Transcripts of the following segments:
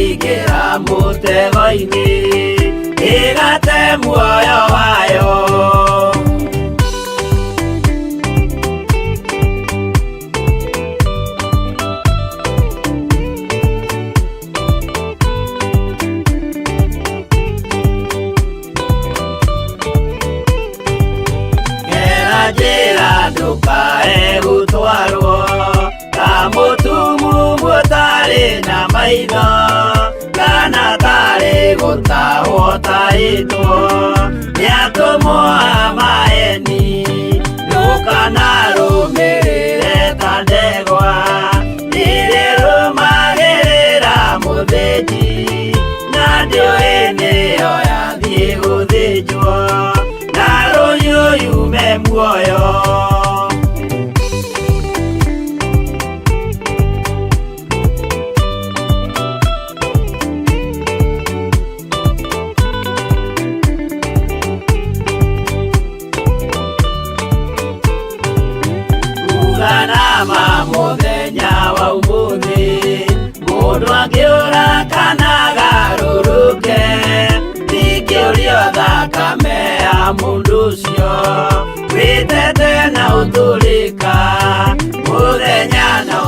ikaingira mutego-ini igate muoyo wayo. Njĩra ndũkae gũtwarwo ta mũtumumu ũtarĩ na maitho, kana tarĩ gũtahwo tahĩtwo nĩ atũmwo a maeni. Ndũkanarũmĩrĩre ta ndegwa ĩrĩrũmagĩrĩra mũthĩnji, na ndĩũĩ nĩyo yathiĩ gũthĩnjwo na rũhiũ yume muoyo. Uganama mũthenya wa ũmũthĩ mũndũ angĩũra kana garũrũke, ndingĩũrio thakame ya mũndũ ũcio wĩtete na ũtũrĩka mũthenya na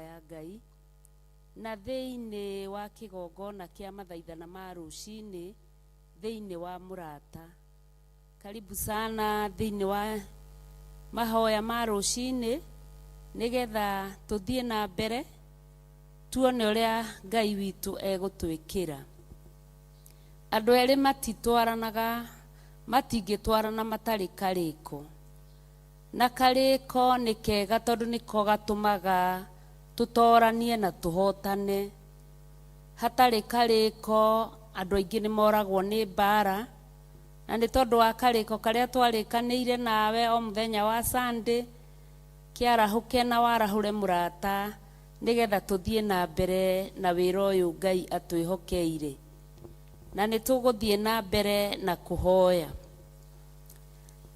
ya Ngai na thĩinĩ wa kĩgongona kĩa mathaithana ma rũcinĩ thĩinĩ wa Mũrata. Karibu sana thĩinĩ wa mahoya ma rũcinĩ, nĩgetha tũthiĩ na mbere tuone ũrĩa Ngai witũ egũtwĩkĩra. Andũ erĩ matitwaranaga, matingĩtwarana matarĩ karĩko, na karĩko nĩ kega tondũ nĩko gatũmaga tũtoranie na tũhotane. Hatarĩ karĩko andũ aingĩ nĩ moragwo nĩ mbara, na nĩ tondũ wa karĩko karĩa twarĩkanĩire nawe o mũthenya wa Sunday, kĩarahũke na warahũre mũrata, nĩgetha tũthiĩ na mbere na wĩra ũyũ Ngai atwĩhokeire. Na nĩ tũgũthiĩ na mbere na kũhoya.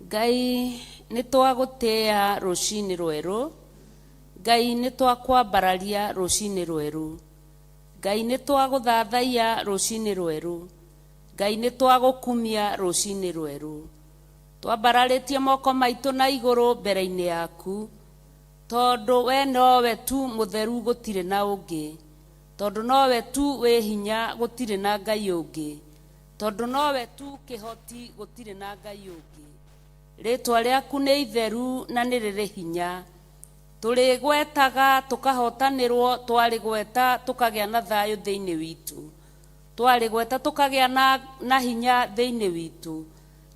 Ngai nĩ twagũtĩĩa rũcinĩ rwerũ, Ngai nĩ twakwambararia rũcinĩ rwerũ, Ngai nĩ twagũthathaiya rũcinĩ rwerũ, Ngai nĩ twagũkumia rũcinĩ rwerũ. Twambararĩtie moko maitũ na igũrũ mbere-inĩ yaku, tondũ we nowe tu mũtheru gũtirĩ na ũngĩ, tondũ nowe tu wĩ hinya gũtirĩ na Ngai ũngĩ, tondũ nowe tu kĩhoti gũtirĩ na Ngai ũngĩ. Rĩtwa rĩaku nĩ itheru na nĩ rĩrĩ hinya. Tũrĩgwetaga tũkahotanĩrwo, twarĩgweta tũkagĩa na thayũ thĩinĩ witũ, twarĩgweta tũkagĩa na hinya thĩinĩ witũ.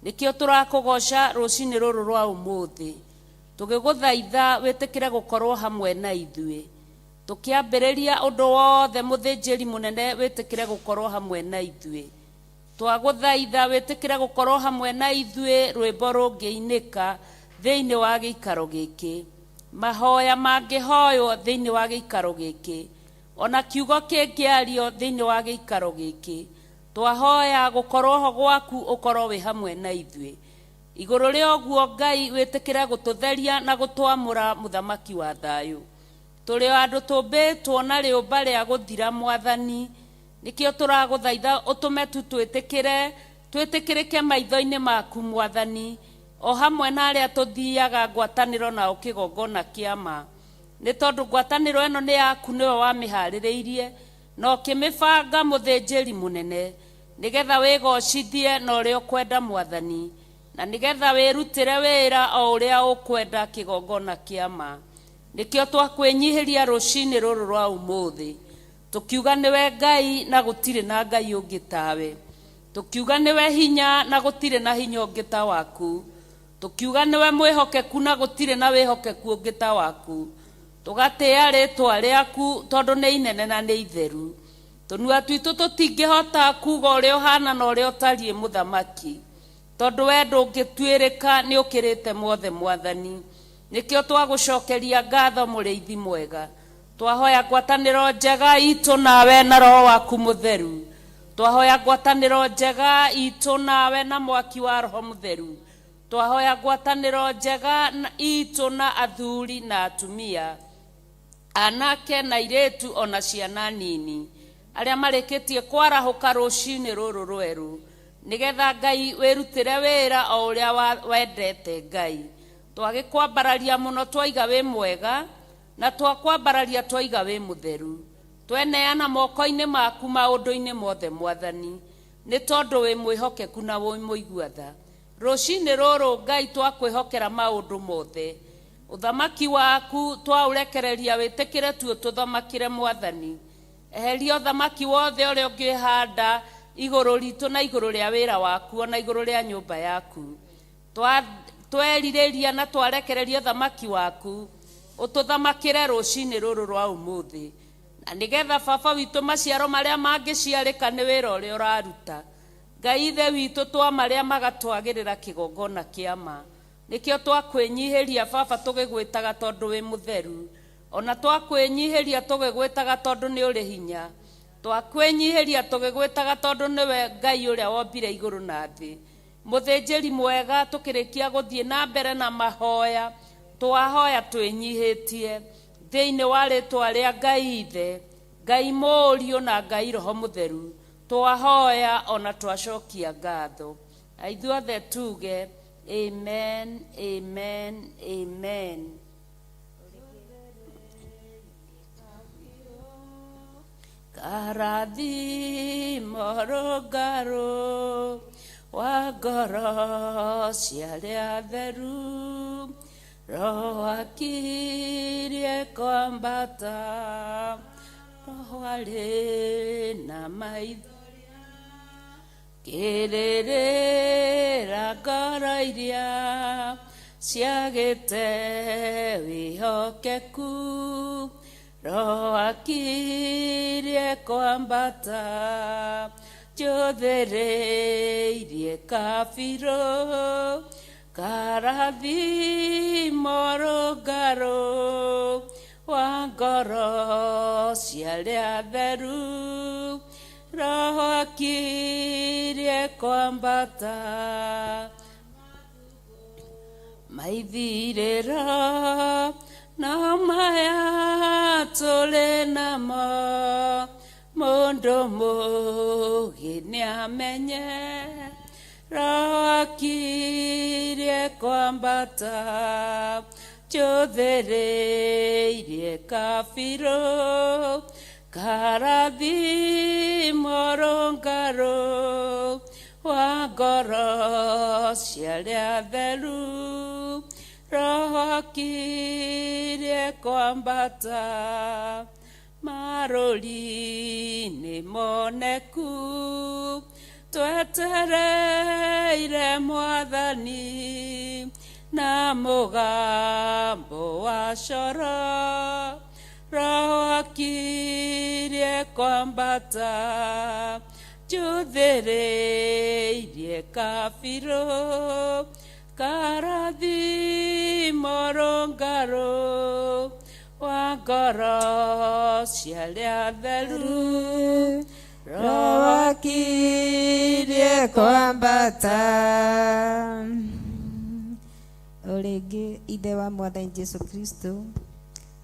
Nĩkĩo tũrakũgoca rũcinĩ rũrũ rwa ũmũthĩ, tũgĩgũthaitha wĩtĩkĩre gũkorwo hamwe na ithuĩ. Tũkĩambĩrĩria ũndũ wothe mũthĩnjĩri mũnene wĩtĩkĩre gũkorwo hamwe na ithuĩ. Twagũthaitha wĩtĩkĩre gũkorwo hamwe na ithuĩ rwĩmbo rũngĩinĩka thĩinĩ wa gĩikaro gĩkĩ, mahoya mangĩhoywo thĩinĩ wa gĩikaro gĩkĩ, ona kiugo kĩngĩario thĩinĩ wa gĩikaro gĩkĩ. Twahoya gũkorwo ho gwaku ũkorwo wĩ hamwe na ithuĩ. Igũrũ rĩa ũguo Ngai wĩtĩkĩre gũtũtheria na gũtwamũra mũthamaki wa thayũ. Tũrĩ andũ tũmbĩtwo na rĩũmba rĩa gũthira Mwathani, nĩkĩo tũragũthaitha ũtũme tu twĩtĩkĩrĩke maitho-inĩ maku Mwathani, o hamwe na arĩa tũthiaga ngwatanĩro nao kĩgongona kĩa ma. Nĩ tondũ ngwatanĩro ĩno nĩ yaku, nĩwe wamĩharĩrĩirie na ũkĩmĩbanga mũthĩnjĩri mũnene, nĩgetha wĩgocithie na ũrĩa ũkwenda Mwathani, na nĩgetha wĩrutĩre wĩra o ũrĩa ũkwenda kĩgongona kĩa ma. Nĩkĩo twakwĩnyihĩria rũcinĩ rũrũ rwa ũmũthĩ, tukiuga niwe Ngai na gũtirĩ na Ngai ũngĩ tawe. Tukiuga niwe hinya na gũtirĩ na hinya ũngĩ ta waku. Tukiuga niwe mwĩhokeku na gũtirĩ na wĩhokeku ũngĩ ta waku. tugatia ritwa riaku tondu ni inene na ni itheru. Tunua twitu tutingihota kuga uria uhana na uria utarie muthamaki, tondu we ndungitwirika ni ukirite mothe Mwathani. Nikio twagucokeria ngatho muriithi mwega. Twahoya ngwataniro njega itu nawe na roho waku mutheru. Twahoya ngwataniro njega itu nawe na mwaki wa roho mutheru. Twahoya ngwataniro njega itu na athuri na atumia, anake na iretu ona ciana nini, aria marikitie kwarahuka rucini ruru rweru, nigetha Ngai wirutire wira o uria wendete Ngai. Twagikwambararia muno twaiga wi mwega, na twakwambararia twaiga wi mutheru. Tweneana moko-ini maku maundu-ini mothe Mwathani, ni tondu wi mwihokeku na wi muigua tha. Rucini ruru Ngai twakwihokera maundu mothe. Uthamaki waku twaurekereria witikire tuo tuthamakire Mwathani. Eheria uthamaki wothe uria ungihanda iguru ritu na iguru ria wira waku ona iguru ria nyumba yaku. Tweliriria na twarekereria uthamaki waku ututhamakire rucini ruru rwa umuthi, na nigetha baba witu maciaro maria mangiciarika ni wira uria uraruta. Ngai ithe witu twa maria magatwagirira kigongona kiama. Nikio twakwinyihiria baba tugigwitaga tondu wi mutheru, ona twakwinyihiria tugigwitaga tondu ni uri hinya. Twakwinyihiria tugigwitaga tondu niwe Ngai uria wombire iguru na thi. Muthinjiri mwega, tukirikia guthie na mbere na mahoya, twahoya twinyihitie thiini wa ritwa ria Ngai ithe, Ngai Mũriũ na Ngai Roho Mutheru. Twahoya ona twacokia ngatho. Ithuothe tuge amen, amen, amen. Karathimo rũngarũ wa ngoro cia arĩa atheru, Roho akirie kwambata, Roho arĩ na maithoria, kĩrĩrĩra ngoro iria ciagĩte wĩhokeku, Roho akirie kwambata, njũthĩrĩirie kabirũ, karathimo rũngarũ wa ngoro cia arĩa atheru, Roho akirie kwambata, maithirĩro na maya tũrĩ namo, mũndũ mũũgĩ nĩamenye, Roho akirie kwambata, njũthĩrĩirie kabirũ, karathimo rũngarũ wa ngoro cia arĩa atheru, Roho akirie kwambata, marũri nĩ moneku, twetereire Mwathani na mũgambo wa coro, Roho akirie kwambata, njũthĩrĩirie kabirũ, karathimo rũngarũ wa ngoro cia arĩa atheru, Roho akirie kwambata. O rĩngĩ ithe wa Mwathani Jesu Kristo,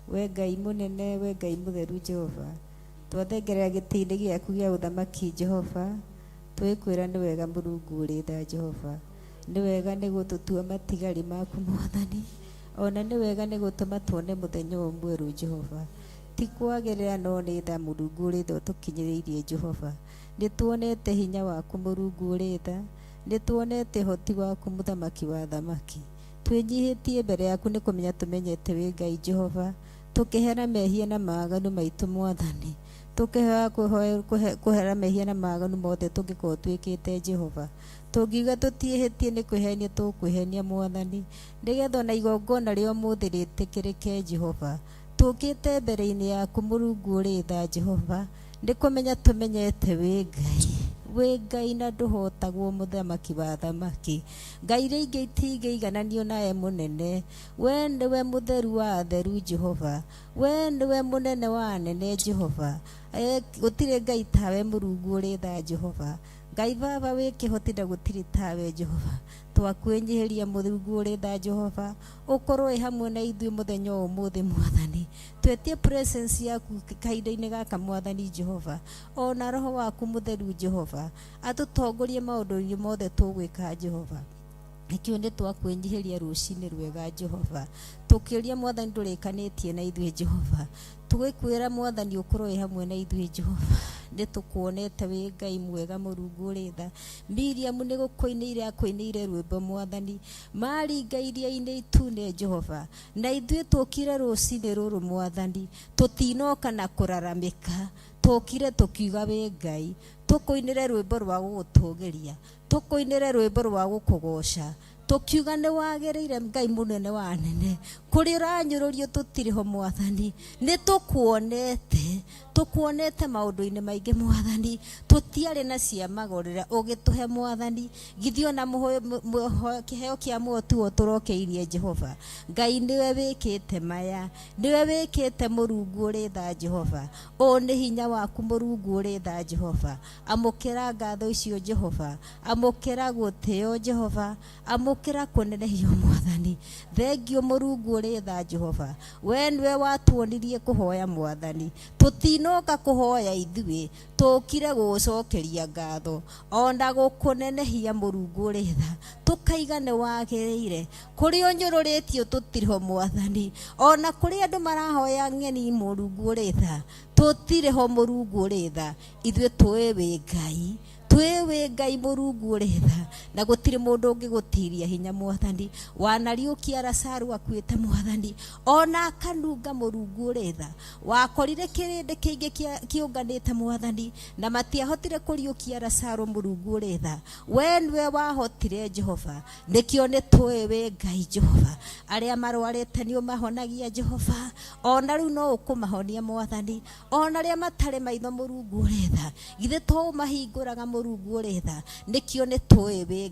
we Ngai mũnene, we Ngai mũtheru Jehova, twathengerera gĩtĩ-inĩ gĩaku gĩa ũthamaki Jehova, twĩkwĩra nĩ wega Mũrungu ũrĩ tha Jehova. Nĩ wega nĩ gũtũtua matigari maku Mwathani, ona nĩ wega nĩ gũtũma tuone mũthenya ũyũ mwerũ Jehova. Ti kwagĩrĩra no nĩ tha Mũrungu ũrĩ tha ũtũkinyĩrĩirie Jehova. Nĩ tuonete hinya waku Mũrungu ũrĩ tha, nĩ tuonete ũhoti waku Mũthamaki wa thamaki. Twĩnyihĩtie mbere yaku nĩ kũmenya tũmenyete wĩ Ngai Jehova, tũkĩhera mehia na maaganu maitũ Mwathani, tũkĩhoya kũhera mehia na maaganu mothe tũngĩkorwo twĩkĩte Jehova. Tũngiuga tũtiĩhĩtie nĩ kwĩhenia tũkwĩhenia Mwathani, nĩgetha ona igongona rĩa ũmũthĩ rĩtĩkĩrĩke Jehova. tukite mbere-ini yaku Murungu uri tha Jehova ndikumenya tumenyete wi Ngai na nduhotagwo muthamaki wa thamaki Ngai iria ingĩ itingĩigananio nawe munene we niwe mutheru wa atheru Jehova we niwe munene wa anene Jehova gutire Ngai tawe Murungu uri tha Jehova Ngai Baba wi kihoti na gutire tawe Jehova twakwenyeheria Murungu uri tha Jehova ukorwo hamwe na ithuĩ muthenya umuthi Mwathani twetie presence yaku kahinda-inĩ gaka Mwathani Jehova ona roho waku mutheru Jehova atutongorie maundu-inĩ mothe tugwika Jehova nikio nĩ twakwenyeheria rũcinĩ rwega Jehova tukiuria Mwathani ndũrĩkanĩtie na ithuĩ Jehova tugĩkwĩra Mwathani ũkorwo hamwe na ithuĩ Jehova nĩtũkuonete wĩ Ngai mwega Murungu uri tha Miriam nĩ gũkũinĩire akũinĩire rwĩmbo Mwathani maringa iria-inĩ itune Jehova na ithuĩ tũkire rũcinĩ rũrũ Mwathani tũtinoka na kũraramĩka tũkire tũkiuga wĩ Ngai tũkũinĩre rwĩmbo rwa gũgũtũgĩria tũkũinĩre rwĩmbo rwa gũkũgoca tukiuga nĩ wagĩrĩire Ngai munene wa anene kũrĩ ũranyũrũrio tũtirĩ ho Mwathani nĩ tukuonete maũndũ-inĩ maingĩ Mwathani tũtiarĩ na cia magorera ũgĩtũhe Mwathani githio na kĩheo kĩa muoyo tuo tũrokeirie Jehova Ngai niwe wĩkĩte maya niwe wĩkĩte Murungu uri tha Jehova o nĩ hinya waku Murungu uri tha Jehova amũkĩra ngatho icio Jehova amũkĩra gũtĩo Jehova amũkĩra kũnenehio Mwathani thengio Murungu uri tha Jehova we niwe watuonirie kũhoya Mwathani tutinoka kũhoya ithuĩ tũkire gũcokeria ngatho ona gũkũnenehia Murungu uri tha tukaiga nĩ wagĩrĩire kũrĩ ũnyũrũrĩtio tũtirĩ ho Mwathani ona kũrĩ andũ marahoya ng'eni Murungu uri tha tũtirĩ ho Murungu uri tha ithuĩ twĩ wĩ Ngai twĩ Ngai Murungu uri tha na gũtirĩ mũndũ ũngĩgũtiria hinya Mwathani wanariũkia Lazaro akuĩte Mwathani ona akanunga Murungu uri tha wakorire kĩrĩndĩ kĩingĩ kĩũnganĩte Mwathani na matiahotire kũriũkia Lazaro Murungu uri tha we niwe wahotire Jehova nĩkĩo nĩ twĩ wĩ Ngai Jehova arĩa marwarĩte nĩ ũmahonagia Jehova ona rĩu no ũkũmahonia Mwathani ona arĩa matarĩ maitho Murungu uri tha githĩ to ũmahingũraga Murungu uri tha nikio nĩ twĩ wĩ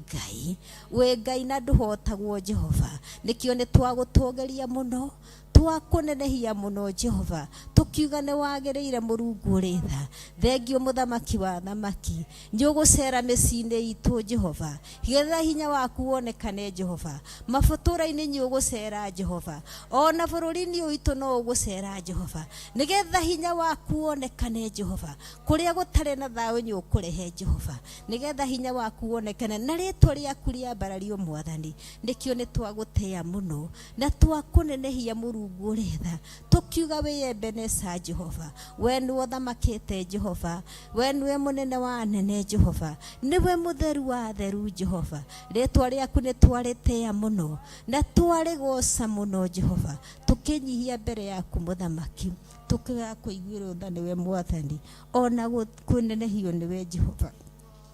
Ngai na ndũhotagwo Jehova nikio nĩ twagũtũgeria mũno twakũnenehia mũno Jehova tukiuga nĩ wagĩrĩire Murungu uri tha thengio muthamaki wa thamaki njũgũcera mĩciĩ-inĩ itũ Jehova getha hinya waku wonekane Jehova mabatũra-inĩ nyũgũcera Jehova ona bũrũri-inĩ witũ no ũgũcera Jehova nigetha hinya waku wonekane Jehova kũrĩa gũtarĩ na thayũ nyũkũrehe Jehova nigetha hinya waku wonekane na rĩtwa rĩaku rĩambarario Mwathani nikio nĩ twagũtĩa mũno na twakũnenehia Murungu uri tha tukiuga wĩ Ebeneza Jehova we niwe ũthamakĩte Jehova we niwe mũnene wa anene Jehova niwe mutheru wa atheru Jehova rĩtwa rĩaku nĩ twarĩtĩa mũno na twarĩgoca mũno Jehova tukĩnyihia mbere yaku muthamaki tukiga kũiguĩrwo tha niwe Mwathani ona kũnenehio niwe Jehova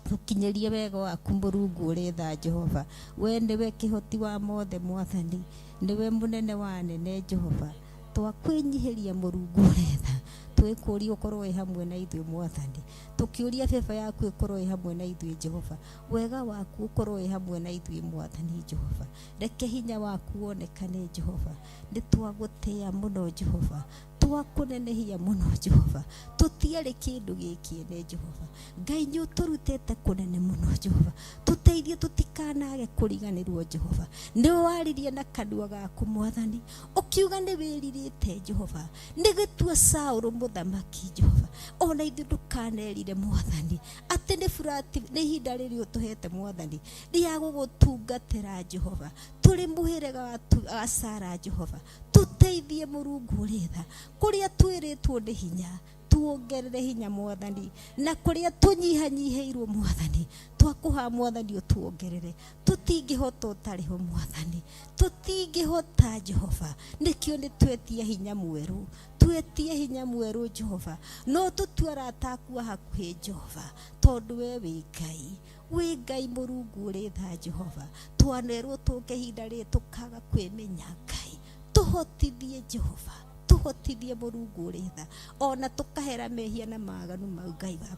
tukinyerie wega waku Murungu uri tha Jehova we niwe kĩhoti wa mothe Mwathani niwe munene wa anene Jehova twakwenyiheria Murungu uri tha twĩkũria ũkorwo hamwe na ithuĩ Mwathani tukiuria baba yaku ĩkorwo hamwe na ithuĩ Jehova wega waku ũkorwo hamwe na ithuĩ Mwathani Jehova reke hinya waku wonekane Jehova nĩ twagũtĩa mũno Jehova twakũnenehia mũno Jehova tũtiarĩ kĩndũ gĩkĩene Jehova Ngai nĩ ũtũrutĩte kũnene mũno Jehova tũteithie tũtikanage kũriganĩrwo Jehova nĩ waririe na kanua gaku Mwathani ũkiuga nĩ wĩrirĩte Jehova nĩ gĩtua Saũlũ muthamaki Jehova ona ithuĩ ndũkanerire Mwathani atĩ nĩ burati nĩ ihinda rĩrĩ ũtũhete Mwathani rĩa gũgũtungatĩra Jehova tũrĩ mũhĩrĩga wa Sara Jehova tuteithie Murungu uri tha kũrĩa twĩrĩtwo nĩ hinya tuongerere hinya Mwathani na kũrĩa tũnyihanyihĩirwo Mwathani twakũha Mwathani ũtuongerere tũtingĩhota ũtarĩ ho Mwathani tũtingĩhota Jehova nikio nĩ twetie hinya mwerũ twetie hinya mwerũ Jehova no tũtue arata aku hakuhĩ Jehova tondũ we wĩ Ngai Murungu uri tha Jehova twanerwo tũke ihinda rĩrĩ tũkaga kwĩmenya Ngai tuhotithie Jehova tuhotithie Mũrungu ũrĩ tha ona tukahera mehia na maganu mau Ngai Baba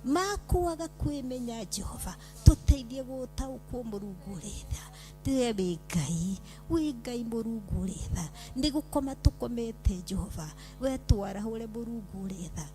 makwaga kwĩmenya Jehova tuteithie gũtaũkwo Mũrungu ũrĩ tha tiwe wĩ Ngai Mũrungu ũrĩ tha nĩ gũkoma tũkomete Jehova we twarahũre Mũrungu ũrĩ tha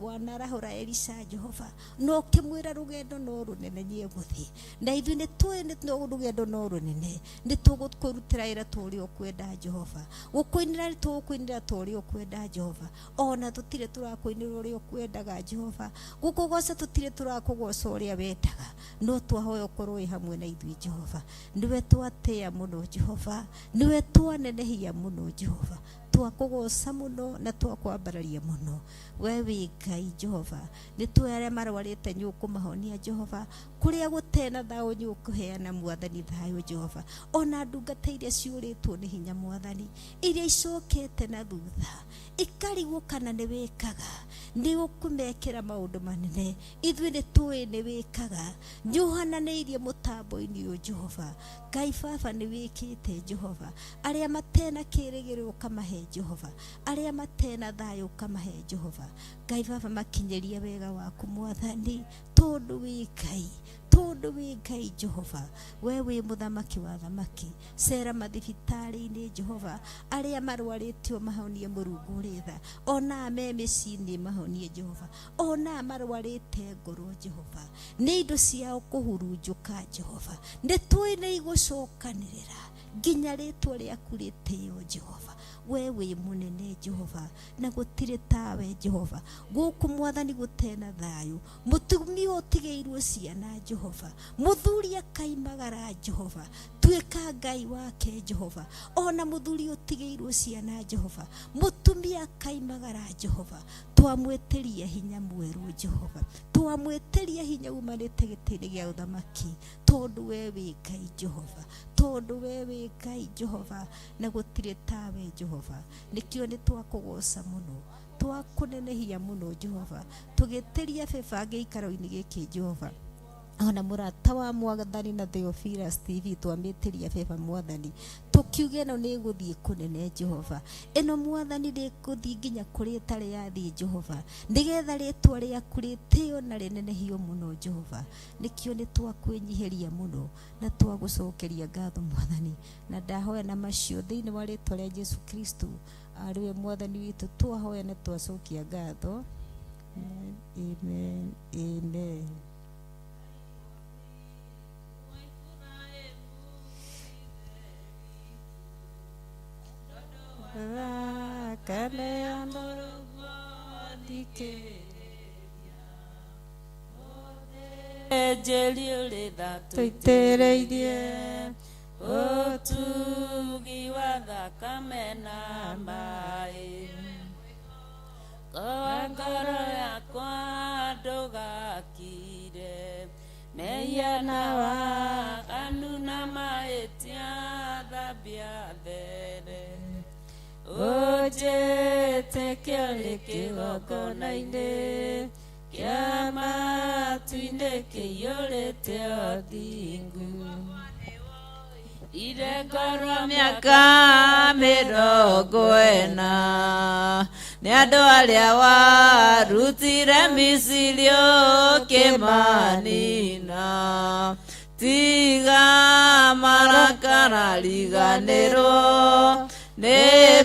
wanarahũra Elisha Jehova no ũkĩmwĩra rũgendo no rũnene nĩ egũthiĩ na ithuĩ nĩ tũĩ nĩ rũgendo no rũnene nĩ tũgũkũrutĩra wĩra ta ũrĩa ũkwenda Jehova gũkũinĩra tũgũkũinĩra ta ũrĩa ũkwenda Jehova ona tũtirĩ tũrakũinĩra ũrĩa ũkwendaga Jehova gũkũgoca tũtirĩ tũrakũgoca ũrĩa wendaga no twahoya ũkorwo wĩ hamwe na ithuĩ Jehova niwe twatĩa mũno Jehova niwe twanenehia mũno Jehova twakũgoca mũno na twakwambararia mũno we wĩ Ngai Jehova nĩ tũĩ arĩa marwarĩte nĩ ũkũmahonia Jehova kũrĩa gũtena thayũ nĩ ũkũheana Mwathani thayũ Jehova ona ndungata iria ciũrĩtwo nĩ hinya Mwathani iria icokete na thutha ikarigwo kana nĩ wĩkaga nĩ ũkũmekĩra maũndũ manene ithuĩ nĩ tũĩ nĩ wĩkaga nĩũhananĩirie mũtambo-inĩ ũyũ Jehova Ngai Baba nĩ wĩkĩte Jehova arĩa matena kĩĩrĩgĩrĩro ũkamahe Jehova arĩa matena thayũ ũkamahe Jehova Ngai Baba makinyĩrie wega waku Mwathani tondũ wĩ Ngai Jehova we wĩ mũthamaki wa thamaki cera mathibitarĩ-inĩ Jehova arĩa marwarĩtio mahonie Mũrungu ũrĩ tha ona me mĩciĩ-inĩ mahonie Jehova ona marwarĩte ngoro Jehova nĩ indo ciao kũhurunjũka Jehova nĩ tũĩ nĩ igũcokanĩrĩra nginya rĩtwa rĩaku rĩtĩo Jehova we wĩ mũnene Jehova na gũtirĩ tawe Jehova gũkũ Mwathani gũtena thayũ mũtumia ũtigĩirwo ciana Jehova mũthuri akaimagara Jehova tuĩka Ngai wake Jehova ona mũthuri ũtigĩirwo ciana Jehova mũtumia akaimagara Jehova twamwĩtĩria hinya mwerũ Jehova twamwĩtĩria hinya umanĩte gĩtĩ-inĩ gĩa ũthamaki tondũ we wĩ Ngai Jehova tondũ we wĩ Ngai Jehova na gũtirĩ tawe Jehova nĩkĩo nĩ twakũgoca mũno twakũnenehia mũno Jehova tũgĩtĩria beba gĩikaro-inĩ gĩkĩ Jehova ona mũrata wa Mwathani na Theophilus TV twamĩtĩria beba Mwathani tukiuge no nĩ gũthiĩ kũnene Jehova ĩno Mwathani nĩ gũthiĩ nginya kũrĩa ĩtarĩ yathiĩ Jehova nĩgetha rĩtwa rĩaku rĩtĩo na rĩnenehio mũno Jehova nĩkĩo nĩ twakwĩnyihĩria mũno na twagũcokeria ngatho Mwathani na ndahoya na macio thĩinĩ wa rĩtwa rĩa Jesu Kristo arĩwe Mwathani witũ twahoya na twacokia ngatho amen amen tuitĩrĩirie ũtugi wa thakame na maĩ ngoro yakwa ndũgakire meyana waganu na mahĩtia thambia mbere ũnjĩtĩkio kĩgongona-inĩ kĩa matu-inĩ kĩiyũrĩte ũthingu irengorwo mĩaka 40 nĩ andũ arĩa warutire Misiri ũkĩmanina tiga marakara riganĩrwo nĩ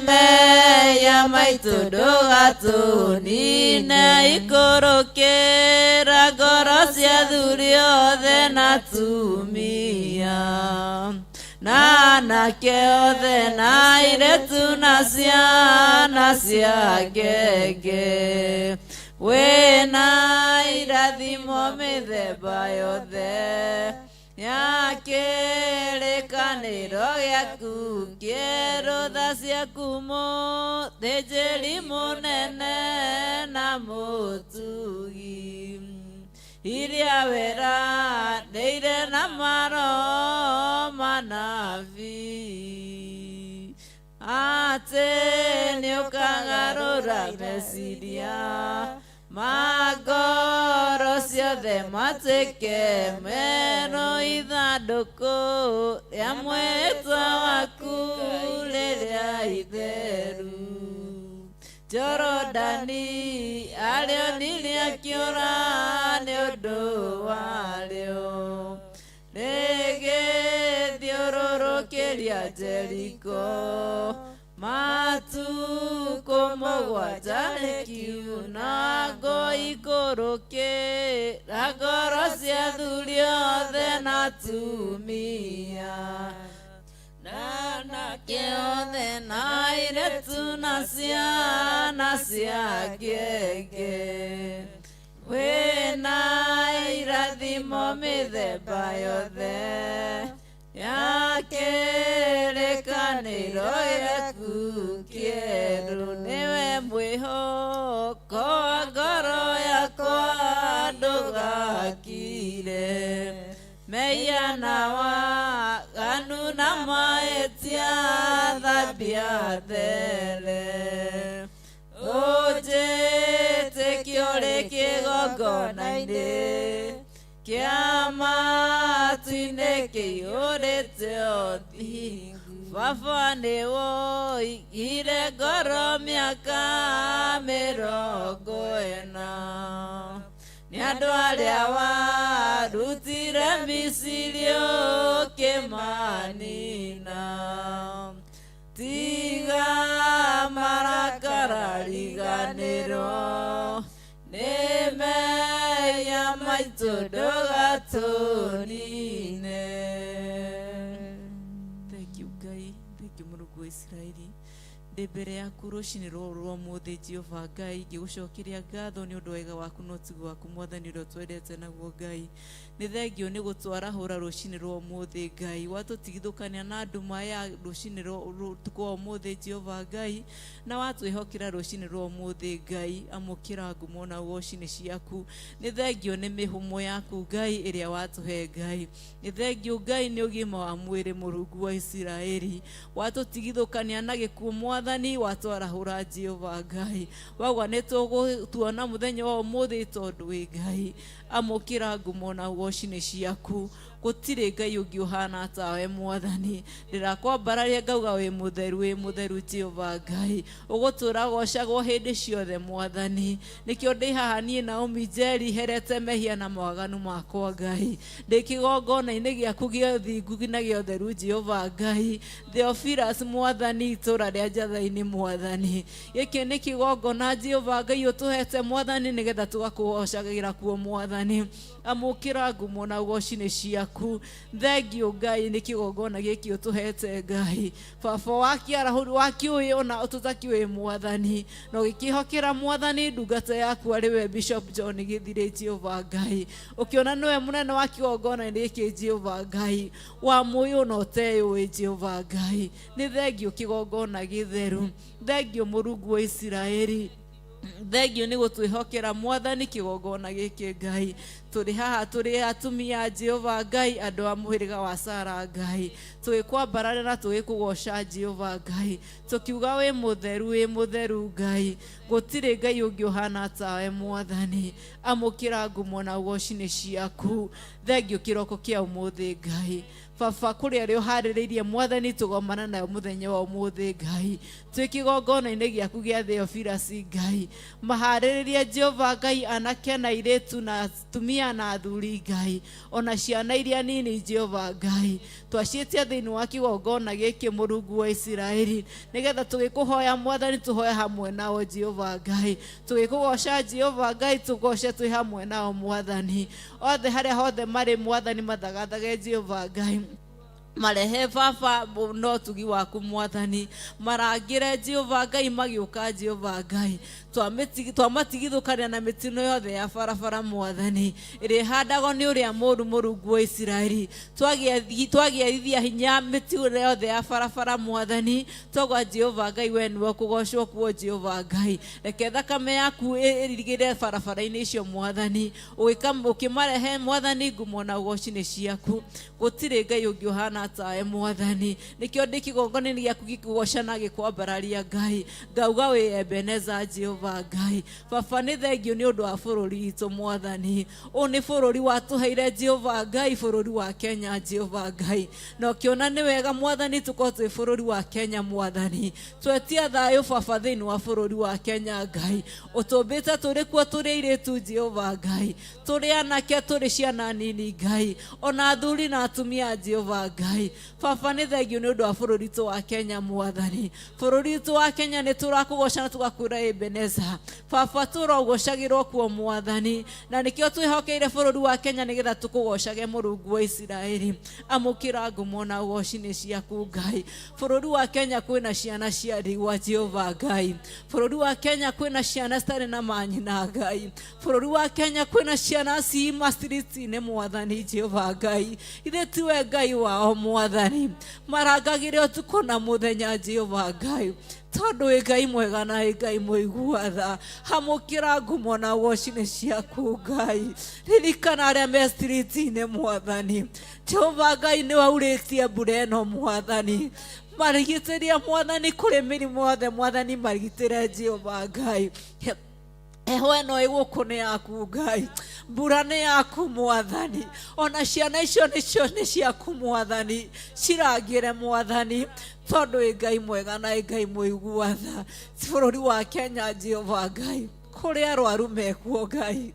meya maitũ ndũgatũnine ikũrũkĩra ngoro cia athuri othe na atumia na anake othe na airĩtu na ciana cia ngenge wĩna irathimo mĩthemba yothe ya kĩrĩkanĩro gĩaku kĩerũ tha ciaku mũthĩnjĩri mũnene na mũtugi iria weranĩire na maroho manabii atĩ nĩ ũkagarũra meciria magoro ciothe matwĩke meno ithandũkũ rĩa mwĩhĩtwa waku rĩrĩa itheru. Jorodani arĩonirie akĩũra nĩ ũndũ warĩo, rĩgĩthiũrũrũkĩria Jeriko matukũ mũgwanja rĩkiuna ngo ikũrũkĩra ngoro cia athuri othe na atumia na anake othe na airĩtu na ciana cia ngenge. Wĩna irathimo mĩthemba yothe ya kĩrĩkanĩro gĩaku kĩerũ. Nĩwe mwĩhoko wa ngoro yakwa ndũgakire, meiana waganu na mahĩtia thambia there. Ũnjĩtĩkio ũrĩ kĩgongona-inĩ kĩa matu-inĩ kĩihũrĩte ũthingu. Baba nĩ woigire ngoro mĩaka 40 nĩ andũ arĩa warutire Misiri ũkĩmanina. Tiga marakara riganĩrwo nĩ mehia maitũ ndũgatũnine. Thank you Ngai, thank you Mũrungu wa Isiraeli. Ndĩ mbere yaku rũcinĩ rũrũ rwa ũmũthĩ Jehova Ngai, ngĩgũcokeria ngatho nĩ ũndũ wega waku na ũtugi waku Mwathani ũrĩa twendete naguo Ngai. Nĩ thengio nĩ gũtwarahũra rũcinĩ rwa ũmũthĩ Ngai, watũtigithũkania na nduma ya rũcinĩ rwa ũmũthĩ Jehova Ngai, na watwĩhokera rũcinĩ rwa ũmũthĩ Ngai. Amũkĩra ngumo na woci-inĩ ciaku. Nĩ thengio nĩ mĩhũmũ yaku Ngai ĩrĩa watũhe Ngai. Nĩ thengio Ngai nĩ ũgima wa mwĩrĩ Mũrungu wa Isiraeli, watũtigithũkania na gĩkuũ Mwathani, watwarahũra Jehova Ngai. Wauga nĩ tũgũtuona mũthenya wa ũmũthĩ tondũ wĩ Ngai. Amũkĩra ngumo na woci-inĩ ciaku. Gũtirĩ Ngai ũngĩ ũhana tawe Mwathani. Ndĩrakwambararia ngauga wĩ mũtheru Jehova Ngai, ũgũtũra gocagwo hĩndĩ ciothe Mwathani. Nĩkĩo ndĩ haha niĩ Naomi Njeri herete mehia na mawaganu makwa Ngai, ndĩ kĩgongona-inĩ gĩaku gĩa ũthingu na gĩa ũtheru Jehova Ngai. Theophilus Mwathani, itũra rĩa Njatha-inĩ Mwathani, gĩkĩ nĩ kĩgongona Jehova Ngai ũtũhete Mwathani, nĩgetha tũgakũgocagĩra kuo Mwathani. Amũkĩra ngumo na woci-inĩ ciaku. Thengio Ngai nĩ kĩgongona gĩkĩ ũtũhete Ngai. Baba wakiũĩ ona tũtakiũĩ Mwathani, na ũgĩkĩhokera Mwathani ndungata yaku arĩwe Bishop John Gĩthirĩ Jehova Ngai, ũkĩona nĩwe mũnene wa kĩgongona-inĩ gĩkĩ Jehova Ngai, wamũĩ na ũteũĩ Jehova Ngai. Nĩ thengio kĩgongona gĩtheru. Thengio Mũrungu wa Isiraeli. Thengio nĩ gũtwĩhokera Mwathani kĩgongona gĩkĩ Ngai. Tũrĩ haha tũrĩ atumia Jehova Ngai, andũ a mũhĩrĩga wa Sara Ngai, tũgĩkwambarara na tũgĩkũgoca Jehova Ngai, tũkiuga wĩ mũtheru Ngai. Gũtirĩ Ngai ũngĩ ũhana tawe Mwathani. Amũkĩra ngumo na woci-inĩ ciaku. Thengio kĩroko kĩa ũmũthĩ Ngai. Baba kũrĩa rĩo harĩrĩirie Mwathani tũgomana nayo mũthenya wa ũmũthĩ Ngai, twĩ kĩgongona-inĩ gĩaku gĩa Theophilus Ngai. Maharĩrĩrie Jehova Ngai anake na airĩtu na atumia na athuri Ngai, ona ciana iria nini Jehova Ngai, twaciĩtia thĩinĩ wa kĩgongona gĩkĩ Mũrungu wa Isiraeli, nĩgetha tũgĩkũhoya Mwathani tũhoye hamwe nao Jehova Ngai, tũgĩkũgoca Jehova Ngai tũgoce twĩ hamwe nao Mwathani. Othe harĩa hothe marĩ Mwathani mathagathage Jehova Ngai, marehe Baba no tugi waku Mwathani, marangĩre Jehova Ngai magĩũka Jehova Ngai, twamatigithũkania na mĩtino yothe ya barabara Mwathani, ĩrĩa handagwo nĩ ũrĩa mũũru Mũrungu wa Isiraeli. Twagĩithia hinya mĩtino yothe ya barabara Mwathani, twaugua Jehova Ngai we nĩwe kũgocwo kuo Jehova Ngai. Reke thakame yaku ĩrigĩre barabara-inĩ icio Mwathani, ũkĩmarehe Mwathani ngumo na woci-inĩ ciaku. Gũtirĩ Ngai ũngĩ ũhana tawe Mwathani. Nĩkĩo ndĩ kĩgongona-inĩ gĩaku gĩkũgoca na gĩkwambararia Ngai, ngauga wĩ Ebeneza Jehova Jehova Ngai. Baba nĩ thengio nĩ ũndũ wa bũrũri witũ Mwathani. Ũyũ nĩ bũrũri watũheire Jehova Ngai, bũrũri wa Kenya Jehova Ngai. Na ũkĩona nĩ wega Mwathani tũkorwo twĩ bũrũri wa Kenya Mwathani. Twetia thayũ Baba thĩinĩ wa bũrũri wa Kenya Ngai. Ũtũmbĩte tũrĩ kuo tũrĩ airĩtu Jehova Ngai. Tũrĩ anake tũrĩ ciana nini Ngai. Ona athuri na atumia Jehova Ngai. Baba nĩ thengio nĩ ũndũ wa bũrũri witũ wa Kenya Mwathani. Bũrũri witũ wa Kenya nĩ tũrakũgoca na tũgakwĩra Ebeneza. Baba tũrogocagĩrwo kuo Mwathani. Na nĩkĩo twĩhokeire bũrũri wa Kenya nĩgetha tũkũgocage Mũrungu wa Isiraeli. Amũkĩra ngumo na ũgoci-inĩ ciaku Ngai. Bũrũri wa Kenya kwĩna ciana cia ndigwa Jehova Ngai. Bũrũri wa Kenya kwĩna ciana citarĩ na manyina Ngai. Bũrũri wa Kenya kwĩna ciana ciima street-inĩ Mwathani Jehova Ngai. Ithe tiwe Ngai wao Mwathani. Marangagĩre ũtukũ na mũthenya Jehova Ngai. Tondũ wĩ Ngai mwega na wĩ Ngai mũigua tha. Amũkĩra ngumo na ũgoci-inĩ ciaku Ngai. Ririkana arĩa me street-inĩ Mwathani. Jehova Ngai nĩ waurĩtie mbura ĩno Mwathani. Marigitĩria Mwathani kũrĩ mĩrimũ yothe Mwathani marigitĩre Jehova Ngai. Heho ĩno ĩgũkũ nĩ yaku Ngai. Mbura nĩ yaku Mwathani. Ona ciana icio nĩ ciaku Mwathani. Cirangĩre Mwathani. Tondũ wĩ Ngai mwega na wĩ Ngai mũigua tha. Bũrũri wa Kenya Jehova Ngai. Kũrĩ arwaru mekuo Ngai.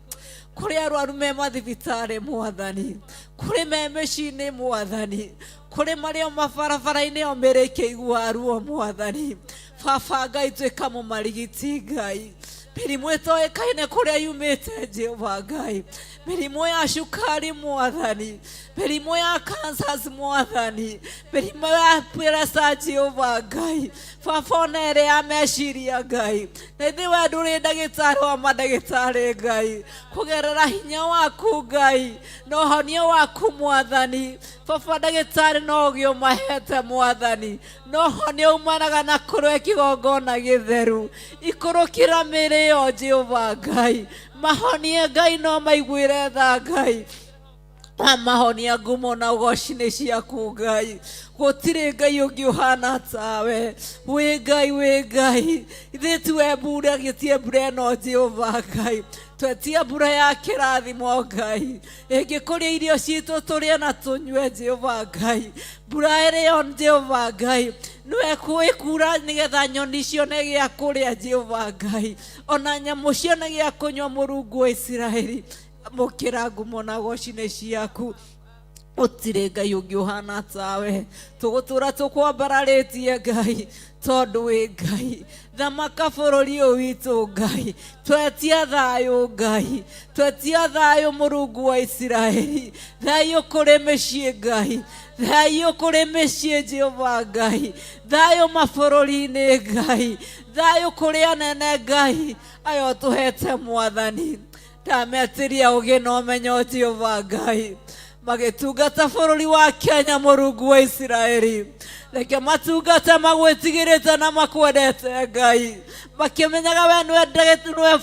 Kũrĩ arwaru me mathibitarĩ Mwathani. Kũrĩ me mĩciĩ-inĩ Mwathani. Kũrĩ marĩ o mabarabara-inĩ o mĩrĩ ĩkĩigua ruo Mwathani. Baba Ngai tuĩka mũmarigiti Ngai. Mĩrimũ ĩtoĩkaine kũrĩa yumĩte Jehova Ngai. Mĩrimũ ya cukari Mwathani. Mĩrimũ ya cancers Mwathani. Mĩrimũ ya pressure Jehova Ngai. Baba ona ĩrĩ ya meciria Ngai. Na ithuĩ we ndũrĩ ndagĩtarĩ wa mandagĩtarĩ Ngai. Kũgerera hinya waku Ngai na ũhonio waku Mwathani. Baba ndagĩtarĩ no ũgĩ ũmahete Mwathani. No ũhonio umanaga na kũrĩa kĩgongona gĩtheru. Ikũrũkĩra mĩrĩ yo Jehova Ngai. Mahonie Ngai no maiguĩre tha Ngai. Mahonia ngumo na ũgoci-inĩ ciaku Ngai. Gũtirĩ Ngai ũngĩ ũhana tawe. Wĩ Ngai wĩ Ngai. Ithuĩ tiwe mbura gĩtie mbura ĩno Jehova Ngai. Twetia mbura ya kĩrathimo Ngai. Ĩngĩkũria irio citũ tũrĩe na tũnyue Jehova Ngai. Mbura ĩrĩo Jehova Ngai. Nĩwe kwĩkura nĩgetha nyoni cione gĩa kũrĩa Jehova Ngai. Ona nyamũ cione gĩa kũnyua Mũrungu wa Isiraeli. Amũkĩra ngumo na ũgoci-inĩ ciaku. Gũtirĩ Ngai ũngĩ ũhana tawe. Tũgũtũra tũkwambararĩtie Ngai. Tondũ wĩ Ngai. Thamaka bũrũri ũyũ witũ Ngai. Twetia thayũ Ngai. Twetia thayũ Mũrungu wa Isiraeli. Thayũ kũrĩ mĩciĩ Ngai. Thayũ kũrĩ mĩciĩ Jehova Ngai. Thayũ mabũrũri-inĩ Ngai. Thayũ kũrĩ anene Ngai. Aya ũtũhete Mwathani. Ndametĩria ũgĩ na ũmenyo Jehova Ngai. Magĩtungata bũrũri wa Kenya Mũrungu wa Isiraeli. Reke matungata magwĩtigĩrĩte na makwendete Ngai. Makĩmenyaga we nĩwe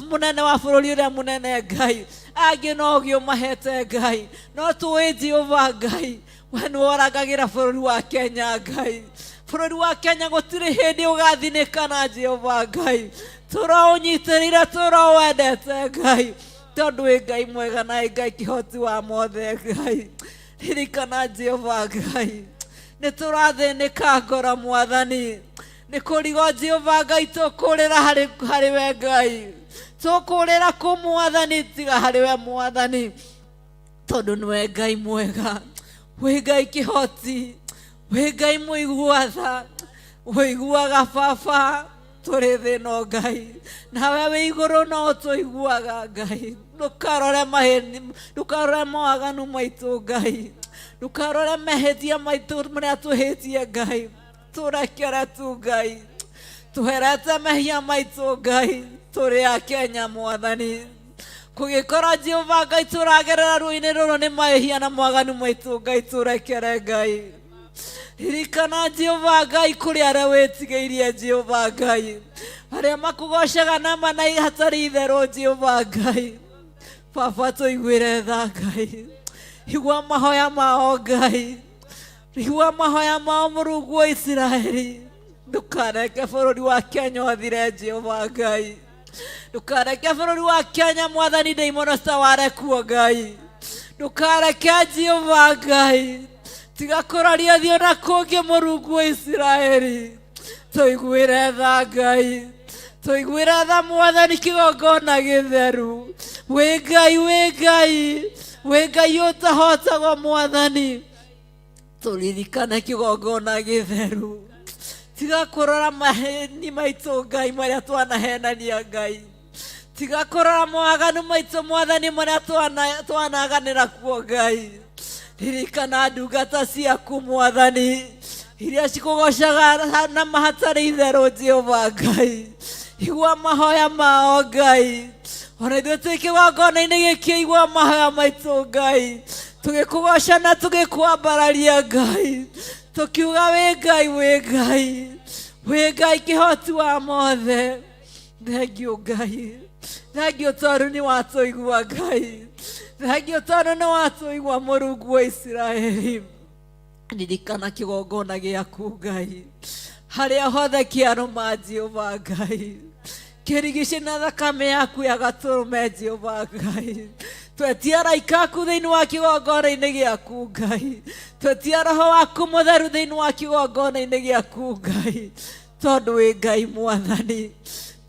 mũnene wa bũrũri ũrĩa mũnene Ngai. Angĩ no ũgĩ ũmahete Ngai. No tũĩ Jehova Ngai. We nĩworagagĩra bũrũri wa Kenya Ngai. Bũrũri wa Kenya gũtirĩ hĩndĩ ũgathinĩkana Jehova Ngai. Tũroũnyitĩrĩire tũrowendete Ngai. Tondũ wĩ Ngai mwega na wĩ Ngai kĩhoti wa mothe Ngai. Ririkana Jehova Ngai. Nĩtũrathĩnĩka ngoro Mwathani. Nĩ kũrigo Jehova Ngai tũkũrĩra harĩ we Ngai. Tũkũrĩra kũ Mwathani tiga harĩ we Mwathani. Tondũ nĩwe Ngai mwega. Wĩ Ngai kĩhoti. Wĩ Ngai mũigua tha. Wĩiguaga Baba. Tũrĩ thĩno Ngai. Nawe wĩ igũrũ no tũiguaga Ngai. Ndũkarore mawaganu maitũ Ngai. Ndũkarore mahĩtia maitũ marĩa twĩhĩtie Ngai. Tũrekere tu Ngai. Tũherete mehia maitũ Ngai. Tũrĩ a Kenya Mwathani. Kũgĩkora Jehova Ngai tũragerera ruo-inĩ rũrũ nĩ mahĩtia na mawaganu maitũ Ngai. Tũrekere Ngai. Ririkana Jehova Ngai kũrĩ arĩa wĩtigĩirie Jehova Ngai. Arĩa makũgocaga na manai hatarĩ itherũ Jehova Ngai. Baba tũiguĩre tha Ngai. Igua mahoya mao Ngai. Igua mahoya mao Mũrungu wa Isiraeli. ndukareke bũrũri wa Kenya ũthire Jehova Ngai, ndukareke bũrũri wa Kenya Mwathani ndaimono citaware kuo Ngai, ndukareke Jehova Ngai tiga kũroria thiĩ na kũngĩ Mũrungu wa Isiraeli, tũiguĩre tha Ngai, tũiguĩre tha Mwathani kĩgongona gĩtheru, wĩ Ngai, wĩ Ngai, wĩ Ngai ũtahotagwo Mwathani, tũririkane kĩgongona gĩtheru, tiga kũrora maheni maitũ Ngai marĩa twanahenania Ngai, tiga kũrora mawaganu maitũ Mwathani marĩa twanaganĩra kuo Ngai, ririkana ndungata ciaku Mwathani iria cikũgocaga na mahatarĩ itherũ Jehova Ngai, igua mahoya mao Ngai, ona ithuĩ twĩ kĩgongona-inĩ gĩkĩ igua mahoya maitũ Ngai, tũgĩkũgoca na tũgĩkwambararia Ngai, tukiuga wĩ Ngai, wĩ Ngai, wĩ Ngai kĩhoti wa mothe. Thengiũ Ngai, thengiũ tondũ nĩ watũigua Ngai, thengiũ tondũ nĩ watũigua Mũrungu wa Isiraeli. Ririkana kĩgongona gĩaku Ngai, harĩa hothe kĩarũma Jehova Ngai, kĩrigice na thakame yaku ya gatũrũme Jehova Ngai, twetia araika aku thĩinĩ wa kĩgongona-inĩ gĩaku Ngai, twetia roho waku mũtheru thĩinĩ wa kĩgongona-inĩ gĩaku Ngai, tondũ wĩ Ngai Mwathani,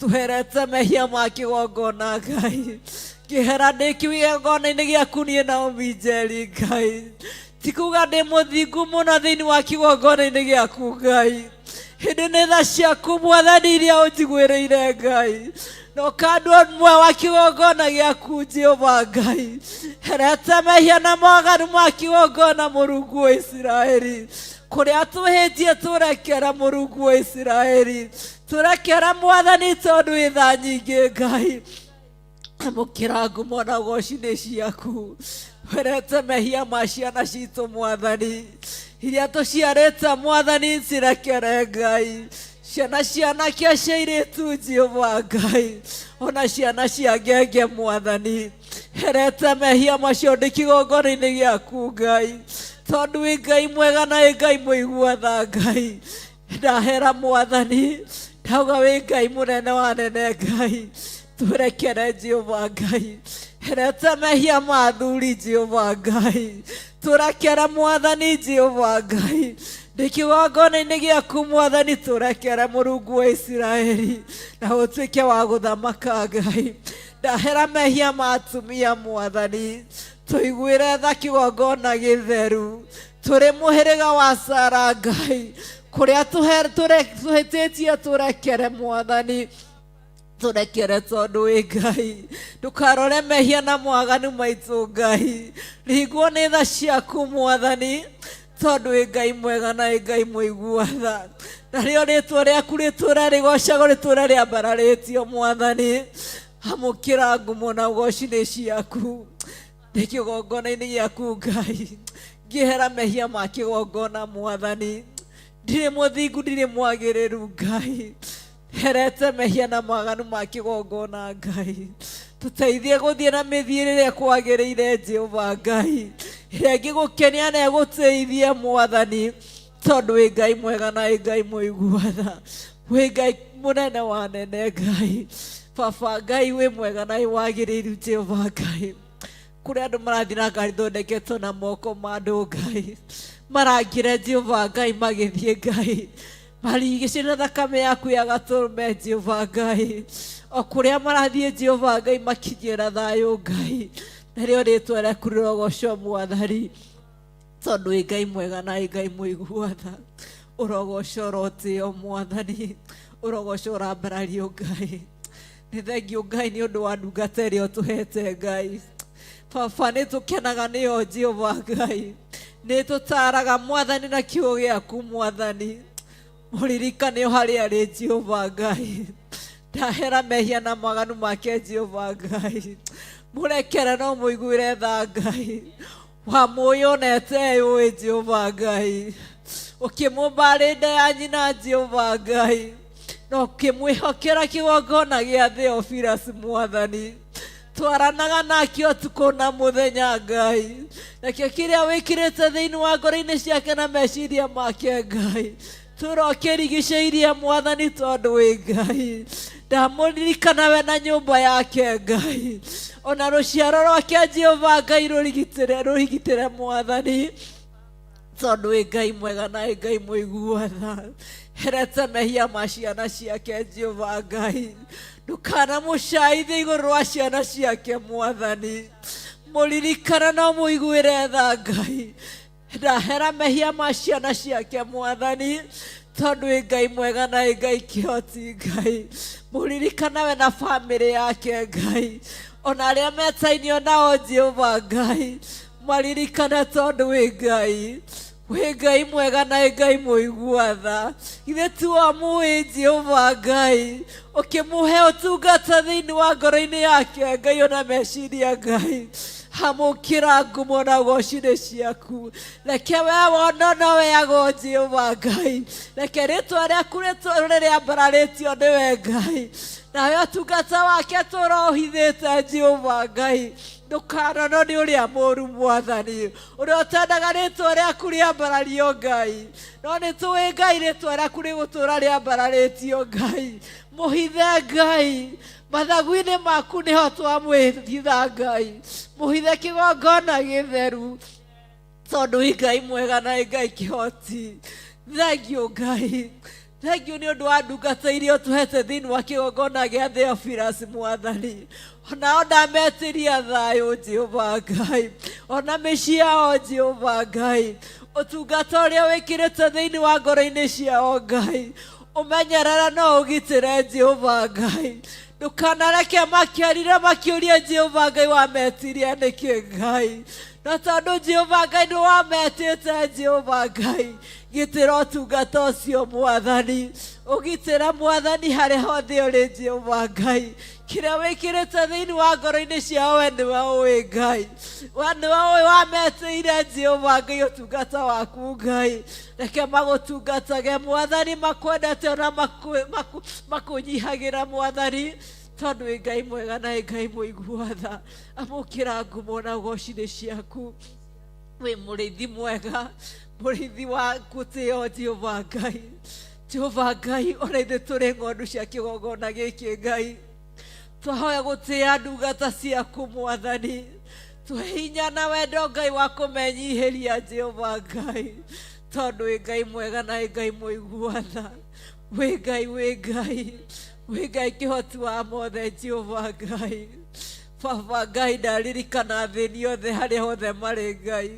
tũherete mehia ma kĩgongona Ngai, ngĩhera ndĩ kĩgongona-inĩ gĩaku niĩ Naomi Njeri Ngai, tikuga ndĩ mũthingu mũno thĩinĩ wa kĩgongona-inĩ gĩaku Ngai, hĩndĩ nĩ tha ciaku Mwathani iria ũnjiguĩrĩire Ngai, no kandũ ũmwe wa kĩgongona gĩaku Jehova Ngai, herete mehia na mawaganu ma kĩgongona Mũrungu wa Isiraeli, kũrĩa twĩhĩtie tũrekera Mũrungu wa Isiraeli, tũrekera Mwathani tondũ wĩ tha nyingĩ Ngai, amũkĩra ngumo na ũgoci-inĩ ciaku, herete mehia ma ciana citũ Mwathani iria tũciarĩte Mwathani cirekere Ngai, ciana cianake cia airĩtu Jehova Ngai, ona ciana cia ngenge Mwathani, herete mehia macio ndĩ kĩgongona-inĩ gĩaku Ngai, tondũ wĩ Ngai mwega na wĩ Ngai mũigua tha Ngai, ndahera Mwathani, ndauga wĩ Ngai mũnene wa nene Ngai, tũrekere Jehova Ngai, herete mehia ma athuri Jehova Ngai, tũrekere Mwathani Jehova Ngai, ndĩ kĩgongona-inĩ gĩaku Mwathani, tũrekere Mũrungu wa Isiraeli na ũtuĩke wa gũthamaka Ngai, ndahera mehia ma atumia Mwathani, tũiguĩre tha kĩgongona gĩtheru, tũrĩ mũhĩrĩga wa Sara Ngai, kũrĩa tũhĩtĩtie tũrekere Mwathani, tũrekere tondũ wĩ Ngai, ndũkarore mehia na mwaganu maitũ Ngai, ringwo nĩ tha ciaku Mwathani, tondũ wĩ Ngai mwega na wĩ Ngai mũigua tha, narĩo rĩtwa rĩaku rĩtũũre rĩgocagwo, rĩtũũre rĩambararĩtio Mwathani, amũkĩra ngumo na ũgoci-inĩ ciaku ndĩ kĩgongona-inĩ gĩaku Ngai, ngĩhera mehia ma kĩgongona Mwathani, ndirĩ mũthingu, ndirĩ mwagĩrĩru Ngai, herete mehia na maganu ma kĩgongona Ngai, tũteithie gũthiĩ na mĩthiĩre ĩrĩa kwagĩrĩire Jehova Ngai, ĩrĩa ĩngĩgũkenia na ĩgũteithie Mwathani, tondũ wĩ Ngai mwega na wĩ Ngai mũigua tha, wĩ Ngai mũnene wa nene Ngai, Baba Ngai wĩ mwega na wĩ wagĩrĩru Jehova Ngai, kũrĩa andũ marathiĩ na ngari thondeketwo na moko ma andũ Ngai, marangĩre Jehova Ngai magĩthiĩ Ngai, marigicĩrie na thakame yaku ya gatũrũme Jehova Ngai, o kũrĩa marathiĩ Jehova Ngai makinyĩra thayũ Ngai, narĩo rĩtwa rĩaku rĩrogocwo Mwathani, tondũ wĩ Ngai mwega na wĩ Ngai mũigua tha, ũrogocwo ũrotĩo Mwathani, ũrogocwo ũrambarario Ngai, nĩ thengiũ Ngai nĩ ũndũ wa ndungata ĩrĩa ũtũhete Ngai, Baba nĩ tũkenaga nĩyo Jehova Ngai, nĩ tũtaraga Mwathani na kiugo gĩaku Mwathani, mũririkane harĩa arĩ Jehova Ngai, ndahera mehia na maganu make Jehova Ngai, mũrekere no mũiguĩre tha Ngai, wamũyonete yũĩ Jehova Ngai, ũkĩmũmba arĩ nda ya nyina Jehova Ngai, na ũkĩmwĩhokera kĩgongona gĩa Theophilus Mwathani, twaranaga nake ũtukũ na mũthenya Ngai, nakĩo kĩrĩa wĩkĩrĩte thĩinĩ wa ngoro-inĩ ciake na meciria make Ngai, turokirigicĩirie Mwathani tondũ wĩ Ngai. Ndamũririkana we na nyũmba yake Ngai, ona rũciaro rwake Jehova Ngai rũrigitĩre Mwathani tondũ wĩ Ngai mwega na wĩ Ngai mũiguatha. Herete mehia ma ciana ciake Jehova Ngai, ndũkanamũcaithie igũrũ rwa ciana ciake Mwathani. Mũririkana no mũiguĩre tha Ngai, ndahera mehia ma ciana ciake Mwathani tondũ wĩ Ngai mwega na wĩ Ngai kĩhoti Ngai. Mũririkana we na bamĩrĩ yake Ngai, ona arĩa metainio nao Jehova Ngai, maririkana tondũ wĩ Ngai. Wĩ Ngai mwega na wĩ Ngai mũiguatha. Ithe tu wamũĩ Jehova Ngai, ũkĩmũhe ũtungata thĩinĩ wa ngoro-inĩ yake Ngai ona meciria Ngai, hamũkĩra ngumo na goci-inĩ ciaku. Reke we wono no weagwo Jehova Ngai, reke rĩtwa rĩaku rĩrĩambararĩtio nĩwe Ngai, nawe ũtungata wake tũrohithĩte Jehova Ngai. Ndũkanonwo nĩ ũrĩa mũũru Mwathani, ũrĩa ũtendaga rĩtwa rĩaku rĩambarario Ngai, no nĩ tũĩ Ngai rĩtwa rĩaku rĩgũtũũra rĩambararĩtio Ngai. Mũhithe Ngai, mathagu-inĩ maku nĩho twamwĩhitha Ngai. Mũhithe kĩgongona gĩtheru tondũ wĩ Ngai mwega na wĩ Ngai kĩhoti. Thengiũ Ngai, thengiũ nĩ ũndũ wa ndungata iria ũtũhete thĩinĩ wa kĩgongona gĩa Theophilus Mwathani. Onao ndametĩria thayũ Jehova Ngai, ona mĩciĩ yao Jehova Ngai, ũtungata ũrĩa wĩkĩrĩte thĩinĩ wa ngoro-inĩ ciao Ngai, ũmenyerere no ũgitĩre Jehova Ngai. Ndũkanareke makĩarire makĩũria Jehova Ngai wametirie nĩkĩ Ngai, na tondũ Jehova Ngai nĩwametĩte Jehova Ngai, gitĩra ũtungata ũcio Mwathani. Ũgitĩra Mwathani harĩa hothe ũrĩ Jehova Ngai. Kĩrĩa wĩkĩrĩte thĩinĩ wa ngoro-inĩ ciao we nĩwe ũĩ Ngai, we nĩwe ũĩ wametĩire Jehova Ngai ũtungata waku Ngai. Reke magũtungatage Mwathani, makwendete ona makũnyihagĩra Mwathani tondũ wĩ Ngai mwega na wĩ Ngai mũiguatha. Amũkĩra ngumo na goci-inĩ ciaku. Wĩ mũrĩithi mwega, mũrĩithi wa gũtĩo Jehova Ngai. Jehova Ngai, ona ithuĩ tũrĩ ng'ondu cia kĩgongona gĩkĩ Ngai, twahoya gũtĩĩa ndungata ciaku Mwathani. Tũhe hinya na wendo Ngai wa kũmenyihĩria Jehova Ngai tondũ wĩ Ngai mwega na wĩ Ngai mũiguatha. Wĩ Ngai, wĩ Ngai, wĩ Ngai kĩhoti wa mothe Jehova Ngai. Baba Ngai, ndaririkana thĩĩni othe harĩa hothe marĩ Ngai,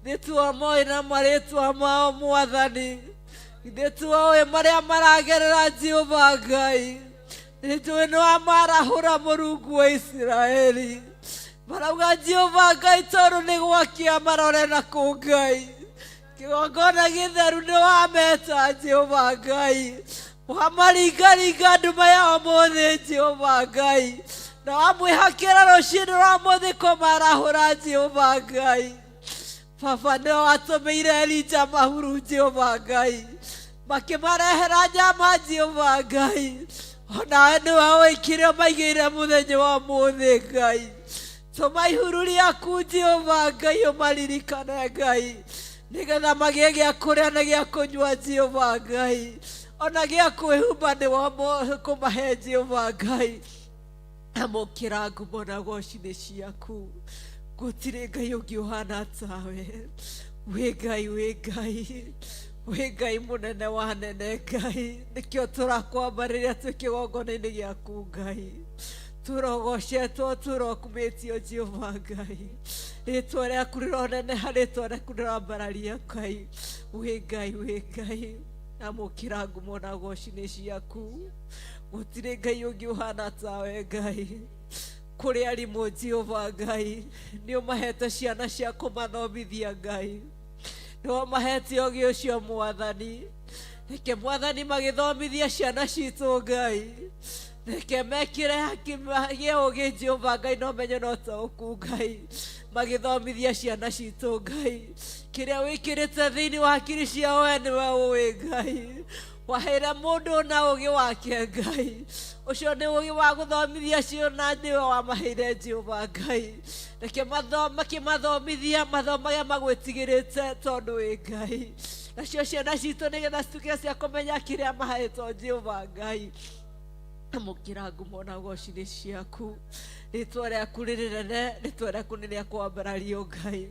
nĩtuomoĩ na marĩtwa mao Mwathani, nĩtuoĩ marĩa maragerera Jehova Ngai. Nĩtũĩ nĩwamarahũra Mũrungu wa Isiraeli, marauga Jehova Ngai tondũ nĩ gwakia marore na kũ Ngai. Kĩgongona gĩtheru nĩwameta Jehova Ngai, wamaringaringa nduma ya ũmũthĩ Jehova Ngai, na wamwĩhakĩra rũciinĩ rwa ũmũthĩ kũmarahũra Jehova Ngai. Baba nĩwe watũmĩire Elija mahuru Jehova Ngai, makĩmarehera nyama Jehova Ngai, onawe nĩwe ũĩ kĩrĩa maigĩire mũthenya wa ũmũthĩ Ngai. Tũma ihuru rĩaku Jehova Ngai ũmaririkane Ngai, nĩgetha magĩe gĩa kũrĩa na gĩa kũnyua Jehova Ngai, ona gĩa kwĩhumba nĩwe kũmahe Jehova Ngai. Amũkĩra ngumo na goci-inĩ ciaku. Gũtirĩ Ngai ũngĩ ũhana tawe. Wĩ Ngai, wĩ Ngai, wĩ Ngai mũnene wa nene Ngai. Nĩkĩo tũrakwambarĩria twĩ kĩgongona-inĩ gĩaku Ngai, tũrogocetwo tũrokumĩtio Jehova Ngai. Rĩtwa rĩaku rĩroneneha, rĩtwa rĩaku rĩrambararia Ngai. Wĩ Ngai, wĩ Ngai, amũkĩra ngumo na goci-inĩ ciaku. Gũtirĩ Ngai ũngĩ ũhana tawe Ngai. Kũrĩ arimũ Jehova Ngai, nĩũmahete ciana cia kũmathomithia Ngai, nĩwamahete ũgĩ ũcio Mwathani. Reke Mwathani magĩthomithia ciana citũ Ngai, reke mekĩre hakĩgĩe ũgĩ Jehova Ngai na ũmenyo na ũtaũku Ngai, magĩthomithia ciana citũ Ngai. Kĩrĩa wĩkĩrĩte thĩinĩ wa hakiri ciao we nĩwe ũĩ Ngai. Waheire mũndũ na ũgĩ wake Ngai, ũcio nĩ ũgĩ wa gũthomithia ciana, nĩwe wamaheire Jehova Ngai. Reke makĩmathomithia mathomage magwĩtigĩrĩte tondũ wĩ Ngai. nacio ciana citũ nĩgetha cituĩke cia kũmenya kĩrĩa mahetwo Jehova Ngai. Amũkĩra ngumo na goci nĩ ciaku, rĩtwa rĩaku nĩ rĩnene, rĩtwa rĩaku nĩ rĩa kwambarario Ngai.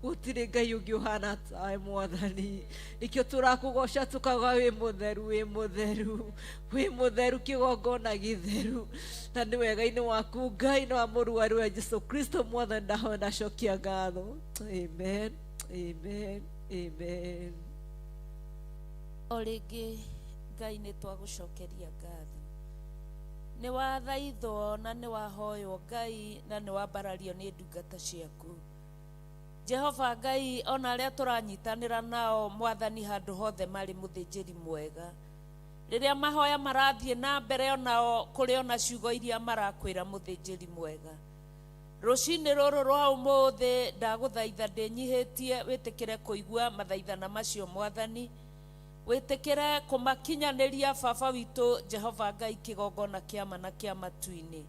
Gũtirĩ Ngai ũngĩ ũhana tawe Mwathani, nĩkĩo tũrakũgoca tukauga wĩ mũtheru, wĩ mũtheru, wĩ mũtheru, kĩgongona gĩtheru, na nĩ wega-inĩ waku Ngai na wa mũrũaru wa Jesũ Kristo Mwathani ndahoya ndacokia ngatho. Amen, amen, amen. O rĩngĩ Ngai nĩ twagũcokeria ngatho, nĩ wathaithwo na nĩ wahoywo Ngai na nĩ wambarario nĩ ndungata ciaku Jehova Ngai. Ona arĩa tũranyitanĩra nao Mwathani handũ hothe marĩ mũthĩnjĩri mwega, rĩrĩa mahoya marathiĩ na mbere onao kũrĩ ona ciugo iria marakwĩra mũthĩnjĩri mwega, rũcinĩ rũrũ rwa ũmũthĩ ndagũthaitha ndĩnyihĩtie wĩtĩkĩre kũigua mathaithana macio Mwathani, wĩtĩkĩre kũmakinyanĩria baba witũ Jehova Ngai kĩgongona kĩa ma na kĩa matu-inĩ.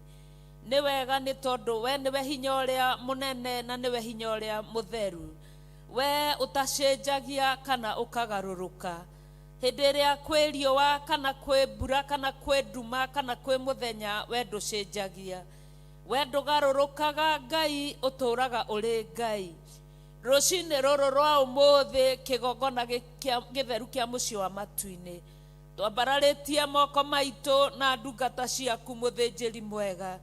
Nĩ wega nĩ tondũ we nĩwe hinya ũrĩa mũnene na nĩwe hinya ũrĩa mũtheru, we ũtacenjagia kana ũkagarũrũka hĩndĩ ĩrĩa kwĩ riũa kana kwĩ mbura kana kwĩ nduma kana kwĩ mũthenya, we ndũcenjagia, we ndũgarũrũkaga Ngai, ũtũũraga ũrĩ Ngai. Rũcinĩ rũrũ rwa ũmũthĩ kĩgongona gĩtheru kĩa mũciĩ wa matu-inĩ twambararĩtie moko maitũ na ndungata ciaku mũthĩnjĩri mwega,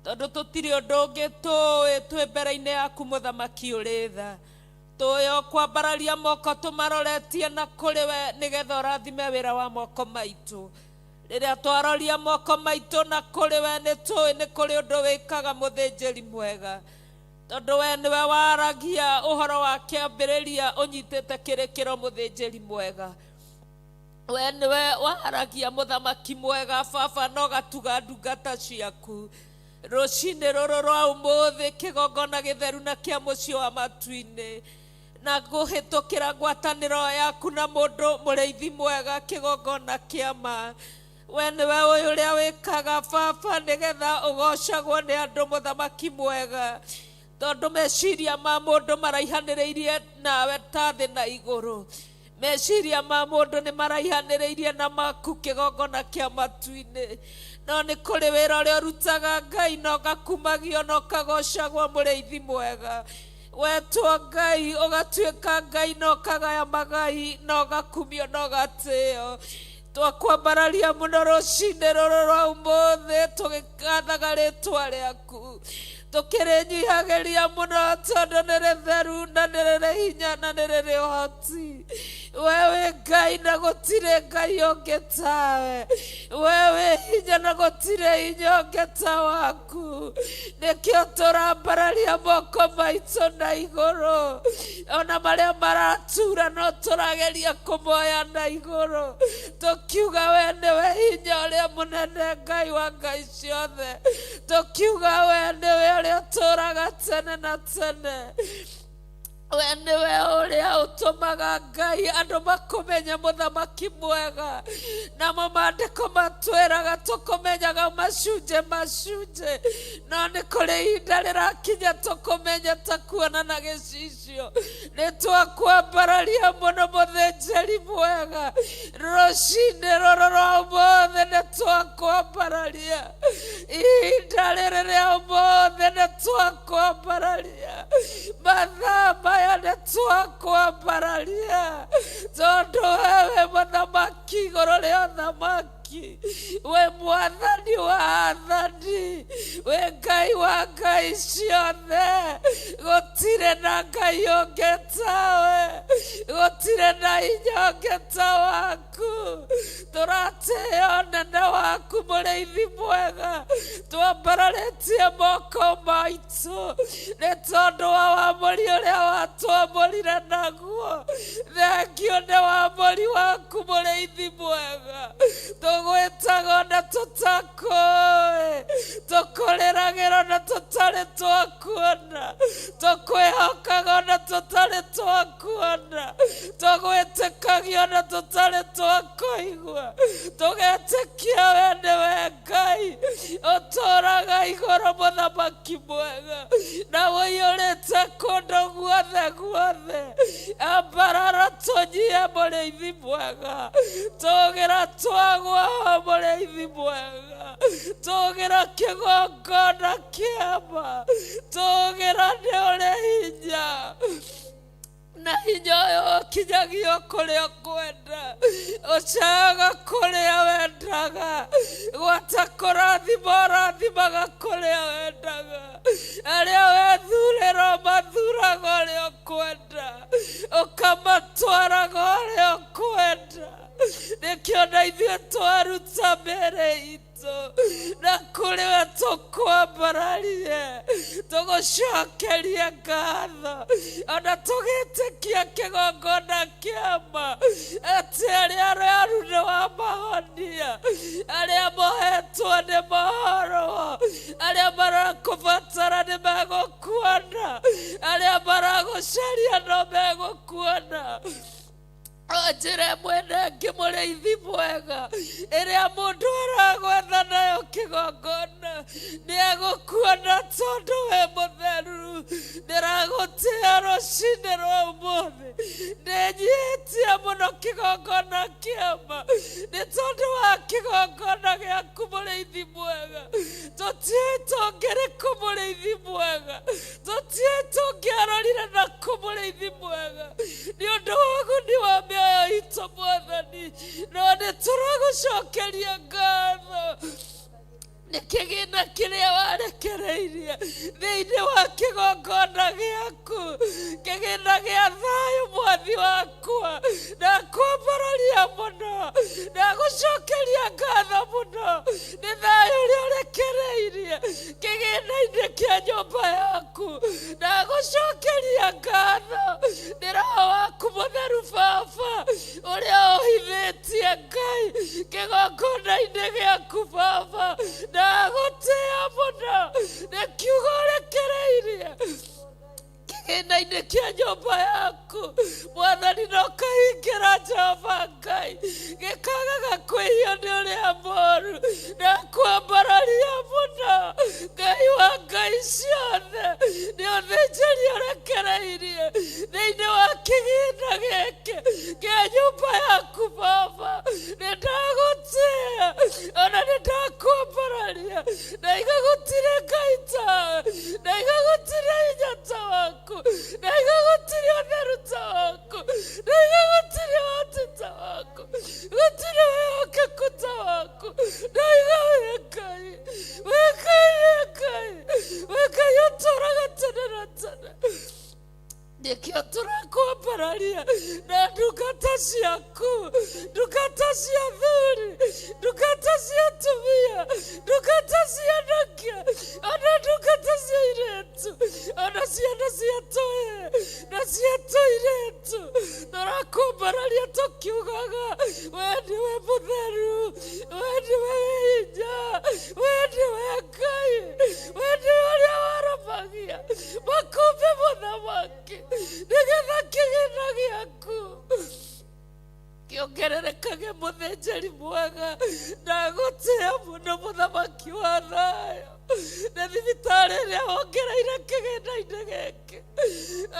tondũ tũtirĩ ũndũ ũngĩ tũĩ twĩ mbere-inĩ yaku mũthamaki ũrĩ tha. Tũĩ o kwambararia moko tũmaroretie na kũrĩ we nĩgetha ũrathime wĩra wa moko maitũ. Rĩrĩa twaroria moko maitũ na kũrĩ we nĩ tũĩ nĩ kũrĩ ũndũ wĩkaga mũthĩnjĩri mwega, tondũ we nĩwe waragia ũhoro wa kĩambĩrĩria ũnyitĩte kĩrĩkĩro mũthĩnjĩri mwega. We nĩwe waragia mũthamaki mwega baba na ũgatuga ndungata ciaku. Rũcinĩ rũrũ rwa ũmũthĩ kĩgongona gĩtheru na kĩa mũciĩ wa matu-inĩ, na kũhĩtũkĩra ngwatanĩro yaku na mũndũ mũrĩithi mwega kĩgongona kĩa ma, we nĩwe ũyũ ũrĩa wĩkaga baba nĩgetha ũgocagwo nĩ andũ mũthamaki mwega, tondũ meciria ma mũndũ maraihanĩrĩirie nawe ta thĩ na igũrũ, meciria ma mũndũ nĩ maraihanĩrĩirie na maku kĩgongona kĩa matu-inĩ, no nĩ kũrĩ wĩra ũrĩa ũrutaga Ngai na ũgakumagio na ũkagocagwo mũrĩithi mwega. Wetwo Ngai ũgatuĩka Ngai na ũkagaya magai na ũgakumio na ũgatĩo. Twakwambararia mũno rũcinĩ rũrũ rwa ũmũthĩ tũgĩgathaga rĩtwa rĩaku, tũkĩrĩnyihagĩria mũno tondũ nĩ rĩtheru na nĩ rĩrĩ hinya na nĩ rĩrĩ ũhoti. We wĩ Ngai na gũtirĩ Ngai ũngĩ tawe, we wĩ hinya na gũtirĩ hinya ũngĩ ta waku, nĩkĩo tũrambararia moko maitũ na igũrũ, ona marĩa maratura no tũrageria kũmoya na igũrũ, tũkiuga we nĩwe hinya ũrĩa mũnene Ngai wa Ngai ciothe, tũkiuga we nĩwe ũrĩa ũtũũraga tene na tene, we nĩwe ũrĩa ũtũmaga Ngai andũ makũmenya mũthamaki mwega, namo maandĩko matwĩraga tũkũmenyaga macunjĩ macunjĩ, no nĩ kũrĩ ihinda rĩrakinya tũkũmenye ta kuona na gĩcicio. Nĩ twakwambararia mũno mũthĩnjĩri mwega, rũcinĩ rũrũ rwa ũmũthĩ nĩ twakwambararia, ihinda rĩrĩ rĩa ũmũthĩ nĩ twakwambararia, mathaa maya nĩ twakwambararia, tondũ wewe mũthamaki igũrũ rĩa ũthamaki, we mwathani wa athani, we Ngai wa Ngai ciothe, gũtirĩ na Ngai ũngĩ tawe, gũtirĩ na hinya ũngĩ ta waku. Tũratĩĩa ũnene waku mũrĩithi mwega, twambararĩtie moko maitũ nĩ tondũ wa wamũri ũrĩa watwamũrire naguo. Thengio nĩ wamũri waku mũrĩithi mwega, tũgwĩtaga na tũtakũĩ, tũkũrĩragĩrwo na tũtarĩ twakuona, tũkwĩhokaga na tũtarĩ twakuona, tũgwĩtĩkagio na tũtarĩ twakũigua, tũgetĩkia we nĩwe Ngai ũtũũraga igũrũ mũthamaki mwega, na ũiyũrĩte ũtũmĩte kũndũ guothe guothe. Ambarara tũnyie mũrĩithi mwega, tũgĩra twagwa mũrĩithi mwega, tũgĩra kĩgongona kĩama, tũgĩra nĩ ũrĩ hinya na hinya ũyũ ũkinyagio kũrĩa ũkwenda, ũcaga kũrĩa wendaga, gwata kũrathima ũrathimaga kũrĩa wendaga, arĩa wethurĩra mathuraga ũrĩa ũkwenda, ũkamatwaraga ũrĩa ũkwenda. Nĩkĩo na ithuĩ twaruta mĩĩrĩ itũ na kũrĩ we tũkwambararie, tũgũcokerie ngatho, ona tũgĩtĩkia kĩgongona kĩama atĩ arĩa arũaru nĩ wamahonia, arĩa mohetwo nĩ mohorwo, arĩa marakũbatara nĩ megũkuona, arĩa maragũcaria no megũkuona. Njĩra mwene ĩngĩ mũrĩithi mwega ĩrĩa mũndũ aragwetha nayo kĩgongona nĩ egũkuona tondũ wĩ mũtheru. Ndĩragũtĩa rũcinĩ rwa ũmũthĩ, nĩnyihĩtie mũno kĩgongona kĩama nĩ tondũ wa kĩgongona gĩaku mũrĩithi mwega. Tũtiũĩ tũngĩrĩkũ mũrĩithi mwega, tũtiũĩ tũngĩarorire nakũ mũrĩithi mwega, nĩ ũndũ wa ũguni wa mĩoyo itũ Mwathani, no nĩ tũragũcokeria ngatho nĩ kĩgĩna kĩrĩa warekereirie thĩinĩ wa kĩgongona gĩaku, kĩgĩna gĩa thayũ mwathi wakwa. Ndakwambararia mũno, ndagũcokeria ngatho mũno nĩ thayũ ũrĩa ũrekereirie kĩgĩna-inĩ kĩa nyũmba yaku. Ndagũcokeria ngatho nĩ Roho waku mũtheru Baba ũrĩa ũhithĩtie Ngai kĩgongona-inĩ gĩaku Baba. Ndagũtĩa mũno nĩ kiugo ũrekereirie kĩgĩna-inĩ kĩa nyũmba yaku Mwathani, no kaingĩra Jehova Ngai gĩkagaga kwĩhio nĩ ũrĩa mũũru. Ndakwambararia mũno Ngai wa ngai ciothe, nĩ ũthĩnjĩri ũrekereirie thĩinĩ wa kĩgĩna gĩkĩ kĩa nyũmba yaku Baba. Nĩ ndagũtĩa ona nĩ ndakwambararia, na igagũtirĩ Ngai tawe, na igagũtirĩ hinya ta waku, na igagũtirĩ ũtheru ta waku, na igagũtirĩ wati ta waku, gũtirĩ wĩhokeku ta waku. Na igawĩ Ngai, wĩ Ngai, wĩ Ngai, wĩ Ngai ũtũũraga tene na tene. Nĩkĩo tũrakwambararia na ndungata ciaku, ndungata cia athuri, ndungata cia atumia, ndungata cia anake, ona ndungata cia airĩtu, ona ciana cia tũhĩĩ na cia tũirĩtu. Tũrakwambararia tũkiugaga we nĩwe mũtheru, we nĩwe wĩ hinya, we nĩwe Ngai, we nĩwe ũrĩa waramagia makũmbĩ mũthamaki, nĩgetha kĩgĩna gĩaku kĩongererekage mũthĩnjĩri mwega. Ndagũtĩa mũno mũthamaki wa thayũ, na thibitarĩ ĩrĩa wongereire kĩgĩna-inĩ gĩkĩ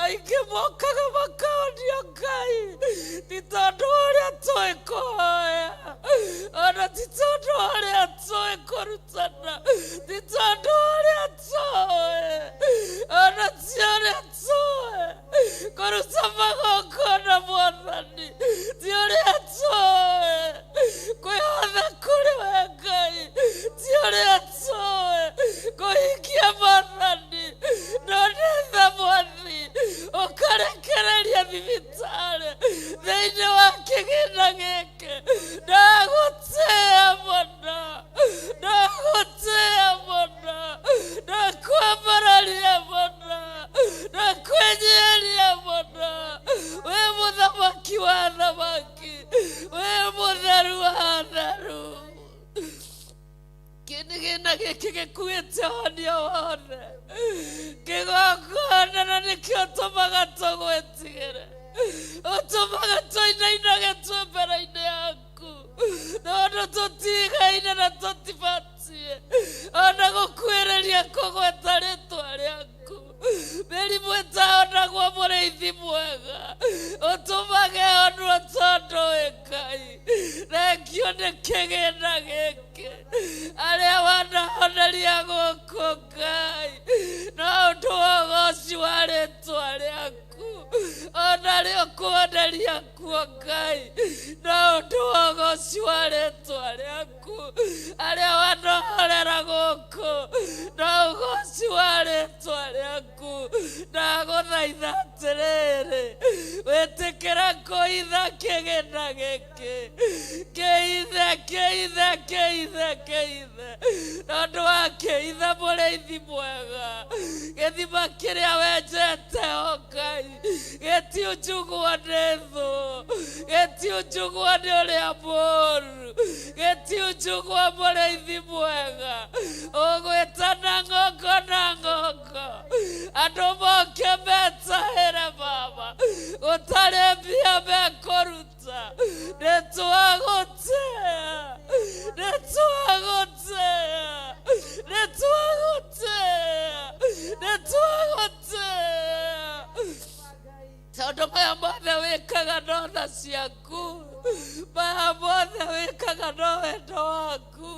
aingĩ mokaga makaonio Ngai, ti tondũ ũrĩa tũĩ kũhoya, ona ti tondũ ũrĩa tũĩ kũrutana, ti tondũ ũrĩa tũĩ, ona ti ũrĩa tũĩ kũruta magongona Mwathani, ti ũrĩa tũĩ kwĩhotha kũrĩ we Ngai, ti ũrĩa tũĩ kũhingia Mwathani. No nĩ tha Mwathi ũkarekereria thibitarĩ thĩinĩ wa kĩgĩna gĩkĩ. Ndagũtĩa mũno, ndagũtĩa mũno, ndakwambararia mũno, ndakwĩnyĩria mũno. Wĩ mũthamaki wa thamaki, wĩ mũtheru wa theru. Kĩgĩna gĩkĩ gĩkuĩte honio wothe, kĩgongona na nĩkĩo ũtũmaga tũgwĩtigĩre, ũtũmaga tũinainage twĩ mbere-inĩ yaku, tondũ tũtigaine na tũtibatie ona gũkuĩrĩria kũgweta rĩtwa rĩaku. Mĩri mweta ona kwa mũrĩithi mwega ũtũmage onwo tondũ wĩ Ngai rekio nĩ kĩgĩna gĩkĩ arĩa wanahoneria gũkũ Ngai no ũndũ wa ũgoci wa rĩtwa rĩaku ona rĩo kuoneria kuo Ngai no ũndũ wa ũgoci wa rĩtwa rĩaku arĩa wanohorera gũkũ no ũgoci wa rĩtwa rĩaku ndagũthaitha atĩrĩrĩ wĩtĩkĩra kũitha kĩgĩna gĩkĩ kĩithe nondũ wa kĩitha mũrĩithi mwega gĩthima kĩrĩa wenjete o Ngai gĩtiunjugwo nĩ thũ gĩtiunjugwo nĩ ũrĩa mũũru gĩtiunjugwo mũrĩithi mwega ũgwĩta na ng'ongo andũ moke metahĩre Baba gũtarĩ mbia mekũruta nĩtwagũtĩa tondũ maya mothe wĩkaga no tha ciaku maya mothe wĩkaga no wendo waku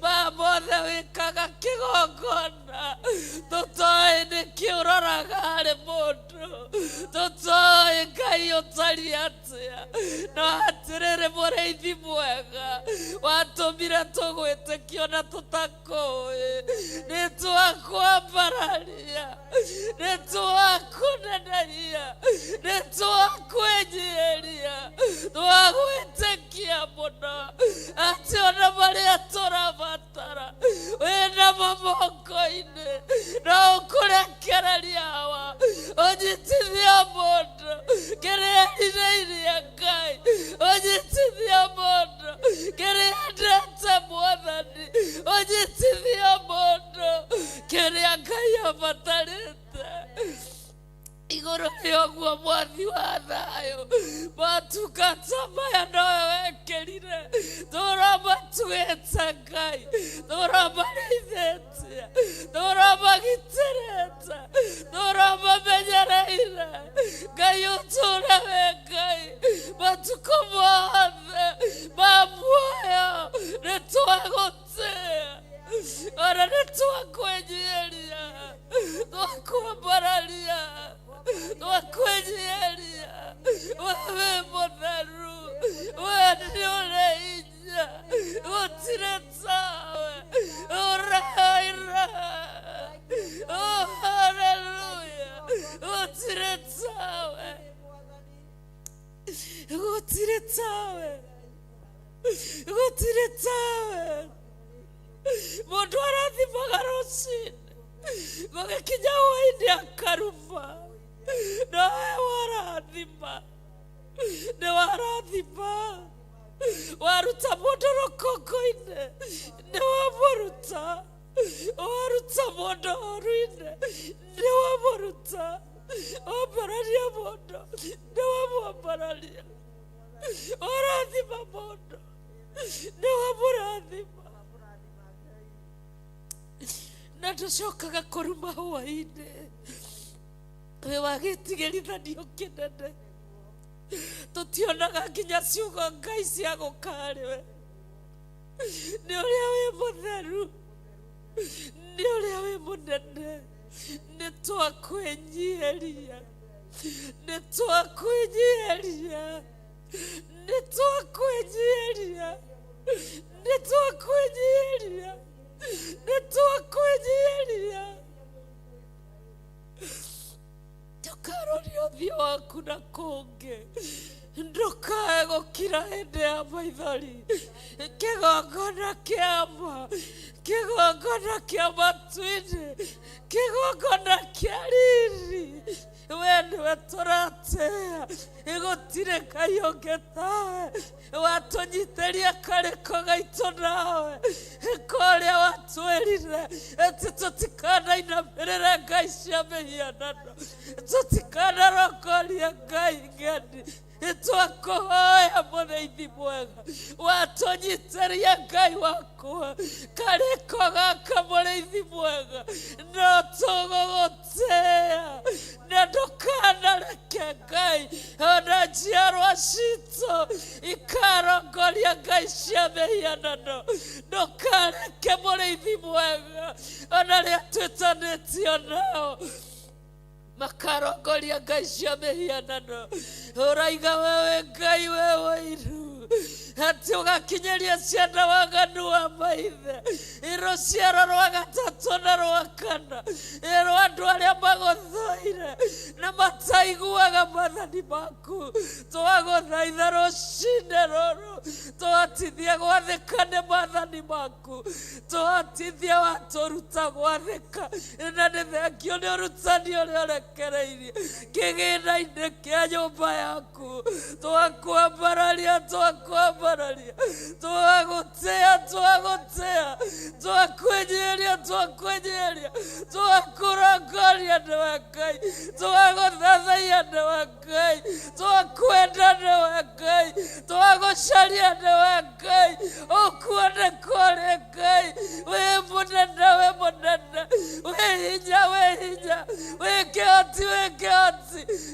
maya mothe wĩkaga kĩgongona tũtoĩ nĩkĩ ũroraga harĩ mũndũ tũtoĩ Ngai ũtariĩ atĩa no atĩrĩrĩ mũrĩithi mwega watũmire tũgwĩtĩkio na tũtakũĩ nĩtwakwambararia nĩtwakũneneia nĩtwakwĩnyiĩria twagwĩtĩkia mũno atĩ ona marĩa tũrabatara wĩna moko-inĩ no ũkũrekereria hawa ũnyitithia mũndũ kĩrĩa rirĩirie Ngai ũnyitithia mũndũ kĩrĩa ndete Mwathani ũnyitithia mũndũ kĩrĩa Ngai abatarĩte igũrũ rĩoguo mwathi wa thayũ motungata maya nowe wekĩrire tũramatuĩte Ngai tũramarĩithĩtie tũramagitĩrĩte tũramamenyereire Ngai ũtũũre wĩ Ngai matukũ mothe ma muoyo nĩtwagũtĩa ona nĩtwakwĩnyiĩria twakwambararia twakwĩnyiĩria wewe mũtheru we nĩ ũrĩ hinya gũtirĩ tawe ũraira oh haleluya gũtirĩ tawe mũndũ arathimaga rũcinĩ gũgĩkinya hwaĩ-inĩ akaruma nowe warathima waruta mũndũ rũkũngũ-inĩ nĩwamũruta waruta mũndũ ũru-inĩ nĩwamũruta wambararia mũndũ nĩwamwambararia warathima mũndũ nĩwamũrathima na ndũcokaga kũruma hwaĩ-inĩ wĩ wa gĩtigĩrithanio kĩnene tũtionaga nginya ciugo Ngai cia gũkarĩwe nĩ ũrĩa wĩ mũtheru nĩ ũrĩa wĩ mũnene nĩtwakwĩnyiĩria ndũkaroria ũthiũ waku na kũngĩ ndũkae gũkira hĩndĩ ya maithori kĩgongona kĩa matu-inĩ kĩgongona kĩa riri we nĩwe tũratĩa gũtirĩ Ngai ũngĩ tawe watũnyitĩria karĩko gaitũ nawe kũrĩa watwĩrire atĩ tũtikanainamĩrĩre ngai cia mĩhianano tũtikanarogoria Ngai ng'eni twakuhoya mũrĩithi mwega watũnyitĩria Ngai wakwa karĩko gaka mũrĩithi mwega no tũgũgũtĩĩa na ndũkanareke Ngai ona njiarwa citũ ikarongoria ngai cia mĩhianano ndũkareke mũrĩithi mwega ona rĩa twĩtanĩtio nao makarongoria ngai cia mĩhianano ũraiga wewe Ngai we wĩiru ati ũgakinyeria ciana waganu wa maithe rũciaro rwa gatatũ na rwa kana rwa andũ arĩa magũthũire na mataiguaga maathani maku twagũthaitha rũcinĩ rũrũ twatithie gwathĩka nĩ maathani maku twatithie watũruta gwathĩka na nĩ thengio nĩ ũrutani ũrĩa ũrekereirie kĩgĩna-inĩ kĩa nyũmba yaku twakwambararia twagũtĩĩa twakwenyeria twakũrongoria nĩwe Ngai twagũthathaia nĩwe Ngai twakwenda nĩwe Ngai twagũcaria nĩwe Ngai ũkuoneka ũrĩ Ngai wĩ mũnene wĩ hinya wĩ kĩhoti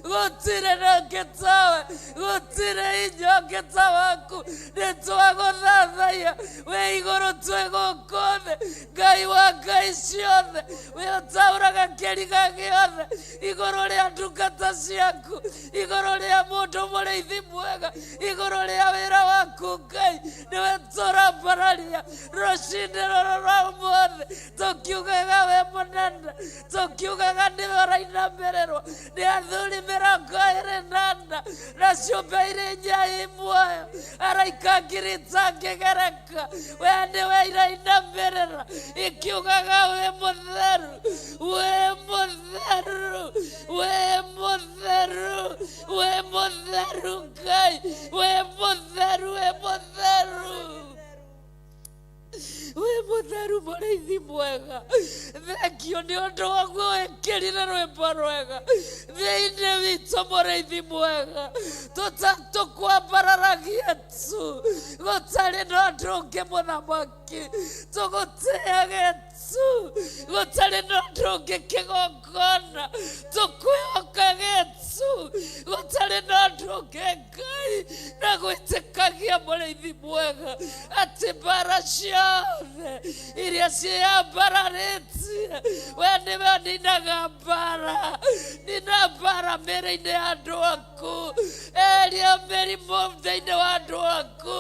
gũtirĩ na ũngĩ tawe gũtirĩ hinya ũngĩ ta waku nĩ twagũthathaia wĩ igũrũ twĩ gũkũ thĩ Ngai wa ngai ciothe wĩ ũtaũraga kĩriga gĩothe igũrũ rĩa ndungata ciaku igũrũ rĩa mũndũ mũrĩithi mwega igũrũ rĩa wĩra waku Ngai nĩwe tũrambararia rũcinĩ rũrũ rwa ũmũthĩ tũkiugaga wĩ mũnene tũkiugaga nĩ ũrainamĩrĩrwo nĩ athuri 24 na ciũmbe irĩ nyai muoyo araika ngiri itangĩgereka we nĩwe irainamĩrĩra ikiugaga wĩ mũtheru Ngai wĩ mũtheru mũrĩithi mwega thengio nĩ ũndũ waguo wĩkĩrire rwĩmbo rwega thĩinĩ witũ mũrĩithi mwega tũkwambararagia tu gũtarĩ na ũndũ ũngĩ mũthamaki tũgũtĩage tu gũtarĩ na ũndũ ũngĩ kĩgongona tũkwĩhokage tu gũtarĩ na ũndũ ũngĩ Ngai na gwĩtĩkagia mũrĩithi mwega atĩ mbara ciothe iria ciĩambararĩtie we nĩwe ninaga mbara mĩĩrĩ-inĩ ya andũ aku eria mĩrimũ thĩinĩ wa andũ aku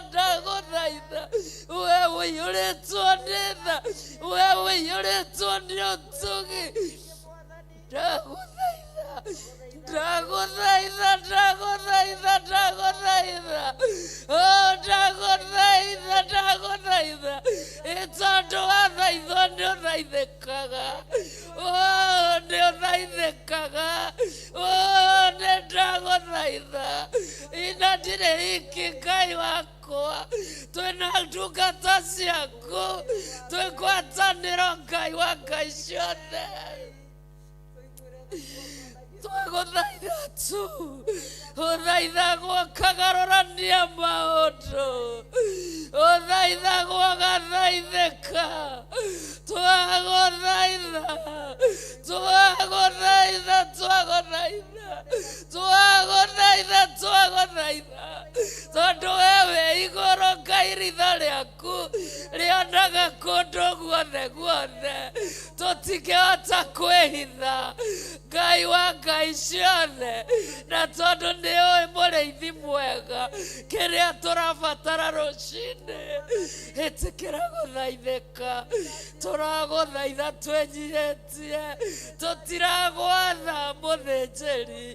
ndagũthaitha we ũiyũrĩtwo nĩ tha we ũiyũrĩtwo nĩ ũtugi ndagũthaitha tondũ wathaithwo nĩ ũthaithĩkaga nĩ ũthaithĩkaga nĩ ndagũthaitha ina ndirĩ iki Ngai wakwa twĩna ndungata ciaku twĩ ngwatanĩro Ngai wa ngai ciothe twagũthaitha tu ũthaithagwo kagarũrania maũndũ ũthaithagwo gathaithĩka twagũthaitha tondũ we wĩ igũrũ Ngai ritho rĩaku rĩonaga kũndũ guothe tũtingĩhota kwĩhitha Ngai wa ngai ciothe, na tondu nĩ ũĩ mũrĩithi mwega kĩrĩa tũrabatara rũcinĩ, ĩtĩkĩra gũthaithĩka. Tũragũthaitha twĩnyihĩtie, tũtiragwatha mũthĩnjĩri,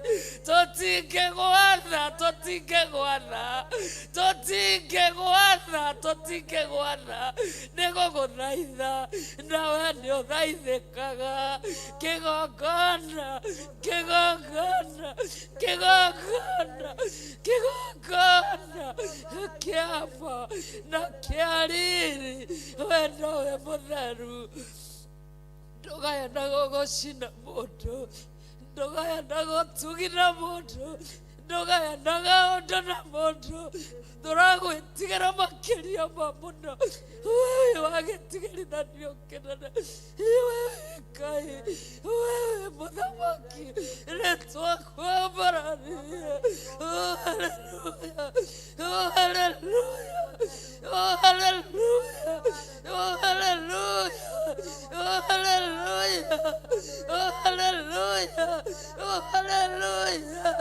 tũtingĩgwatha, nĩ gũgũthaitha, nawe nĩ ũthaithĩkaga. Kĩgongona kĩama na kĩa riri, we nowe mũtheru. Ndũgayana gũgũcina mũndũ, ndũgayana gũtugina mũndũ, ndũgayanaga ũndũ na mũndũ. Tũragwĩtigĩra makĩria ma mũno, we wagĩtigĩrithanio kĩnene, we Ngai, we mũthamaki, nĩtwakwambararia. Oh, hallelujah, oh, hallelujah, oh, hallelujah, oh, hallelujah, oh, hallelujah, oh, hallelujah, oh, hallelujah,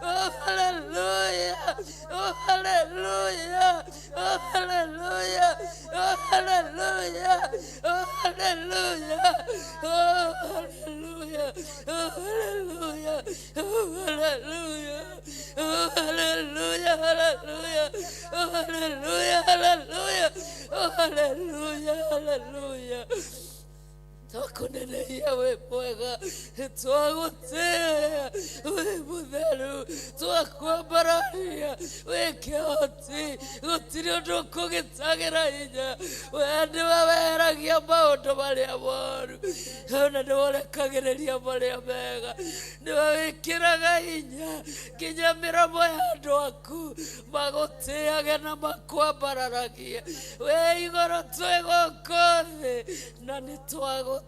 oh, hallelujah, oh, hallelujah, oh, hallelujah, oh, hallelujah, oh, hallelujah, oh, hallelujah, oh, hallelujah, oh, hallelujah, oh, hallelujah, hallelujah, oh, hallelujah, hallelujah, oh, hallelujah, hallelujah. Twakunenehia we mwega, twagũtĩĩa we mũtheru, twakwambararia we kĩhoti, gũtirĩ ũndũ ũkũgĩtagĩra hinya. We nĩwe weheragia maũndũ marĩa moru, ona nĩwe ũrekagĩrĩria marĩa mega, nĩwe wĩkĩraga hinya nginya mĩromo ya andũ aku magũtĩage na makwambararagie. We igũrũ twĩ gũkũ thĩ, na nĩtwagũtĩĩa.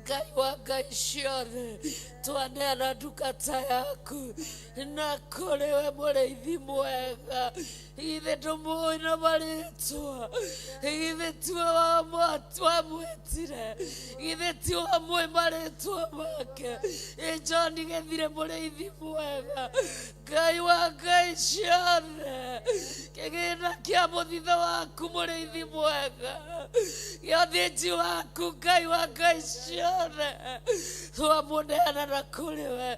Ngai wa ngai ciothe, twaneana ndungata yaku na kũrĩ we mũrĩithi mwega. Ithe ndũmũĩ na marĩtwa, ithe tiwe wamwĩtire, ithe tiwe wamũĩ marĩtwa make. John Gĩthire mũrĩithi mwega, Ngai wa ngai ciothe, kĩgĩna kĩa mũthitho waku mũrĩithi mwega, gĩathĩnji waku Ngai wa ngai ciothe, twamũneana na kũrĩ we.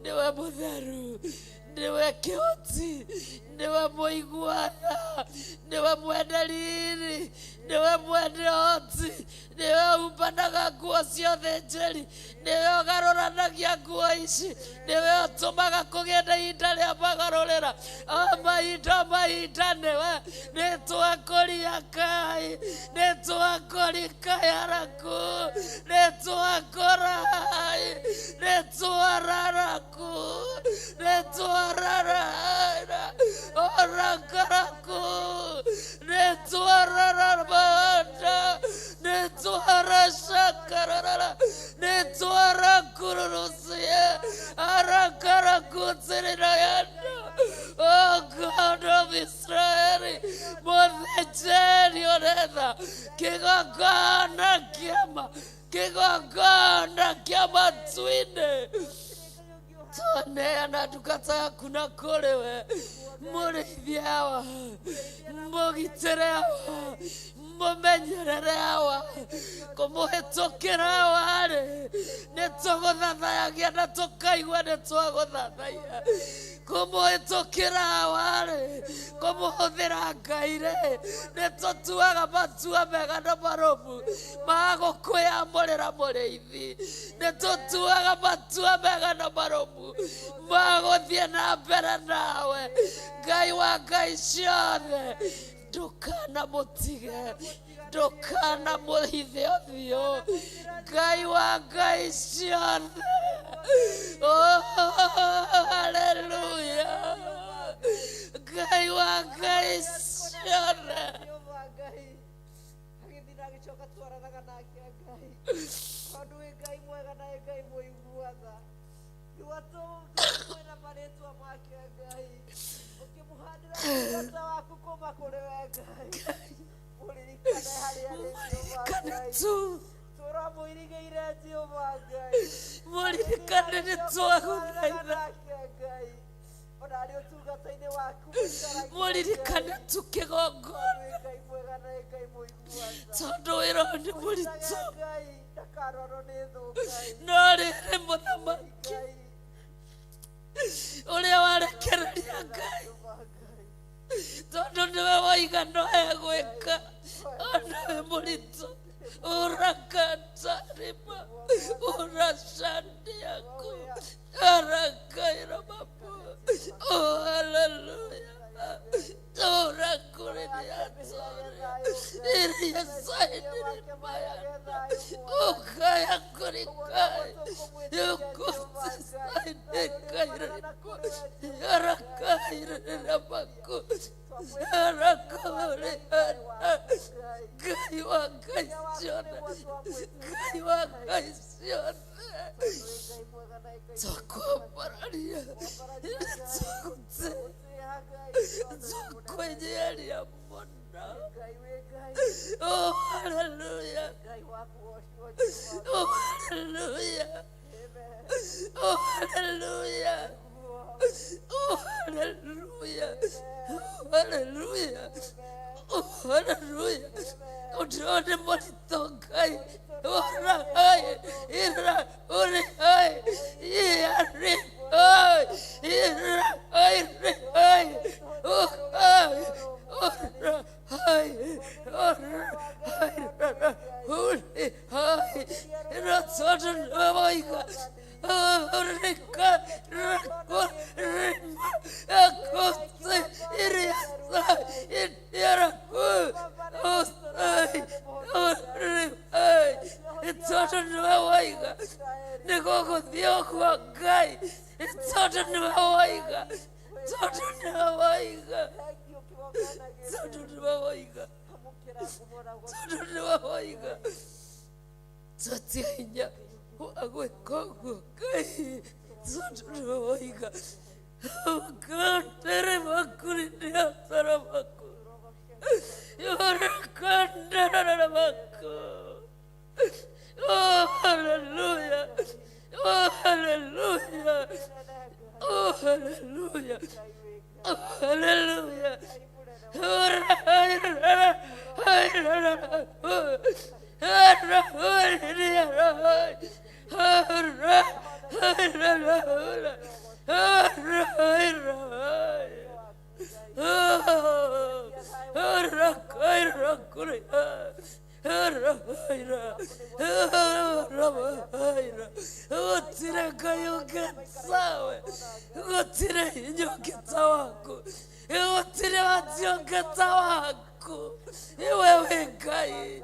Nĩwe mũtheru, nĩwe kĩhoti, nĩwe mũiguana, nĩwe mwene riri, nĩwe mwene hoti, nĩwe umbanaga nguo ciothe njeri, nĩwe ũgarũranagia nguo ici, nĩwe ũtũmaga kũgĩe na ihinda rĩa magarũrĩra. Mahinda nĩwe, nĩtwakũria Ngai, nĩtwakũria Ngai araku, nĩtwakũrai, nĩtwararaku, nĩtwararaira, orakaraku, nĩtwararabanda, nĩtwarashakararara, nĩtwarakururusie, arakarakutsirinayanda. Oh God of Israel, mũthĩnjĩri ũretha kĩgongona kĩa matu-inĩ. Twaneana ndungata yaku na kũrĩ we, mũrĩithia hawa, mũgitĩre hawa, mũmenyerere hawa, kũmũhĩtũkĩra hawa-rĩ, nĩtũgũthathayagia na tũkaigua nĩtwagũthathaiya. Kũmũhĩtũkĩra hawa-rĩ, kũmũhũthĩra Ngai-rĩ, nĩtũtuaga matua mega na marũmu ma gũkwĩyamũrĩra mũrĩithi. Nĩtũtuaga matua mega na marũmu ma gũthiĩ na mbere nawe. Ngai wa ngai ciothe, ndũkanamũtige, ndũkanamũhithe ũthiũ. Ngai wa ngai ciothe, oh, hallelujah. Ngai wa ngai ciothe, twamwĩrĩgĩire Jehova Ngai Mũririkane nĩtwagũthaitha. ona arĩ ũtungata-inĩ waku Mũririkane tukĩgongona Ngai mwega na Ngai mũiguaga tondũ wĩra ũyũ nĩ mũritũ. Ngai ndakarorwo nĩ thũ Ngai No rĩrĩ mũthamaki ũrĩa warekereria Ngai tondũ nĩwe waigana egwĩka ona wĩ mũritũ. Urakatarima urashandiaku arakaira mapu. Oh hallelujah. Urakureria iria saidiri maya ukaya kurikai yukusaidikaira arakaira maku arakore Gai wakaisiona Gai wakaisiona twakwambararia twagutse twakwenyeria mũno. Oh hallelujah. Oh hallelujah. Oh hallelujah. Oh hallelujah. Oh hallelujah. Oh hallelujah. Utuone mũritũ Ngai. Ora hai ira ore hai ire hai ira hai hai oh hai ora hai ora hai ore hai ira sodo noiga ore ka rima akote ire sai ira oh hai ore hai Itoto niwawaiga nikuguthio kwa Ngai. Itoto niwawaiga itoto niwawaiga itoto niwawaiga itoto niwawaiga tuatia hinya wa gwĩka ũguo Ngai. Itoto niwawaiga ukandereva kuridia saramaku yorakanderamaku. Oh hallelujah. Oh hallelujah. Oh hallelujah. Oh hallelujah. Gutire Ngai ũngĩtawe, gutire hinya ũngĩta waku, gutire wati ũngĩta waku. Wewe Ngai,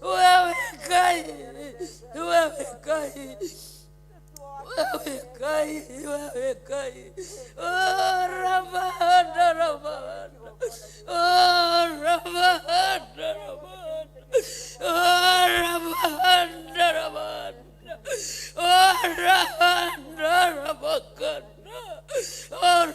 wewe Ngai, wewe Ngai, wewe Ngai, wewe Ngai. Oh Ramana, Ramana, oh Ramana, Ramana, oh Ramana, Ramana. Oh Ramana, Ramana, oh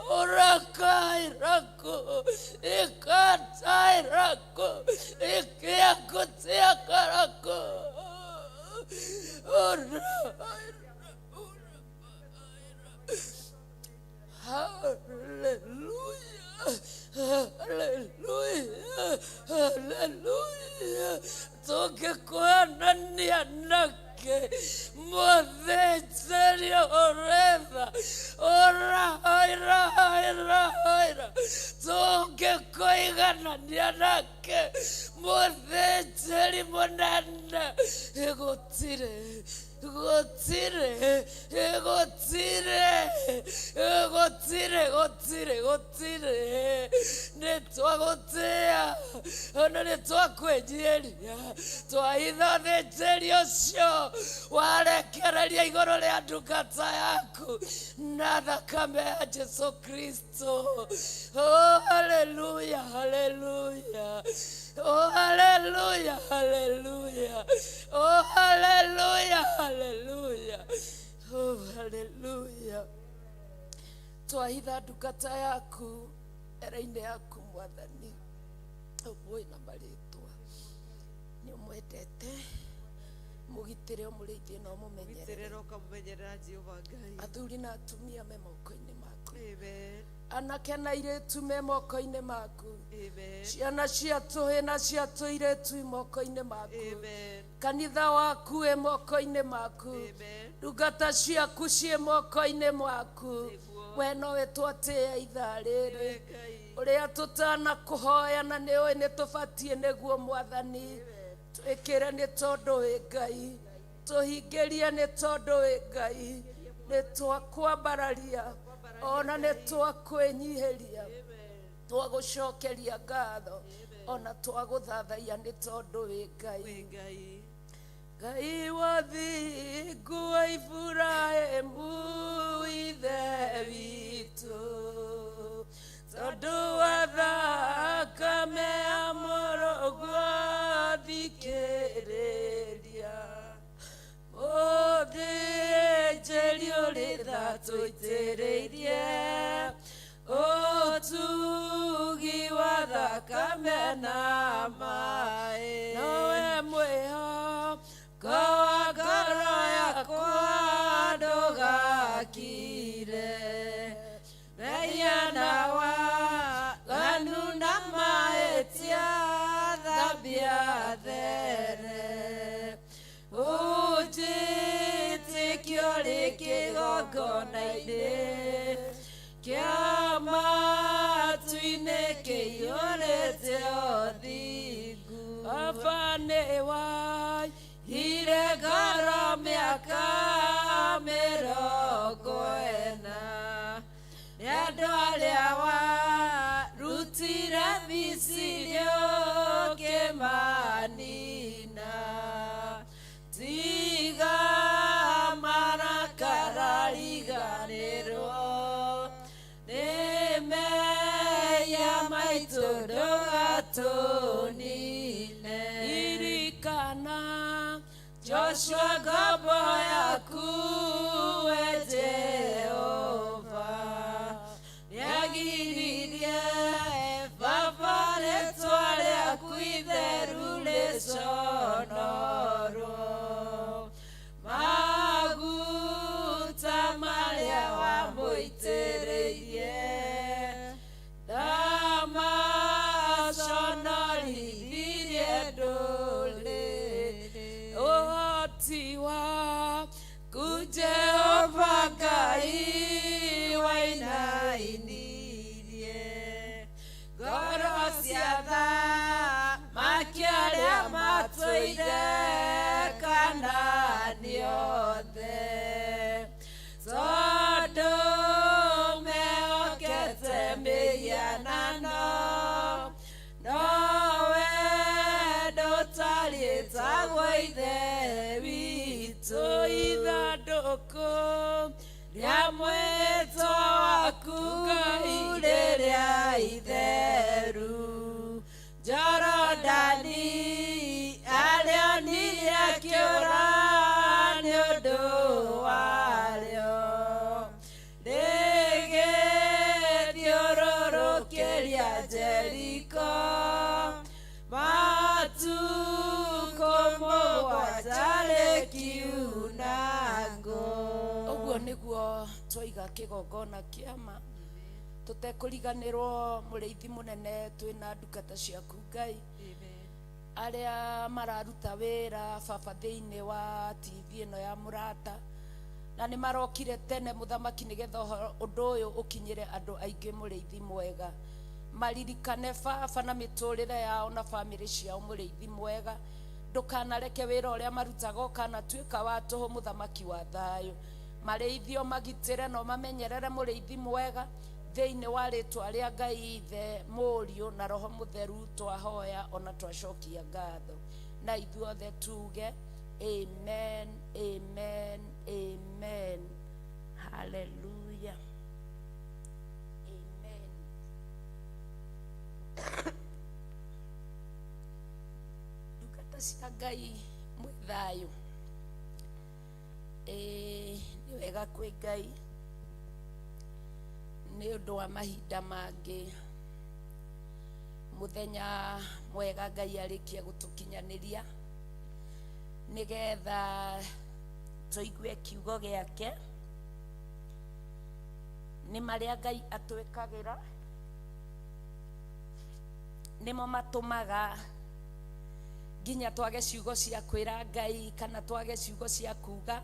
Orakai rako, ikatai rako, ikiakutia karako. Hallelujah, hallelujah, hallelujah. Toke kwa nani anake Motheteria oreva ora haira haira haira toke koigana nianake Motheteri monanda egotire egotire egotire gotire nä twagå tä a ona nä twakwenjieria twahitha thä njä ri å cio warekereria igå rå rä a ndungata yaku na thakame ya Jesu Kristo. Oh, haleluya, haleluya. Oh, haleluya, haleluya. Oh, haleluya, haleluya. Oh, haleluya. Twahitha ndungata yaku era-inĩ yaku Mwathani, ũmũĩ na marĩtwa, nĩ ũmwendete, mũgitĩre, ũmũrĩithie na ũmũmenyerere. Ũkamumenyerera Jehova Ngai. Athuri na atumia me moko-inĩ maku. Amen. Anake na airĩtu me moko-inĩ maku. Amen. Ciana cia tũhĩ na cia tũirĩtu moko-inĩ maku. Amen. Kanitha waku e moko-inĩ maku. Amen. Ndungata ciaku ciĩ moko-inĩ maku. We nowe twatĩĩa ithaa rĩrĩ. Ũrĩa tũtanakũhoya na nĩ ũĩ nĩ tũbatiĩ nĩguo Mwathani. Twĩkĩre nĩ tondũ wĩ Ngai. Tũhingĩrie nĩ tondũ wĩ Ngai. Nĩ twakwambararia ona nĩ twakwĩnyihĩria. Twagũcokeria ngatho ona twagũthathaia nĩ tondũ wĩ Ngai. Ngai wa thingu wa Iburahĩmu ithe witũ, tondũ wa thakame ya mũrũguo thikĩrĩria, mũthĩnjĩri ũrĩ tha tũitĩrĩirie ũtugi wa thakame na maĩ. Nowe mwĩhoko wa ngoro yakwa ndũgakire, mehia na waganu na mahĩtia thambia there, ũnjĩtĩkio rĩ kĩgongona-inĩ kĩa matu-inĩ kĩiyũrĩte ũthingu. Baba nĩ waihire ngoro mĩaka 40 nĩ andũ arĩa warutire Misiri ũkĩmanina, tiga marakara riganĩrwo nĩ mehia maitũ ndũgatũnine. Ririkana Joshua ngombo yaku we Jehova, nĩagiririe Baba rĩtwa rĩaku itheru rĩconorwo, maguta marĩa wamũitĩrĩirie ndamaconorithirie ndũrĩrĩ. Ũhoti waku Jehova Ngai wainainirie ngoro cia thamaki arĩa matũire Kanaani othe, tondũ mehokete mĩhianano, nowe ndũtariĩ tagwo ithe witũ. Ithandũkũ rĩa mwĩhĩtwa waku Ngai rĩrĩa itheru, Jorodani arĩonire akĩũra nĩ ũndũ warĩo, rĩgĩthiũrũrũkĩria Jeriko matukũ mũgwanja rĩkiunangwo. Ũguo nĩguo twaiga kĩgongona kĩama, tũtekũriganĩrwo mũrĩithi mũnene twĩna ndungata ciaku Ngai arĩa mararuta wĩra Baba thĩinĩ wa TV ĩno ya Mũrata, na nĩ marokire tene Mũthamaki nĩgetha ũndũ ũyũ ũkinyĩre andũ aingĩ. Mũrĩithi mwega, maririkane Baba na mĩtũrĩre yao na bamĩrĩ ciao. Mũrĩithi mwega, ndũkanareke wĩra ũrĩa marutaga ũkanatuĩka wa tũhũ. Mũthamaki wa thayũ, mareithio magitĩre no mamenyerere mũrĩithi mwega thĩinĩ wa rĩtwa rĩa Ngai Ithe Mũriũ na Roho Mũtheru twahoya ona twacokia ngatho na ithuothe tuge amen, amen, amen. Hallelujah. Amen. Ndungata cia Ngai mwĩ thayũ. Nĩ wega kwĩ Ngai nĩ ũndũ wa mahinda mangĩ mũthenya mwega Ngai arĩkia gũtũkinyanĩria nĩgetha tũigue kiugo gĩake. Nĩ marĩa Ngai atwĩkagĩra nĩmo matũmaga nginya twage ciugo cia kwĩra Ngai kana twage ciugo cia kuga,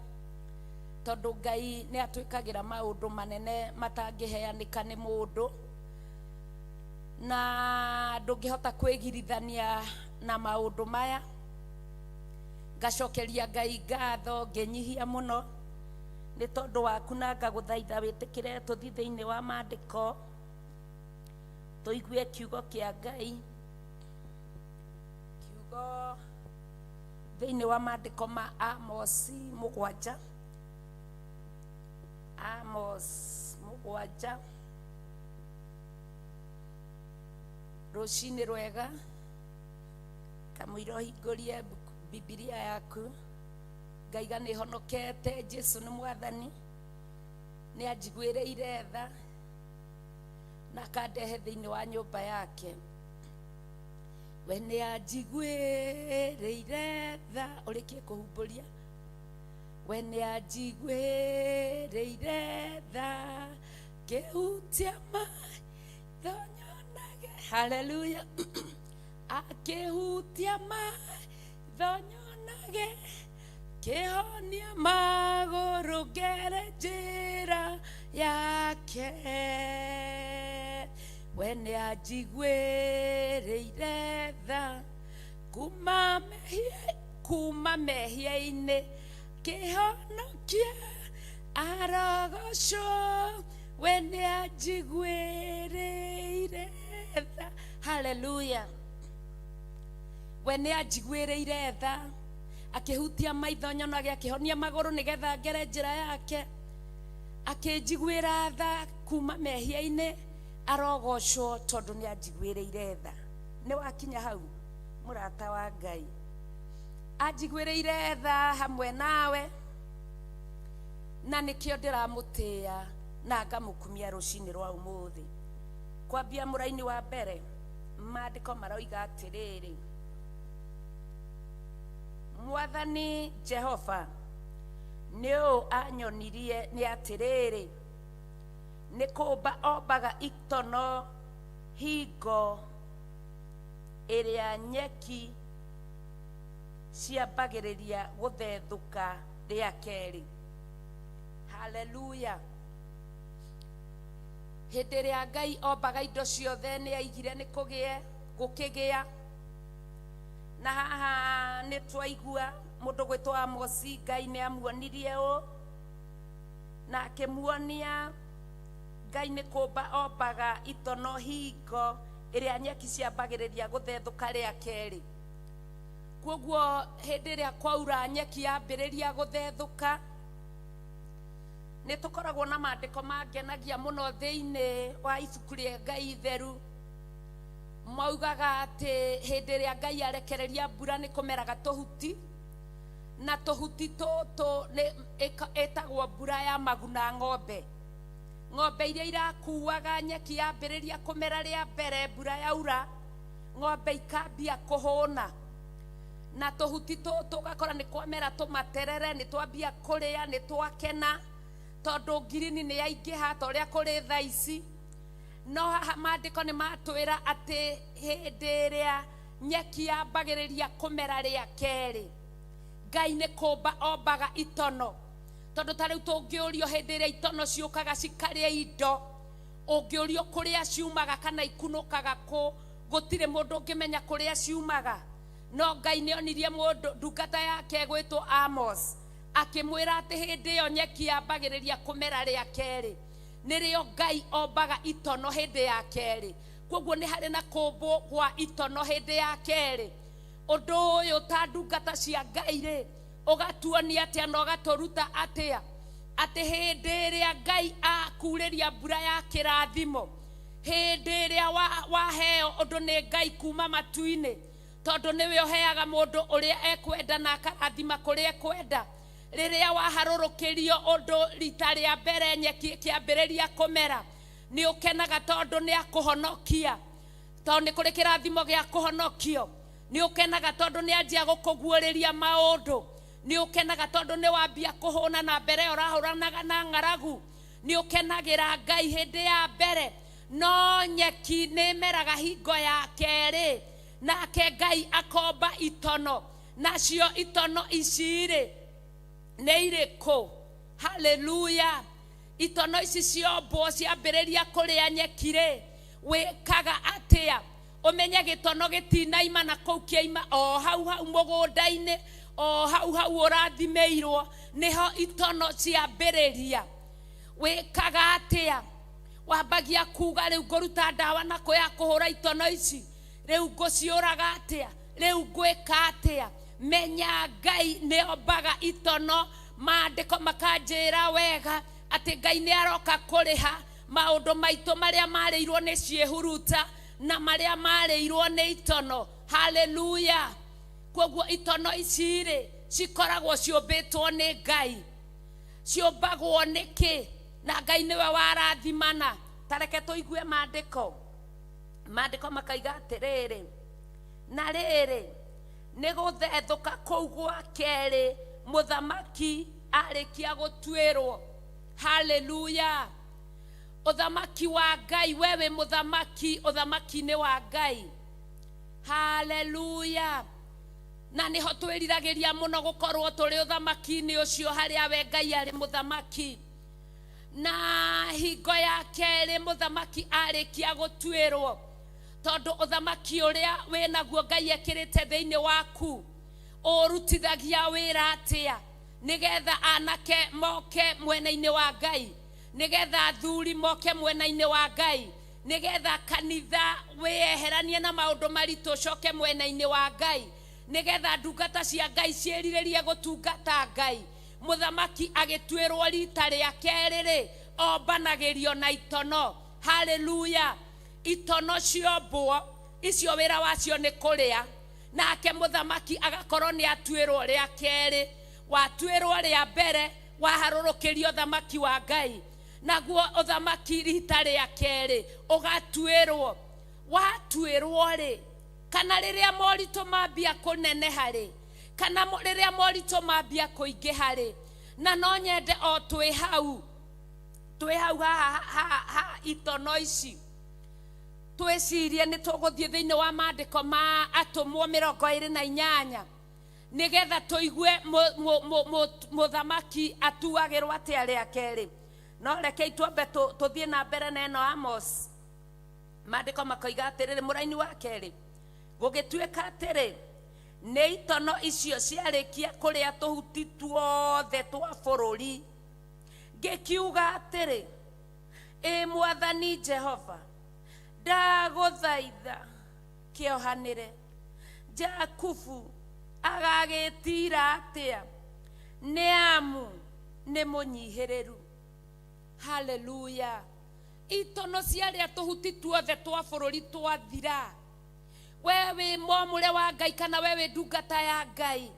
tondũ Ngai nĩ atwĩkagĩra maũndũ manene matangĩheanĩka nĩ mũndũ na ndũngĩhota kwĩgirithania na maũndũ maya. Ngacokeria Ngai ngatho ngĩnyihia mũno nĩ tondũ waku na ngagũthaitha wĩtĩkĩre tũthi thĩinĩ wa maandĩko tũigue kiugo kĩa Ngai. Kiugo thĩinĩ wa maandĩko ma Amos 7, Amos 7. Rũcinĩ rwega kamũira ũhingũrie Biblia yaku. Ngaiga nĩ honokete, Jesu nĩ mwathani, nĩ anjiguĩrĩire tha na akandehe thĩinĩ wa nyũmba yake. We nĩ anjiguĩrĩire tha, ũrĩkie kũhumbũria. We nĩ anjiguĩrĩire tha, kĩhutia maitho nyonage. Hallelujah. Akĩhutia maitho nyonage, kĩhonia magũrũ ngere njĩra yake. We nĩ anjiguĩrĩire tha kuma mehia-inĩ, kĩhonokia arogocwo. We nĩ anjiguĩrĩire tha. Hallelujah. We nĩ anjiguĩrĩire tha, akĩhutia maitho nyonage, akĩhonia magũrũ nĩgetha ngere njĩra yake. Akĩnjiguĩra tha kuma mehia-inĩ, arogocwo tondũ nĩ anjiguĩrĩire tha. Nĩ wakinya hau mũrata wa Ngai? Anjiguĩrĩire tha hamwe nawe na nĩkĩo ndĩramũtĩĩa na ngamũkumia rũcinĩ rwa ũmũthĩ. Kwambia mũraini wa mbere maandĩko maroiga atĩrĩrĩ: Mwathani Jehova nĩũ anyonirie nĩ atĩrĩrĩ, nĩ kũmba ombaga itono hingo ĩrĩa nyeki ciambagĩrĩria gũthethũka rĩa kerĩ. Hallelujah. Hĩndĩ ĩrĩa Ngai ombaga indo ciothe nĩ aigire nĩ gũkĩgĩa. Na haha nĩ twaigua mũndũ gwĩtwo Amos, Ngai nĩ amuonirie ũũ na akĩmuonia Ngai nĩ kũmba ombaga itono hingo ĩrĩa nyeki ciambagĩrĩria gũthethũka rĩa kerĩ. Kwoguo hĩndĩ ĩrĩa kwaura nyeki yambĩrĩria gũthethũka, nĩ tũkoragwo na maandĩko mangenagia mũno thĩinĩ wa ibuku rĩa Ngai Itheru. Maugaga atĩ hĩndĩ ĩrĩa Ngai arekereria mbura nĩ kũmeraga tũhuti, na tũhuti tũtũ ĩtagwo mbura ya maguna ng'ombe. Ng'ombe iria irakuaga nyeki yambĩrĩria kũmera rĩa mbere, mbura yaura, ng'ombe ikambia kũhũna. Na tũhuti tũtũ ũgakora nĩ kwamera tũmaterere, nĩ twambia kũrĩa, nĩ twakena tondũ ngirini nĩ yaingĩha ta ũrĩa kũrĩ thaa ici. No haha maandĩko nĩ matwĩra atĩ hĩndĩ ĩrĩa nyeki yambagĩrĩria kũmera rĩa kerĩ, Ngai nĩ kũmba ombaga itono. Tondũ ta rĩu tũngĩũrio hĩndĩ ĩrĩa itono ciũkaga cikarĩa indo, ũngĩũrio kũrĩa ciumaga kana ikunũkaga kũ, gũtirĩ mũndũ ũngĩmenya kũrĩa ciumaga. No Ngai nĩ onirie mũndũ ndungata yake gwĩtwo Amos akimwira ati hindi yo nyeki yambagiriria kumera ria keri nirio Ngai ombaga itono hindi ya keri. Koguo ni hari na kumbo gwa itono hindi ya keri. Undu uyu ta ndungata cia Ngai ri ugatuonia atia na ugaturuta atia ati hindi ria Ngai akuriria mbura ya kirathimo, hindi ria waheo undu ni Ngai kuma matu-ini, tondu niwe uheaga mundu uria ekwenda na akarathima kuria ekwenda. Riria waharurukirio undu rita ria mbere nyeki kiambiriria kumera, ni ukenaga tondu ni akuhonokia, tondu ni kuri kirathimo gia kuhonokio. Ni ukenaga tondu ni anjia gukuguuriria maundu, ni ukenaga tondu ni wambia kuhuna na mbere urahuranaga na ng'aragu. Ni ukenagira Ngai hindi ya mbere, no nyeki ni meraga hingo ya keri, nake Ngai akomba itono, nacio itono iciri ni iriku. Haleluya! Itono ici ciombo ciambiriria kuria nyekire, wikaga atia? Umenye gitono gitinaima na kou kiaima o hau mugunda-ini, o hau urathimeirwo, niho itono ciambiriria. Wikaga atia? Wambagia kuga riu nguruta ndawa na kuya kuhura itono ici, riu nguciuraga atia, riu ngwika atia? Menya Ngai ni ombaga itono. Maandiko makanjira wega ati Ngai ni aroka kuriha maundu maitu maria mareirwo ni ciehuruta na maria mareirwo ni itono. Haleluya! Koguo itono iciri cikoragwo ciumbitwo ni Ngai. Ciumbagwo niki? Na Ngai niwe warathimana. Tareke tuigue maandiko. Maandiko makaiga atiriri, na riri ni guthethuka kou gwa keri muthamaki arikia gutwirwo. Haleluya! Uthamaki wa Ngai, wewe muthamaki, uthamaki ni wa Ngai. Haleluya! Na niho twiriragiria muno gukorwo turi uthamaki-ini ucio haria we Ngai ari muthamaki. Na hingo ya keri muthamaki arikia gutwirwo, tondu uthamaki uria winaguo Ngai ekirite thiini waku urutithagia wira atia nigetha anake moke mwena-ini wa Ngai, nigetha athuri moke mwena-ini wa Ngai, nigetha kanitha weheranie na maundu maritu coke mwena-ini wa Ngai, nigetha ndungata cia Ngai ciiriririe gutungata Ngai. Muthamaki agitwirwo rita ria keri ombanagirio na itono. Haleluya! Itono ciombo icio wira wacio ni kuria, nake muthamaki agakorwo ni atwirwo ria keri. Watwirwo ria mbere waharurukirio thamaki wa Ngai, naguo uthamaki rita ria keri ugatwirwo. Watwirwo ri, kana riria moritu mambia kuneneha ri, kana riria moritu mambia kuingiha ri, na no nyende o twi hau ha itono ici twicirie ni tuguthie thiini wa maandiko ma atumwo 28 nigetha tuigue muthamaki atuagirwo atia ria keri. No rekei twambe tuthie na mbere na eno Amos. Maandiko makoiga atiriri muraini wa keri, gugituika atiri ni itono icio ciarikia kuria tuhuti tuothe twa bururi, ngikiuga atiri Mwathani Jehova ndaguthaitha kiohanire. Jakubu agagitira atia? Ni amu ni munyihiriru. Haleluya! Itono ciaria tuhuti tuothe twa bururi twathira, wewe momure wa Ngai kana wewe ndungata ya Ngai,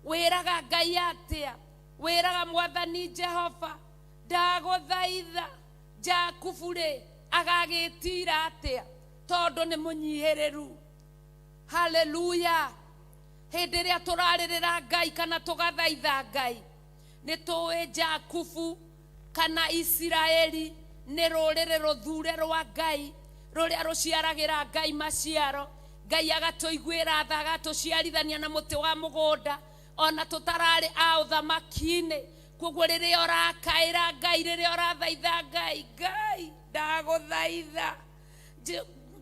wiraga Ngai atia? Wiraga Mwathani Jehova ndaguthaitha. Jakubu ri agagitira atia? Tondu ni munyihiriru. Haleluya! Hindi ria turaririra Ngai kana tugathaitha Ngai, ni tuwi Jakubu kana Israeli ni ruriri ruthure rwa Ngai, ruria ruciaragira Ngai maciaro. Ngai agatuiguira tha, agatuciarithania na muti wa mugunda, ona tutarari a uthamaki-ini. Koguo riria urakaira Ngai, riria urathaitha Ngai, Ngai ndaguthaitha.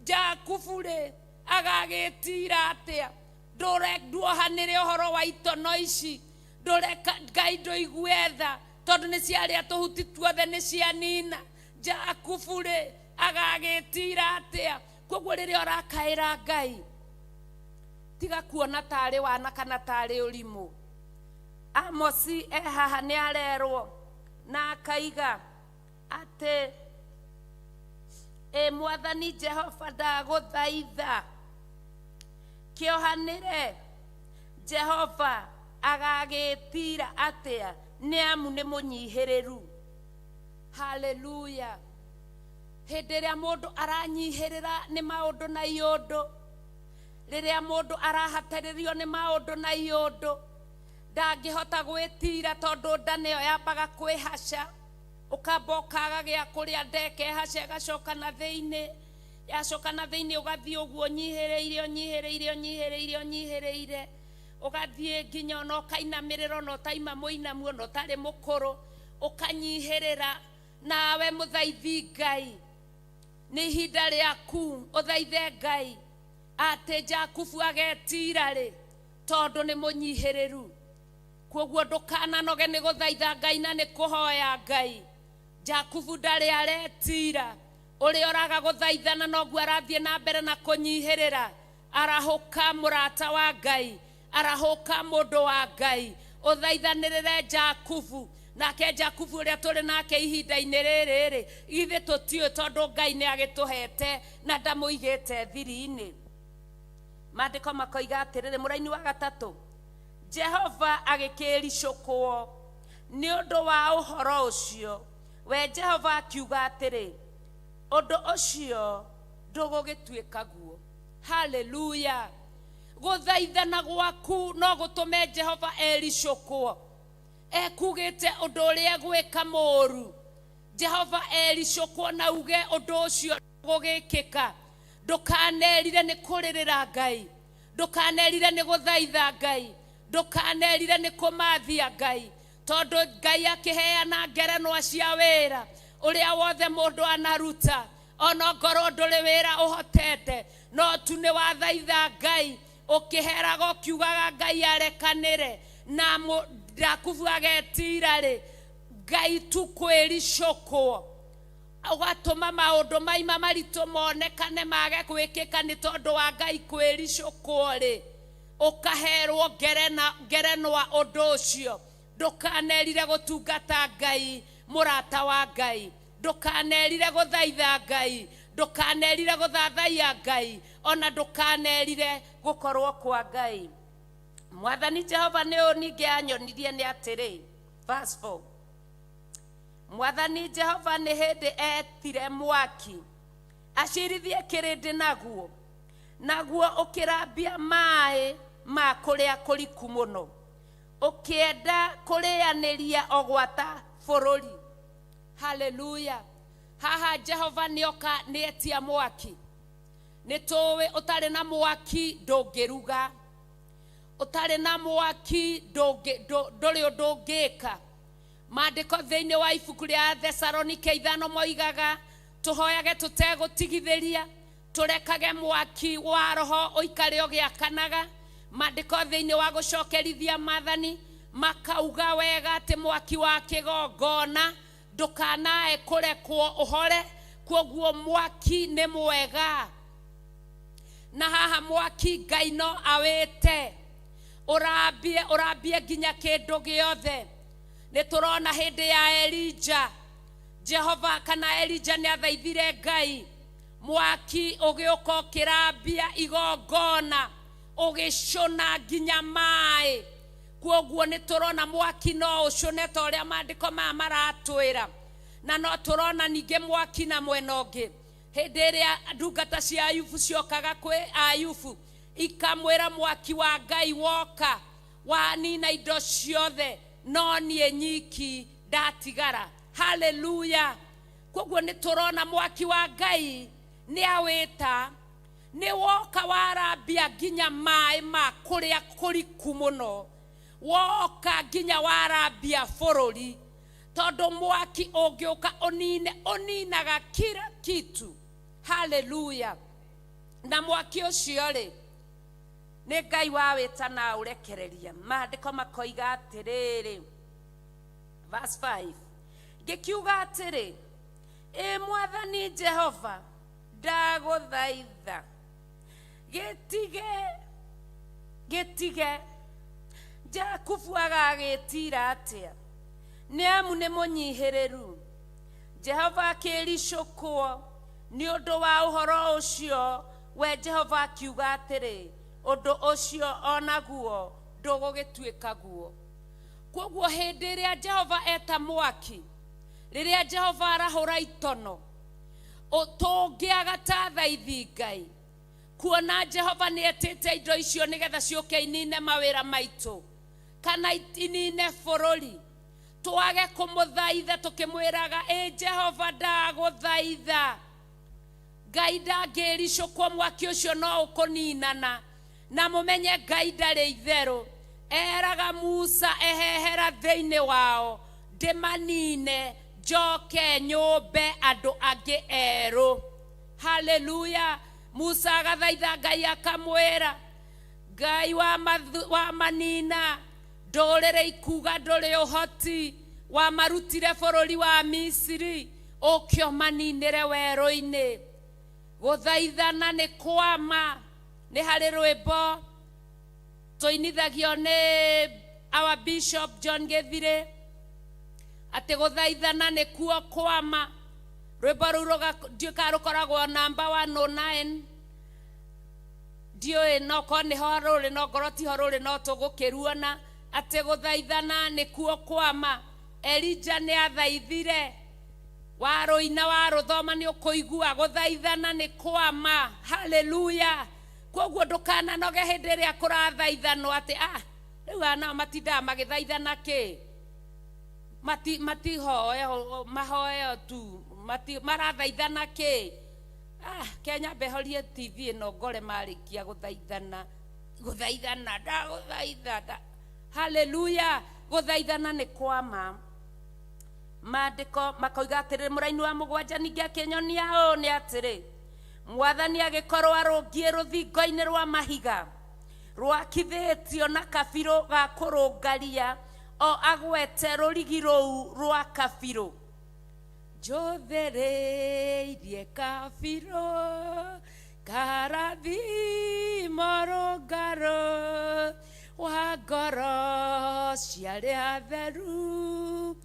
Jakubu ri agagitira atia? Nduohanire uhoro wa itono ici, ndoreka Ngai ndoiguetha tondu ni ciaria tuhuti tuothe ni cianina. Jakubu ri agagitira atia. Koguo riria urakaira Ngai tiga kuona tari wana kana tari urimu. Amosi haha ni arerwo na akaiga ati Mwathani Jehova ndaguthaitha kiohanire Jehova agagitira atia ni amu ni munyihiriru. Hallelujah. Hindi ria mundu aranyihirira ni maundu na iyundu, riria mundu arahatiririo ni maundu na iyundu, ndangihota gwitira tondu nda niyo yambaga kwihaca, ukamba ukaga gia kuria ndeke haca igacoka na thiini, yacoka na thiini ugathie uguo nyihireire ugathie nginya no kainamiriro no taima muinamu no tari mukuru ukanyihirira. Nawe muthaithi Ngai ni ihinda riaku uthaithe Ngai ati Jakubu agetira ri tondu ni munyihiriru. Koguo ndukananoge ni guthaitha Ngai na ni kuhoya Ngai. Jakubu ndari aretira, uri oraga guthaithana noguo arathie na mbere na kunyihirira. Arahuka murata wa Ngai, arahuka mundu wa Ngai. Uthaithanirire Jakubu, nake Jakubu uria turi nake ihinda-ini riri ithe tutiwe tondu Ngai ni agituhete na ndamuigite thiri-ini. Maandiko makoiga atiriri muraini wa 3, Jehova agikiricukwo ni undu wa uhoro ucio. We Jehova akiuga atiri undu ucio ndugugituika guo. Hallelujah. Guthaithana gwaku no gutume Jehova ericukwo. Ekugite undu uria gwika moru, Jehova ericukwo na uge undu ucio gugikika. Ndukanerire ni kuririra Ngai, ndukanerire ni guthaitha Ngai, ndukanerire ni kumathia Ngai, tondu Ngai akiheana ngerenwa cia wira uria wothe mundu anaruta. Ona ngoro nduri wira uhotete no tu ni wathaitha Ngai ukiheraga ukiugaga Ngai arekanire na Jakubu agetira ri Ngai tu kwiricukwo. Ugatuma maundu maima maritu monekane mage gwikika ni tondu wa Ngai kwiricukwo ri ukaherwo ngerenwa undu ucio. Ndukanerire gutungata Ngai murata wa Ngai, ndukanerire guthaitha Ngai, ndukanerire guthathaiya Ngai, ona ndukanerire gukorwo kwa Ngai. Mwathani Jehova ni uninge anyonirie ni atiri, verse 4, Mwathani Jehova ni hindi etire mwaki acirithie kirindi naguo ukirambia mai ma kuria kuriku muno, ukienda kurianiria ogwata bururi. Hallelujah. Haha Jehova nioka nietia mwaki. Nituwe utari na mwaki ndungiruga, utari na mwaki nduri ndungika. Maandiko thiini wa ibuku ria Thesalonike 5 moigaga tuhoyage tutegutigithiria, turekage mwaki wa roho uikare ugiakanaga. Maandiko thiini wa gucokerithia Maathani makauga wega ati mwaki wa kigongona ndukanae kurekwo uhore. Koguo mwaki ni mwega, na haha mwaki Ngai no awite urambie nginya kindu giothe. Ni turona hindi ya Elija, Jehova kana Elija ni athaithire Ngai mwaki ugiuka ukirambia igongona ugicuna nginya mai. Koguo ni turona mwaki no ucune ta uria maandiko maratwira, na no turona ninge mwaki na mwena ungi. Hindi iria ndungata cia Ayubu ciokaga kwi Ayubu ikamwira mwaki wa Ngai woka wanina indo ciothe, no nie nyiki ndatigara. Hallelujah. Koguo ni turona mwaki wa Ngai ni awita, ni woka warambia nginya mai ma kuria kuriku muno, woka nginya warambia bururi, tondu mwaki ungiuka uninaga kila kitu. Hallelujah. Na mwaki ucio ri nĩ Ngai wa wĩta na ũrekereria. Maandĩko makoiga atĩrĩrĩ, verse 5, ngĩkiuga atĩrĩ, Mwathani Jehova, ndagũthaitha gĩtige Jakubu agagĩtira atĩa, nĩ amu nĩ mũnyihĩrĩru. Jehova akĩricũkwo nĩ ũndũ wa ũhoro ũcio, we Jehova akiuga atĩrĩ, ũndũ ũcio onaguo ndũgũgĩtuĩka guo. Koguo hĩndĩ ĩrĩa Jehova eta mwaki, rĩrĩa Jehova arahũra itono, tũngĩaga ta thaithi Ngai, kuona Jehova nĩ etĩte indo icio nĩgetha ciũke inine mawĩra maitũ kana inine bũrũri, twage kũmũthaitha tũkĩmwĩraga, Jehova ndagũthaitha, Ngai ndangĩricũkwo mwaki ũcio no ũkũninana. Na mũmenye Ngai ndarĩ itherũ, eraga Musa ehehera thĩinĩ wao, ndĩmanine njoke nyũmbe andũ angĩ erũ. Haleluya. Musa agathaitha Ngai akamwĩra, Ngai wa manina, ndũrĩrĩ ikuga ndũrĩ ũhoti, wamarutire bũrũri wa Misiri, ũkĩo maninĩre werũ-inĩ. Gũthaithana nĩ kwama. Nĩ harĩ rwĩmbo tũinithagio nĩ our Bishop John Gĩthirĩ atĩ gũthaithana nĩ kuo kwama. Rwĩmbo rũu rũkoragwo number 109. Ndiũĩ no korwo nĩho rũrĩ, no ngorwo tiho rũrĩ, no tũgũkĩruona atĩ gũthaithana nĩ kuo kwama. Elija nĩ athaithire, warũina warũthoma nĩ ũkũigua, gũthaithana nĩ kwama. Haleluya. Koguo ndũkananoge hĩndĩ ĩrĩa kũrathaithanwo atĩ rĩu anao matindaga magĩthaithana kĩ, matihoe mahoe tu, marathaithana kĩ. Kenya behorie TV ĩno ngore marĩkia gũthaithana, ndagũthaitha. Haleluya. Gũthaithana nĩ kwama. Maandĩko makoiga atĩrĩ, mũraini wa mũgwanja ningĩ akĩnyonia ũũ nĩ atĩrĩ, Mwathani agĩkorwo arũngiĩ rũthingo-inĩ rwa mahiga, rwakithĩtio na kabirũ ga kũrũngaria, o agwete rũrigi rũu rwa kabirũ. Njũthĩrĩirie kabirũ karathimo rũngarũ wa ngoro ciarĩ theru,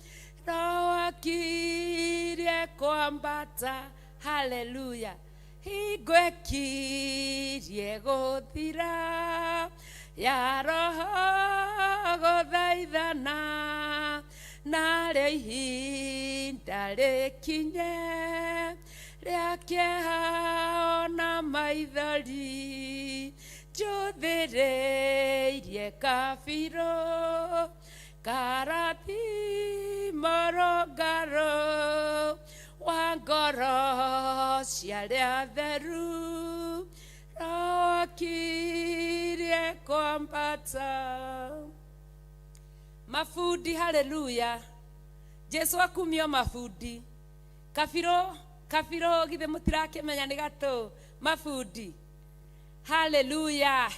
rowakirie kwambata. Haleluya. Hingwekirie gũthira ya roho gũthaithana, narĩo ihinda rĩkinye rĩa kĩeha ona maithori. Njũthĩrĩirie kabirũ karathimo rũngarũ wa ngoro ciarĩ theru, rowakirie kwambata. Mafundi. Haleluya. Jesu akumio mafundi. Kabirũ githĩ mũtirakĩmenya nĩ gatũ. Mafundi. Haleluya.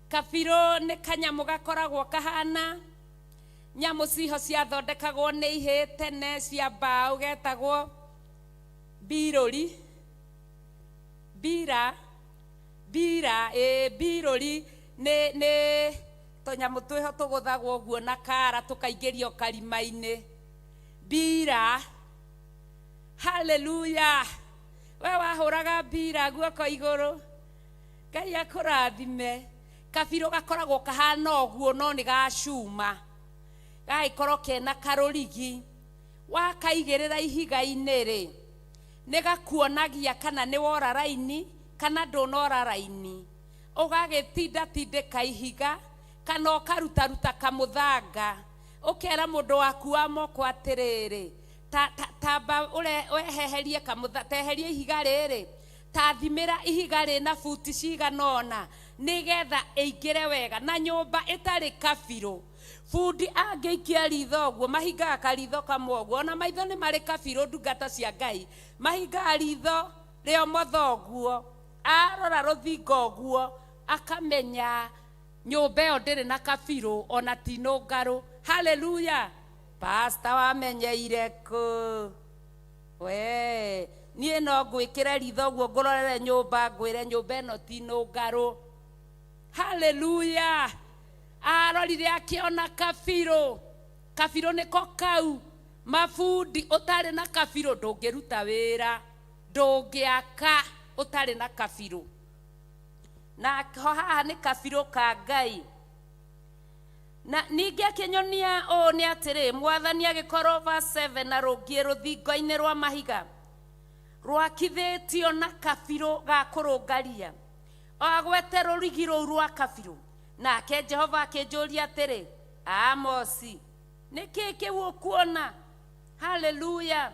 Kabirũ nĩ kanyamũ gakoragwo kahana nyamũ ciho ciathondekagwo nĩ ihĩ tene cia mbaũ, getagwo birũri. Birũri nĩ tũnyamũ twĩho tũgũthagwo ũguo na kara tũkaingĩrio karima-inĩ. Bira. Haleluya. We wahũraga bira guoko igũrũ, Ngai akũrathime. Kabirũ gakoragwo kahana ũguo no nĩ gacuma, gagĩkorwo kena karũrigi. Wakaigĩrĩra ihiga-inĩ rĩ, nĩ gakuonagia kana nĩ wora raini kana ndũnora raini. Ũgagĩtindatindĩka ihiga kana ũkarutaruta kamũthanga, ũkera mũndũ waku wa moko atĩrĩrĩ, tamba weheherie teherie ihiga rĩrĩ, tathimĩra ihiga rĩna buti cigana ũna nĩgetha ĩingĩre wega. Na nyũmba ĩtarĩ kabirũ, fundi angĩikia ritho ũguo mahingaga karitho kamwe ũguo. Ona maitho nĩ marĩ kabirũ, ndungata cia Ngai mahingaga ritho rĩo motho ũguo, arora rũthingo ũguo akamenya nyũmba ĩyo ndĩrĩ na kabirũ ona ti nũngarũ. Haleluya. Pastor wamenyeire kũ? We niĩ no ngwĩkĩre ritho ũguo ngũrorere nyũmba ngwĩre nyũmba ĩno ti nũngarũ. Haleluya. Arorire akĩona kabirũ. Kabirũ nĩko kau. Mabundi ũtarĩ na kabirũ ndũngĩruta wĩra, ndũngĩaka ũtarĩ na kabirũ. Na haha nĩ kabirũ ka Ngai. Na ningĩ akĩnyonia ũũ nĩ atĩrĩ, Mwathani agĩkorwo verse 7 na rũngiĩ rũthingo-inĩ rwa mahiga rwakithĩtio na kabirũ ga kũrũngaria, agwete rũrigi rũu rwa kabirũ. Nake Jehova akĩnjũria atĩrĩ, Amosi, nĩ kĩĩ kĩu ũkuona? Haleluya.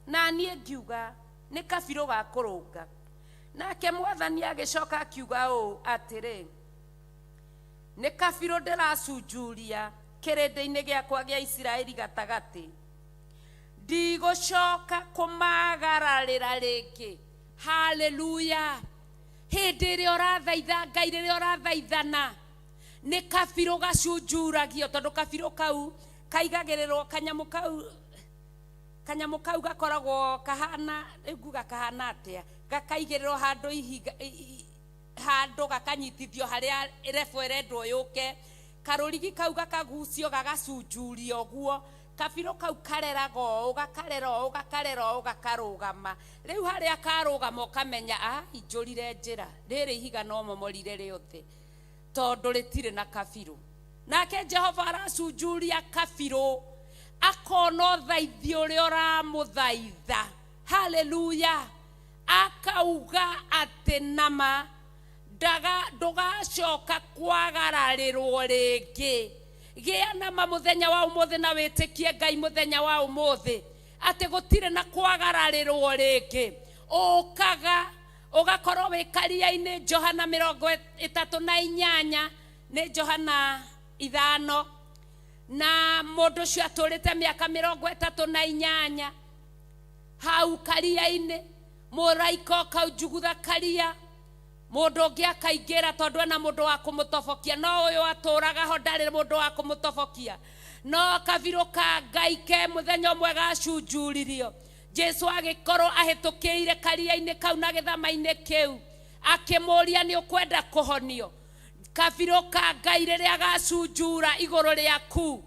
Na niĩ ngiuga nĩ kabirũ ga kũrũnga. Nake Mwathani agĩcoka akiuga ũũ atĩrĩ, nĩ kabirũ ndĩracunjuria kĩrĩndĩ-inĩ gĩakwa gĩa Isiraeli gatagatĩ, ndigũcoka kũmagararĩra rĩngĩ. Haleluya. Hĩndĩ ĩrĩa ũrathaitha Ngai, rĩrĩa ũrathaithana, nĩ kabirũ gacunjuragio, tondũ kabirũ kau kaigagĩrĩrwo kanyamũ kau gakoragwo kahana, nguga kahana atĩa, gakaigĩrĩrwo handũ gakanyitithio harĩa rebo ĩrendwo yũke, karũrigi kau gakagucio gagacunjurio ũguo, kabirũ kau kareraga ũũ, gakarera ũũ, gakarera ũũ, gakarũgama. Rĩu harĩa karũgama ũkamenya injũrire njĩra, rĩrĩ ihiga no momorire rĩothe, tondũ rĩtirĩ na kabirũ. Nake Jehova aracunjuria kabirũ, akona ũthaithi ũrĩa ũramũthaitha. Haleluya. Akauga atĩ nama ndũgacoka kwagararĩrwo rĩngĩ. Gĩa nama mũthenya wa ũmũthĩ na wĩtĩkie Ngai mũthenya wa ũmũthĩ atĩ gũtirĩ na kwagararĩrwo rĩngĩ. Ũkaga ũgakorwo wĩ karia-inĩ. Johana 3:8 nĩ Johana 5. Na mũndũ ũcio atũrĩte mĩaka 38 hau karia-inĩ, mũraika akaunjugutha karia, mũndũ ũngĩ akaingĩra tondũ ena mũndũ wa kũmũtobokia, no ũyũ atũraga ho ndarĩ mũndũ wa kũmũtobokia. No kabirũ ka Ngai ke mũthenya ũmwe gacunjuririo. Jesu agĩkorwo ahĩtũkĩire karia-inĩ kau na gĩthama-inĩ kĩu, akĩmũria nĩ ũkwenda kũhonio. Kabirũ ka Ngai rĩrĩa gacunjura igũrũ rĩaku,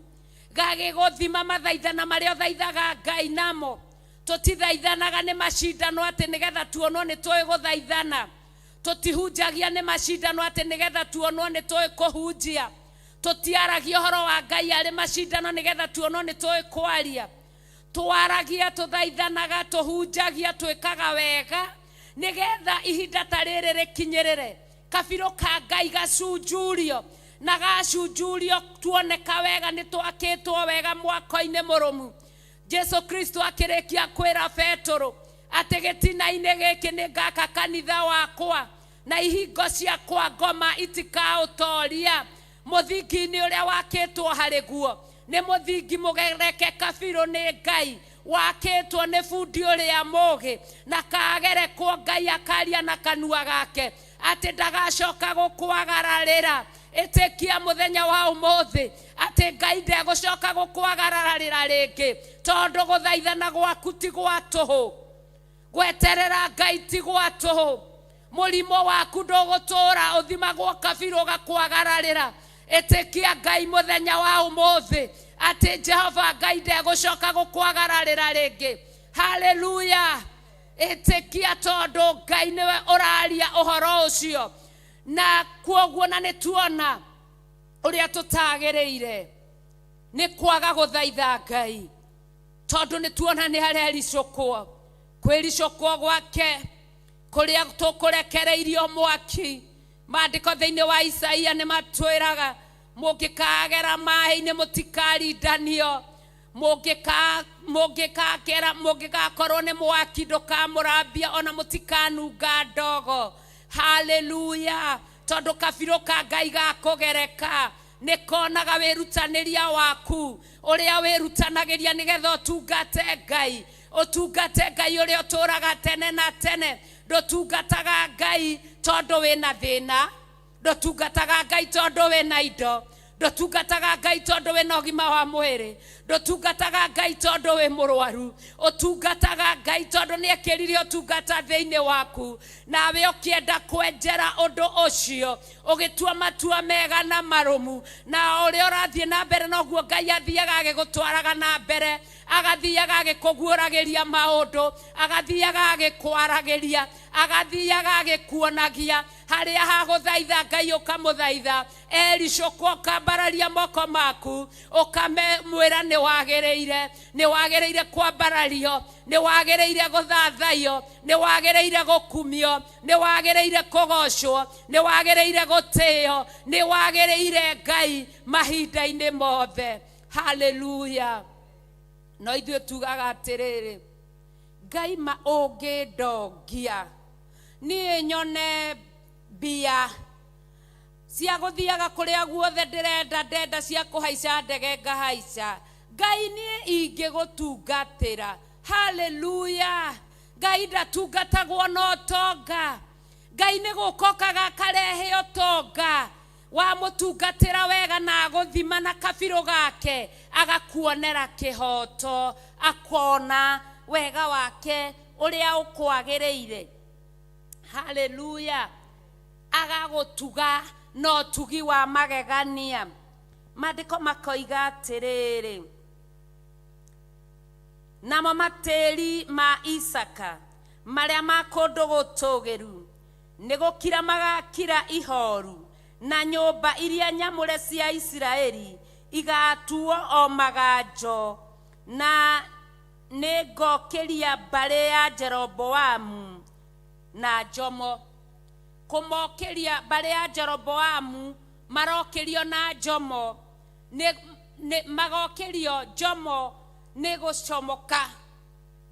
gagĩgũthima mathaithana marĩa ũthaithaga Ngai namo. Tũtithaithanaga nĩ macindano atĩ nĩgetha tuonwo nĩ tũĩ gũthaithana. Tũtihunjagia nĩ macindano atĩ nĩgetha tuonwo nĩ tũĩ kũhunjia. Tũtiaragia ũhoro wa Ngai arĩ macindano nĩgetha tuonwo nĩ tũĩ kwaria. Twaragia, tũthaithanaga, tũhunjagia, twĩkaga wega nĩgetha ihinda ta rĩrĩ rĩkinyĩrĩre. Kabirũ ka Ngai gacunjurio, na gacunjurio tuoneka wega, nĩ twakĩtwo wega mwako-inĩ mũrũmu. Jesu Kristo akĩrĩkia kwĩra Petero atĩ gĩtina-inĩ gĩkĩ nĩ ngaka kanitha wakwa, na ihingo ciakwa ngoma itikaũtoria. Mũthingi-inĩ ũrĩa wakĩtwo harĩ guo nĩ mũthingi mũgereke. Kabirũ nĩ Ngai wakĩtwo nĩ bundi ũrĩa mũũgĩ, na kagerekwo Ngai akaria na kanua gake atĩ ndagacoka gũkwagararĩra. Ĩtĩkia mũthenya wa ũmũthĩ atĩ Ngai ndegũcoka gũkwagararĩra rĩngĩ, tondũ gũthaithana gwaku ti gwa tũhũ, gweterera Ngai ti gwa tũhũ. Mũrimũ waku ndũgũtũra ũthimagwo kabirũ gakwagararĩra. Ĩtĩkia Ngai mũthenya wa ũmũthĩ atĩ Jehova Ngai ndegũcoka gũkwagararĩra rĩngĩ. Haleluya. Ĩtĩkia tondũ Ngai nĩwe ũraria ũhoro ũcio. Na kwoguo na nĩtuona ũrĩa tũtagĩrĩire nĩ kwaga gũthaitha Ngai, tondũ nĩtuona nĩ harĩa ricũkwo. Kwĩricũkwo gwake kũrĩa tũkũrekereirio mwaki. Maandĩko thĩinĩ wa Isaia nĩ matwĩraga mũngĩkagera maaĩ-inĩ mũtikarindanio, mũngĩgakorwo nĩ mwaki ndũkamũrambia, ona mũtikanunga ndogo. Haleluya. Tondũ kabirũ ka Ngai gakũgereka nĩ konaga wĩrutanĩria waku ũrĩa wĩrutanagĩria nĩgetha ũtungate Ngai. Ũtungate Ngai ũrĩa ũtũraga tene na tene. Ndũtungataga Ngai tondũ wĩna thĩna. ndutungataga Ngai tondu wina indo, ndutungataga Ngai tondu wina ũgima wa mwĩrĩ, ndutungataga Ngai tondu wi mũrwaru, ũtungataga Ngai tondu nĩ ekĩrire ũtungata thĩinĩ waku, nawe ũkĩenda kwenjera ũndũ ũcio ũgĩtua matua mega na marũmu, na ũrĩa ũrathiĩ na mbere noguo Ngai athiaga agĩgũtwaraga na mbere, agathiaga agĩkũguũragĩria maũndũ, agathiaga agĩkwaragĩria, agathiaga agĩkuonagia harĩa hagũthaitha Ngai ũkamũthaitha. Ericoka ũkambararia moko maku ũkamwĩra nĩ wagĩrĩire kwambarario, nĩ wagĩrĩire gũthathaiyo, nĩ wagĩrĩire gũkumio, nĩ wagĩrĩire kũgocwo, nĩ wagĩrĩire gũtĩyo, nĩ wagĩrĩire Ngai mahinda-inĩ mothe. Hallelujah. No ithuĩ tugaga atĩrĩrĩ, Ngai ma ũngĩndongia niĩ nyone mbia cia gũthiaga kũrĩa guothe ndenda cia kũhaica ndege ngahaica, Ngai niĩ ingĩgũtungatĩra. Hallelujah. Ngai ndatungatagwo na ũtonga. Ngai nĩ gũkokaga akarehe ũtonga, wamũtungatĩra wega na gũthima na kabirũ gake agakuonera kĩhoto, akona wega wake ũrĩa ũkwagĩrĩire. Hallelujah. Agagũtuga na ũtugi wa magegania. Maandĩko makoiga atĩrĩrĩ, namo matĩri ma Isaka marĩa ma kũndũ gũtũgĩru nĩ gũkira magakira ihoru, na nyũmba iria nyamũre cia Isiraeli igatuo o maganjo, na nĩ ngokĩria mbarĩ ya Jeroboamu na njomo. Kũmokĩria mbarĩ ya Jeroboamu marokĩrio na njomo, magokĩrio njomo nĩ gũcomoka.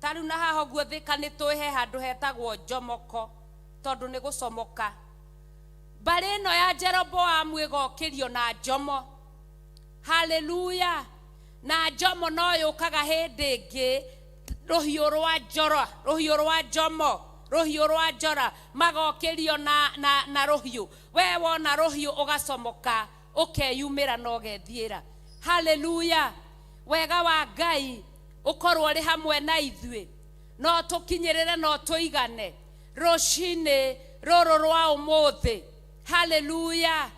Tarĩu na haha ũguo thĩka nĩ twĩhe handũ hetagwo njomoko tondũ nĩ gũcomoka. Mbarĩ ĩno ya Jeroboamu ĩgokĩrio na njomo. Hallelujah. Na njomo no yũkaga hĩndĩ ĩngĩ rũhiũ rwa njora, rũhiũ rwa njomo, rũhiũ rwa njora magokĩrio na rũhiũ. We wona rũhiũ ũgacomoka ũkeyumĩra na ũgethiĩra. Hallelujah. Wega wa Ngai ũkorwo ũrĩ hamwe na ithuĩ, no tũkinyĩrĩre no tũigane rũcinĩ rũrũ rwa ũmũthĩ. Hallelujah.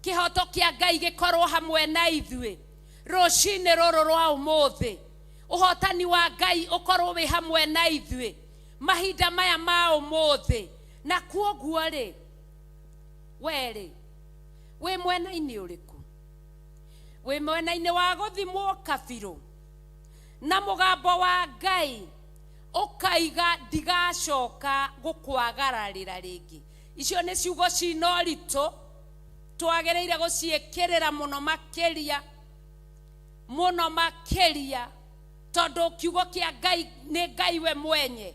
Kĩhoto kĩa Ngai gĩkorwo hamwe na ithuĩ rũcinĩ rũrũ rwa ũmũthĩ. Ũhotani wa Ngai ũkorwo wĩ hamwe na ithuĩ mahinda maya ma ũmũthĩ. Na kuoguo rĩ, werĩ wĩ mwena-inĩ ũrĩkũ? Wĩ mwena-inĩ wa gũthimwo kabirũ na mũgambo wa Ngai ũkaiga ndigacoka gũkwagararĩra rĩngĩ? Icio nĩ ciugo cina ũritũ, twagĩrĩire gũciĩkĩrĩra mũno makĩria tondũ kiugo kĩa Ngai nĩ Ngai we mwenye,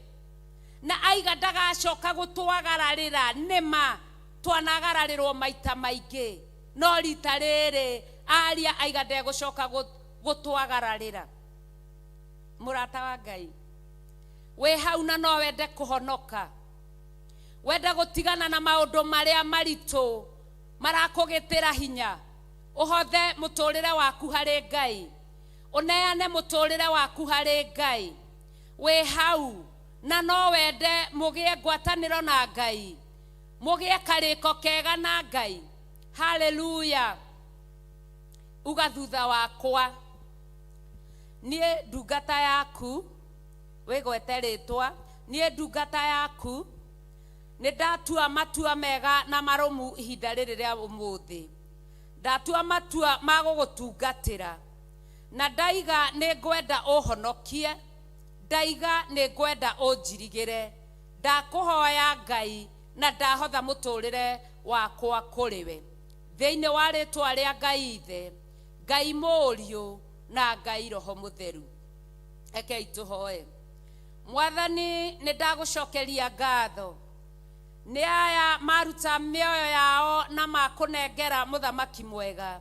na aiga ndagacoka gũtwagararĩra. Nĩma twanagararĩrwo maita maingĩ, no rita rĩrĩ aria aiga ndegũcoka gũtwagararĩra. Mũrata wa Ngai, wĩ hau na no wende kũhonoka, wende gũtigana na maũndũ marĩa maritũ marakũgĩtĩra hinya, ũhothe mũtũrĩre waku harĩ Ngai, ũneane mũtũrĩre waku harĩ Ngai. Wĩ hau na no wende mũgĩe ngwatanĩro na Ngai, mũgĩe karĩko kega na Ngai. Hallelujah. Uga thutha wakwa, niĩ ndungata yaku, wĩgwete rĩtwa, niĩ ndungata yaku nĩ ndatua matua mega na marũmu ihinda rĩrĩ rĩa ũmũthĩ. Ndatua matua ma gũgũtungatĩra, na ndaiga nĩ ngwenda ũhonokie, ndaiga nĩ ngwenda ũnjirigĩre. Ndakũhoya Ngai na ndahotha mũtũrĩre wakwa kũrĩ we, thĩinĩ wa rĩtwa rĩa Ngai Ithe, Ngai Mũriũ na Ngai Roho Mũtheru. Rekei tũhoe. Mwathani, nĩ ndagũcokeria ngatho nĩ aya maruta mĩoyo yao na makũnengera mũthamaki mwega.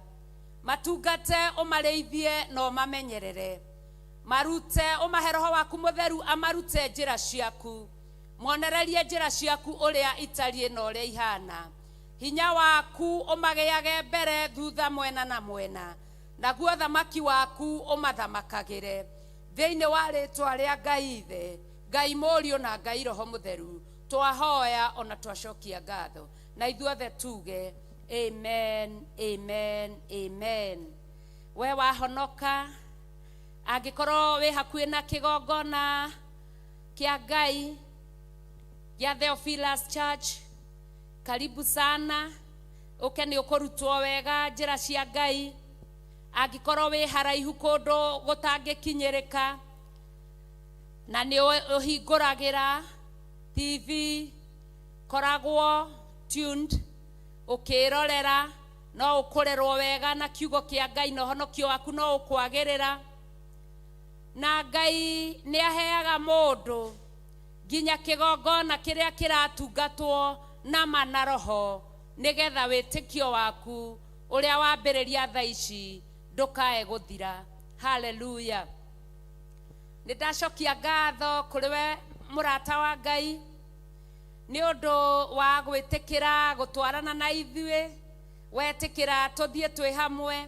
Matungate ũmarĩithie na ũmamenyerere, marute ũmahe Roho waku Mũtheru amarute njĩra ciaku, monererie njĩra ciaku ũrĩa itariĩ na ũrĩa ihana. hinya waku umageage mbere thutha mwena na mwena, naguo thamaki waku umathamakagire thiini wa ritwa ria Ngai Ithe, Ngai Mũriũ na Ngai Roho Mũtheru, twahoya ona twacokia ngatho, na ithuothe tuge amen, amen, amen. We wahonoka, angikorwo wi hakuhi na kigongona kia Ngai ya Theophilus Church, karibu sana, uke ni ukurutwo wega njira cia Ngai. Angikorwo wi haraihu kundu gutangikinyirika, na ni uhinguragira TV, koragwo tuned, ukirorera, no ukurerwo wega na kiugo kia Ngai, no honokio waku no ukwagirira, na Ngai ni aheaga mundu nginya kigongona kiria kiratungatwo na mana roho, nigetha witikio waku uria wambiriria thaici ndukae guthira. Hallelujah. Nindashokia ngatho kuri we murata wa Ngai ni undu wa gwitikira gutwarana na ithuĩ, wetikira tuthie twi hamwe.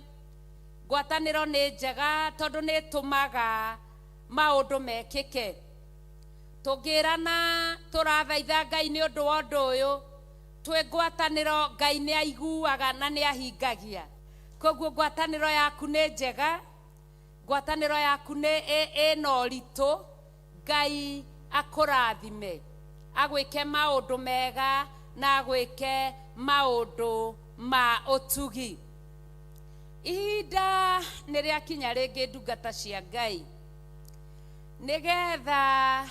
Ngwatanĩro nĩ njega tondu nĩ tumaga maundu mekike. Tungirana turathaitha Ngai ni undu wa undu uyu, twi ngwatanĩro Ngai ni aiguaga na ni ahingagia. Koguo ngwatanĩro yaku nĩ njega, ngwatanĩro yaku nĩ ĩna ũritũ. Ngai akũrathime, agwĩke maundu mega na agwĩke maundu ma ũtugi. Ihinda nĩ rĩakinya rĩngĩ ndungata cia Ngai, nigetha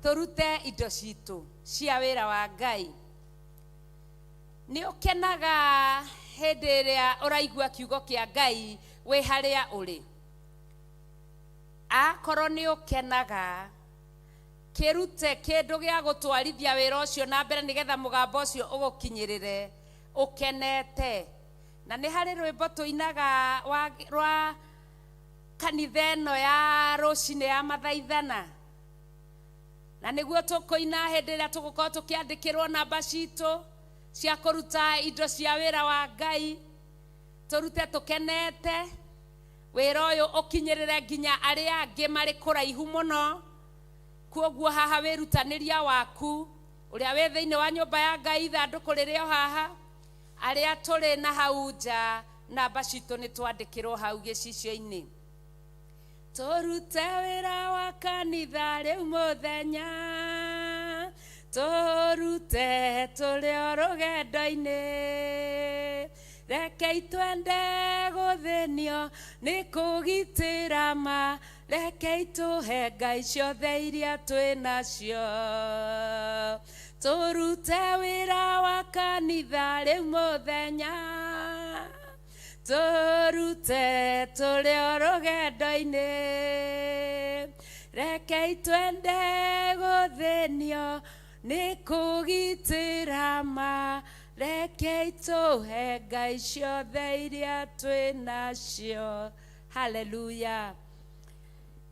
turute indo citu cia wĩra wa Ngai. Nĩ ũkenaga hĩndĩ ĩrĩa ũraigua kiugo kĩa Ngai wĩ harĩa ũrĩ. Akorwo nĩ ũkenaga, kĩrute kĩndũ gĩa gũtwarithia wĩra ũcio na mbere nĩgetha mũgambo ũcio ũgũkinyĩrĩre ũkenete. Na nĩ harĩ rwĩmbo tũinaga rwa kanitha ĩno ya rũcinĩ ya mathaithana, na nĩguo tũkũina hĩndĩ ĩrĩa tũgũkorwo tũkĩandĩkĩrwo namba citũ cia kũruta indo cia wĩra wa Ngai. Tũrute tũkenete, wĩra ũyũ ũkinyĩrĩre nginya arĩa angĩ marĩ kũraihu mũno. Kuoguo haha wĩrutanĩria waku ũrĩa wĩ thĩinĩ wa nyũmba ya Ngai, ithandũkũ rĩrĩ o haha, arĩa tũrĩ na hau nja, namba citũ nĩ twandĩkĩrwo hau gĩcicio-inĩ. Tũrute wĩra wa kanitha rĩu mũthenya, tũrute tũrĩ o rũgendo-inĩ, rekei twende gũthĩnio nĩ kũgitĩra ma, rekei tũhe Ngai ciothe iria twĩ nacio. Tũrute wĩra wa kanitha rĩu mũthenya, tũrute tũrĩ o rũgendo-inĩ, rekei twende gũthĩnio nĩ kũgitĩra ma, rekei tũhe Ngai ciothe iria twĩ nacio. Hallelujah.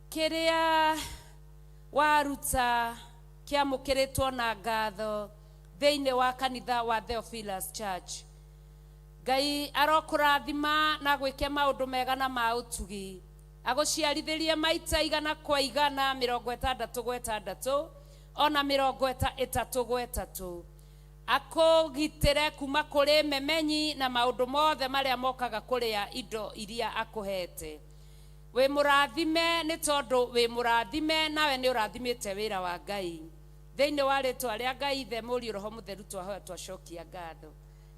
Kĩrĩa waruta kĩamũkĩrĩtwo na ngatho thĩinĩ wa kanitha wa Theophilus Church. Ngai arokũrathima na gwĩke maũndũ mega na ma ũtugi, agũciarithĩrie maita igana kwa igana, 60 ona 30, akũgitĩre kuma kũrĩ memenyi na maũndũ mothe marĩa mokaga kũrĩa indo iria akũhete. Wĩ mũrathime nĩ tondũ wĩ mũrathime, nawe nĩ ũrathimĩte wĩra wa Ngai. Thĩinĩ wa rĩtwa rĩa Ngai Ithe, Mũriũ, Roho Mũtheru, twahoya twacokia ngatho.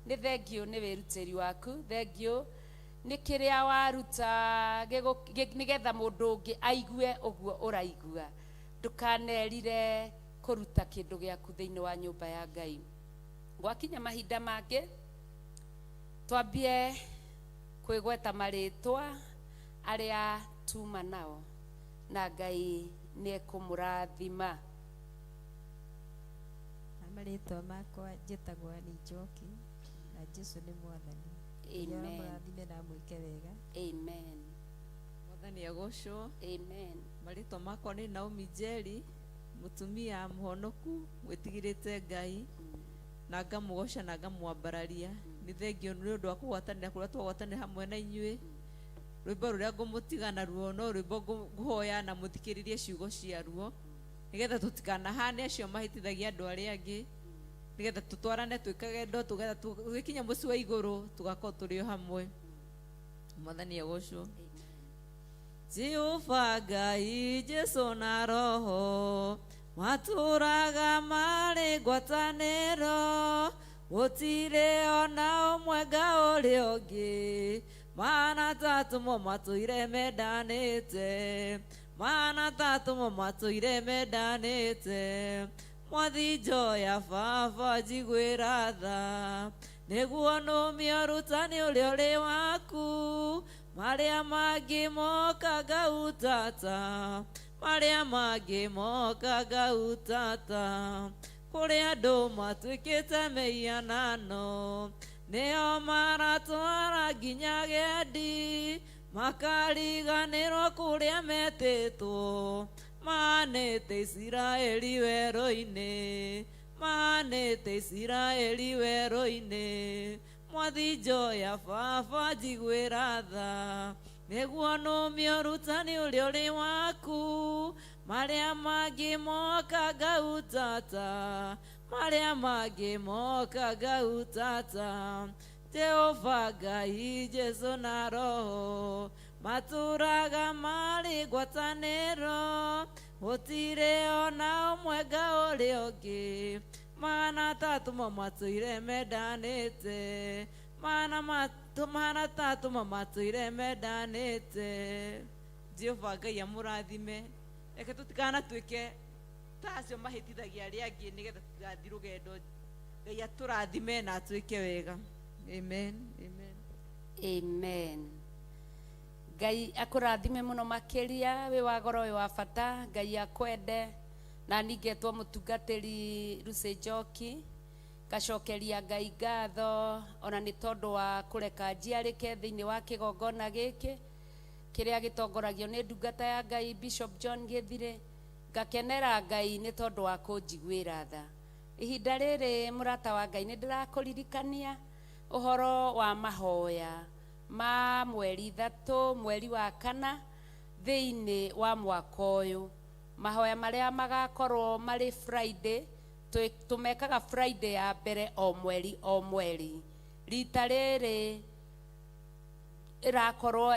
Nĩ thengio nĩ wĩrutĩri waku, thengio nĩ kĩrĩa waruta nĩgetha mũndũ ũngĩ aigue ũguo ũraigua. Ndũkanerire kũruta kĩndũ gĩaku thĩinĩ wa nyũmba ya Ngai. Gwakinya mahinda mangĩ, twambie kwĩgweta marĩtwa arĩa tuma nao, na Ngai nĩ ekũmũrathima. Marĩtwa makwa njĩtagwo Annie Njoki, na Jesũ nĩ Mwathani. Amen. Mũrathime na mwĩke wega. Amen. Mwathani agocwo. Amen. Marĩtwa makwa nĩ Naomi Njeri, mũtumia mũhonoku mwĩtigĩrĩte Ngai, na ngamugoca na ngamwambararia nĩ thengio nĩ ũndũ wa kũgwatanĩra kũrĩa twagwatanĩra hamwe na inyuĩ. Rwĩmbo rũrĩa ngũmũtigana ruo no rwĩmbo ngũhoya na mũthikĩrĩrie ciugo ciaruo nĩgetha tũtikanahane acio mahĩtithagia andũ arĩa angĩ, nĩgetha tũtwarane twĩkage ndo tũgetha tũgĩkinya mũciĩ wa igũrũ tũgakorwo tũrĩ o hamwe. Mwathani agocwo. Jehova Ngai Jesu na Roho matũraga marĩ ngwatanĩro, gũtirĩ ona ũmwe nga ũrĩa ũngĩ, mana tatũ mo matũire mendanĩte, mana tatũ mo matũire mendanĩte. Mwathi njoya Baba njiguĩra tha, nĩguo nũmie ũrutani ũrĩa ũrĩ waku, marĩa mangĩ moka ngautata, marĩa mangĩ moka ngautata. Kũrĩ andũ matuĩkĩte mĩhianano, nĩo maratwara nginya gendi, makariganĩrwo kũrĩa metĩtwo, manĩte Isiraeli werũ-inĩ, manĩte Isiraeli werũ-inĩ. Mwathi njoya Baba njiguĩra tha, nĩguo nũmie ũrutani ũrĩa ũrĩ waku, marĩa mangĩ moka ngautata, marĩa mangĩ moka ngautata. Jehova Ngai Jesu na Roho matũraga marĩ ngwatanĩro, gũtirĩ ona ũmwe nga ũrĩa ũngĩ, mana tatũ mo matũire mendanĩte, mana tatũ mo matũire mendanĩte. Jehova Ngai amũrathime, reke tũtikanatuĩke ta acio mahĩtithagia arĩa angĩ, nĩgetha tũtigathiĩ rũgendo. Ngai atũrathime na atwĩke wega. Amen. Amen. Amen. Ngai akũrathime mũno makĩria, wĩ wa goro, wĩ wa bata. Ngai akwende, na ningetwo mũtungatĩri Lucy Njoki, ngacokeria Ngai ngatho ona nĩ tondũ wa kũreka njiarĩke thĩinĩ wa kĩgongona gĩkĩ kĩrĩa gĩtongoragio nĩ ndungata ya Ngai Bishop John Gĩthire. Ngakenera Ngai nĩ tondũ wa kũnjiguĩra tha. Ihinda rĩrĩ mũrata wa Ngai nĩ ndĩrakũririkania ũhoro wa mahoya ma mweri 3 mweri wa 4 thĩinĩ wa mwaka ũyũ. Mahoya marĩa magakorwo marĩ Friday, tumekaga Friday ya mbere o mweri. Rita rĩrĩ irakorwo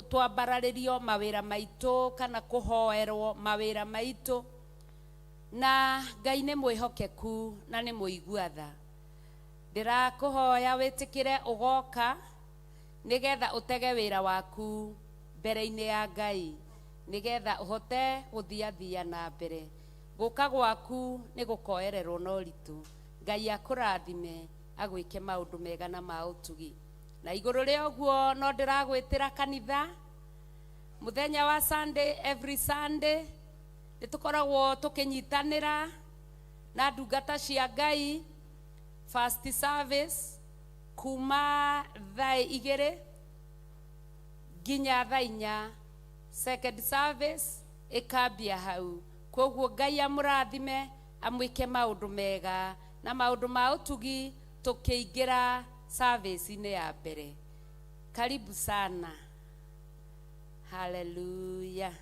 twambararĩrio mawĩra maitũ kana kũhoerwo mawĩra maitũ, na Ngai nĩ mwĩhokeku na nĩ mũigua tha. Ndirakũhoya wĩtĩkĩre ũgoka nĩgetha ũtege wĩra waku mbere-inĩ ya Ngai, nĩgetha ũhote gũthiathia na mbere. Gũka gwaku nĩ gũkoererwo na ũritũ. Ngai akũrathime, agwĩke maũndũ mega na ma ũtugi. Na igũrũ rĩa ũguo no ndĩragwĩtĩra kanitha mũthenya wa Sunday, every Sunday nĩ tũkoragwo tũkĩnyitanĩra na ndungata cia Ngai. First service kuma thaa 2 nginya thaa 4, second service ikambia hau. Koguo Ngai amũrathime, amwĩke maũndũ mega na maũndũ ma ũtugi tũkĩingĩra service-inĩ ya mbere. Karibu sana. Hallelujah.